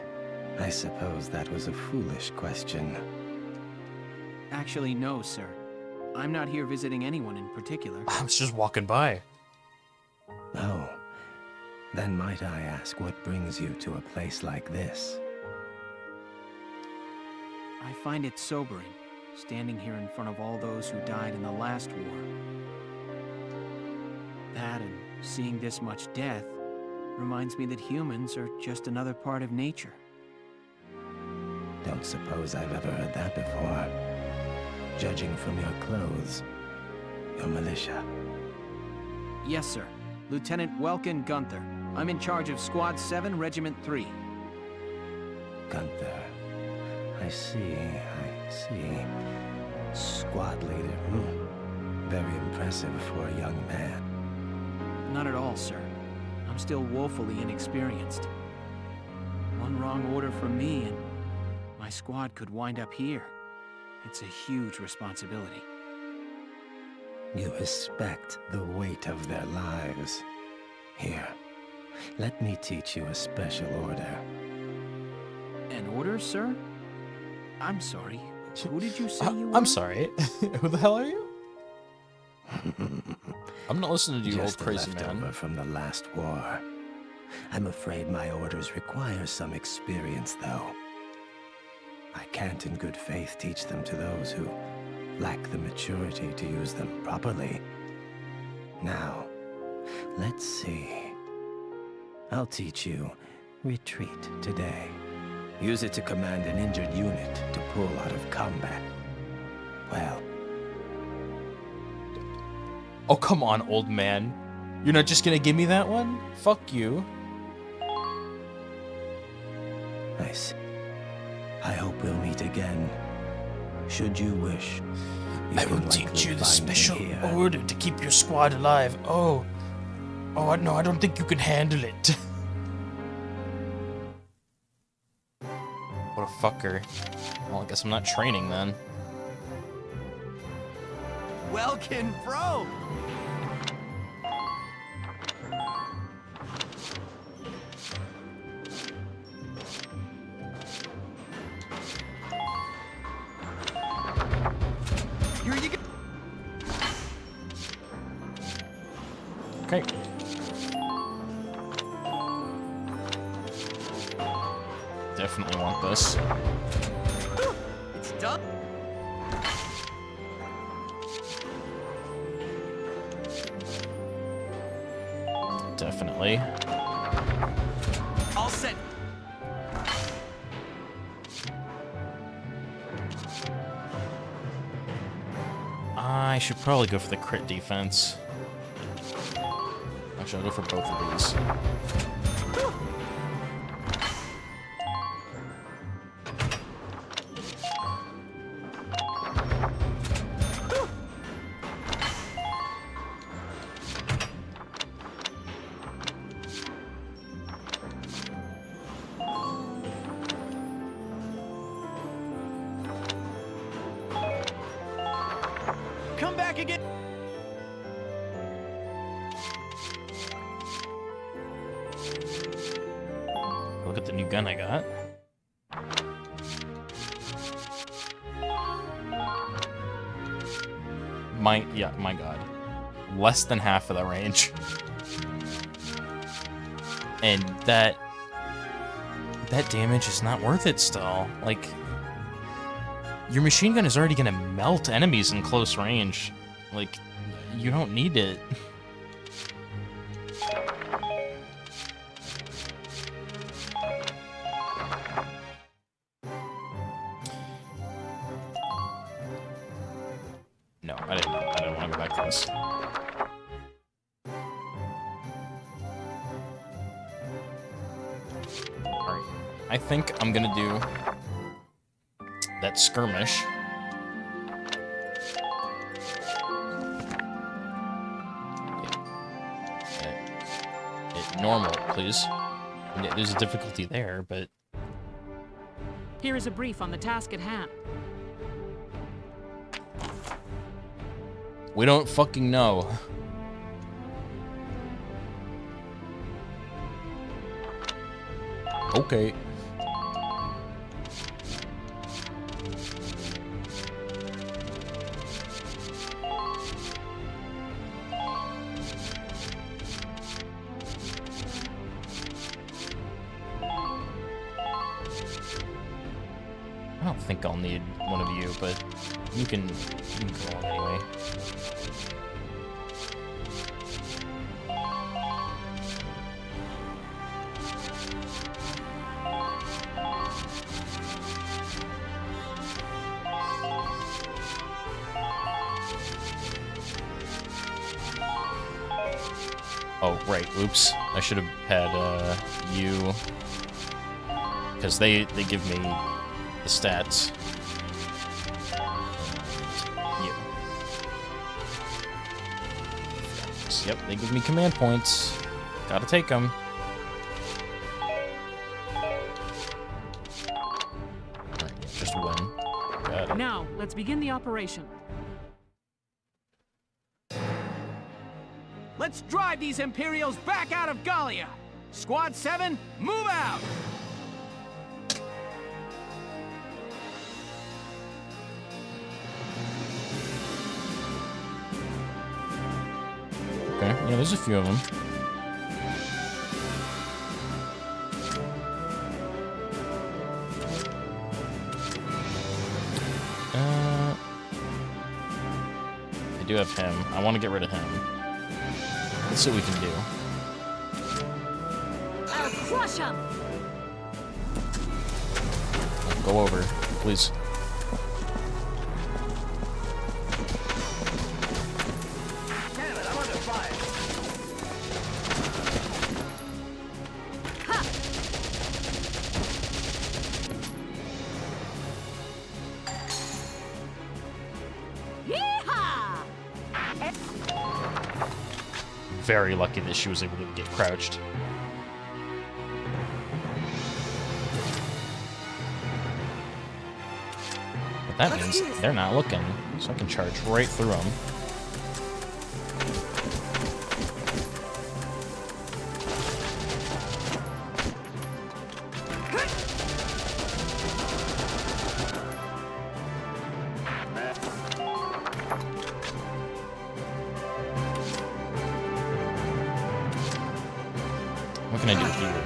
I suppose that was a foolish question. Actually, no, sir. I'm not here visiting anyone in particular. I was just walking by. Oh. Then might I ask what brings you to a place like this? I find it sobering, standing here in front of all those who died in the last war. That and seeing this much death reminds me that humans are just another part of nature. Don't suppose I've ever heard that before. Judging from your clothes, you're militia. Yes, sir. Lieutenant Welkin Gunther. I'm in charge of Squad 7, Regiment 3. Gunther. I see. Squad leader. Very impressive for a young man. Not at all, sir. I'm still woefully inexperienced. One wrong order from me and my squad could wind up here. It's a huge responsibility. You respect the weight of their lives. Here, let me teach you a special order. An order, sir? I'm sorry. Who did you say you were? I'm sorry. Who the hell are you? I'm not listening to you, Just old crazy a man. leftover from the last war. I'm afraid my orders require some experience, though. I can't in good faith teach them to those who lack the maturity to use them properly. Now, let's see. I'll teach you retreat today. Use it to command an injured unit to pull out of combat. Well... Oh, come on, old man. You're not just gonna give me that one? Fuck you. I see. I hope we'll meet again. Should you wish, I will teach you the special order to keep your squad alive. Oh, no, I don't think you can handle it. What a fucker. Well, I guess I'm not training then. Welkin, bro! Here you go. Okay. Definitely want this. It's done. Definitely. All set. I should probably go for the crit defense. Actually, I'll go for both of these. Come back again. Look at the new gun I got. My god. Less than half of the range. And that damage is not worth it still. Like, your machine gun is already gonna melt enemies in close range. Like, you don't need it. No, I didn't want to go back to this. Alright. I think I'm gonna do that skirmish. Normal, please. There's a difficulty there, but... Here is a brief on the task at hand. We don't fucking know. Okay. think I'll need one of you, but you can go on anyway. Oh, right. Oops. I should have had you, because they give me the stats. Yep, they give me command points. Gotta take them. Alright, just one. Got it. Now, let's begin the operation. Let's drive these Imperials back out of Gallia! Squad 7, move out! Okay, yeah, there's a few of them. I do have him. I want to get rid of him. Let's see what we can do. I'll crush him! Go over, please. Damn it, I'm under fire. Yeehaw! Very lucky that she was able to get crouched. But that means they're not looking, so I can charge right through them. What can I do here?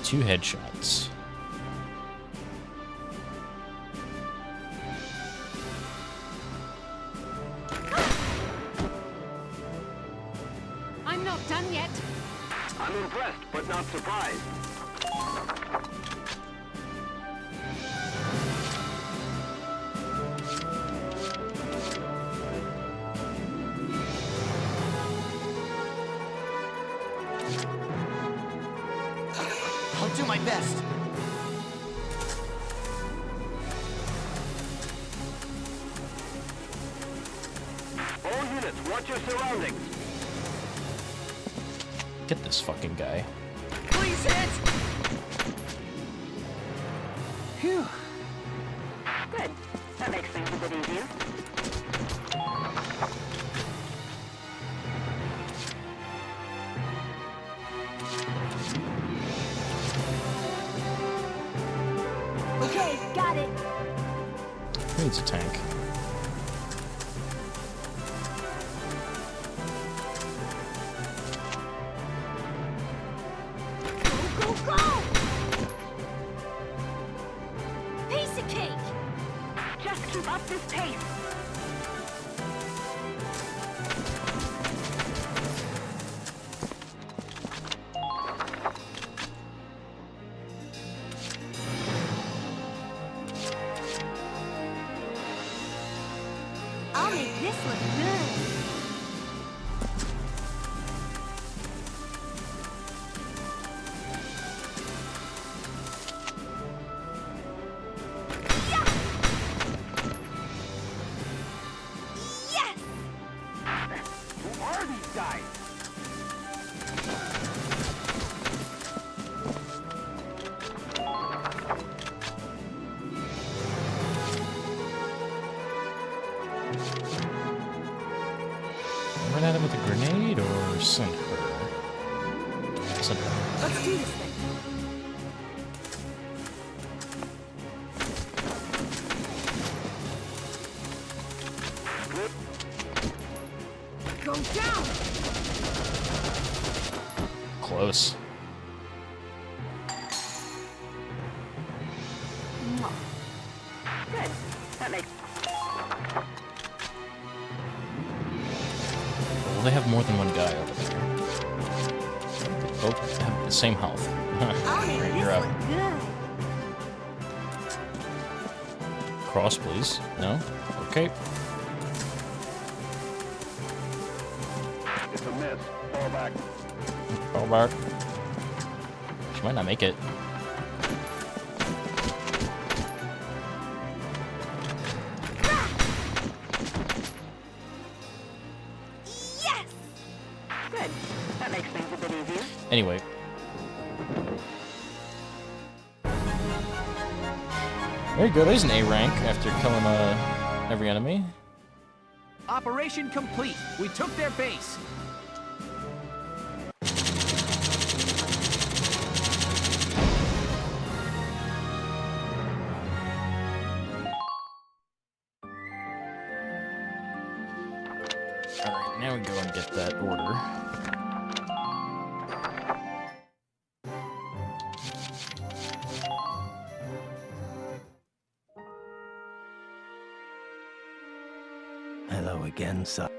Two headshots. I'm not done yet. I'm impressed, but not surprised. I'll do my best. All units, watch your surroundings. Get this fucking guy. Please hit! Phew. Good. That makes things a bit easier. Okay, got it. Who needs a tank? Go, go! Piece of cake! Just keep up this pace. I'll make this look good. Yes! Who are these guys? Run at him with a grenade or send her? Send her. Let's do this thing. down! Close. Good. That makes... Well, they have more than one guy over there. They both have the same health. You're out. Cross, please. No? Okay. It's a miss. Fall back. Fall back. She might not make it. Yes! Good. That makes things a bit easier. Anyway. There you go. There's an A rank after killing every enemy. Operation complete. We took their base. Alright, now we go and get that order. Hello again, son.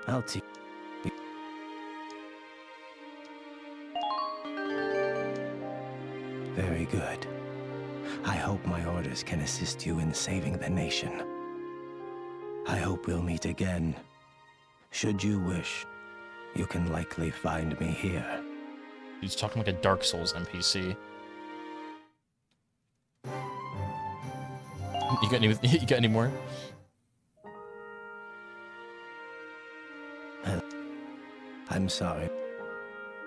I'll teach. Very good. I hope my orders can assist you in saving the nation. I hope we'll meet again. Should you wish, you can likely find me here. He's talking like a Dark Souls NPC. You got any more? I'm sorry.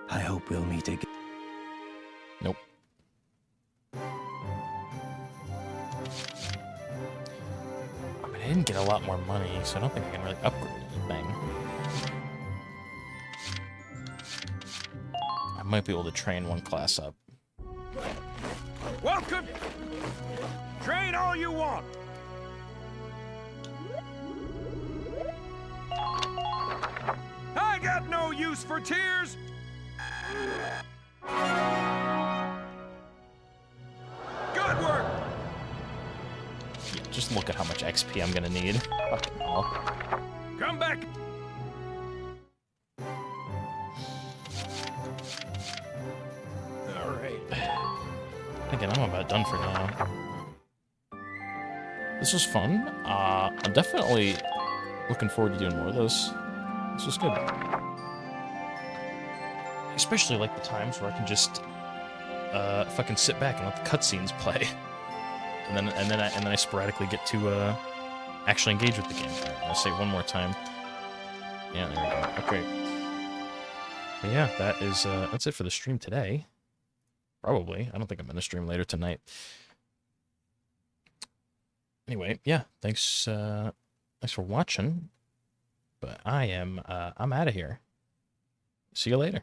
I hope we'll meet again. Nope. I mean, I didn't get a lot more money, so I don't think I can really upgrade anything. I might be able to train one class up. Welcome! Train all you want! I got no use for tears! Good work! Yeah, just look at how much XP I'm gonna need. Fucking hell. Come back! Alright. Again, I'm about done for now. This was fun. I'm definitely looking forward to doing more of this. This was good. Especially like the times where I can just fucking sit back and let the cutscenes play, and then I sporadically get to actually engage with the game. Right, I'll say it one more time. Yeah, there we go. Okay. But yeah, that's it for the stream today. Probably. I don't think I'm gonna stream later tonight. Anyway, yeah, thanks for watching. But I'm out of here. See you later.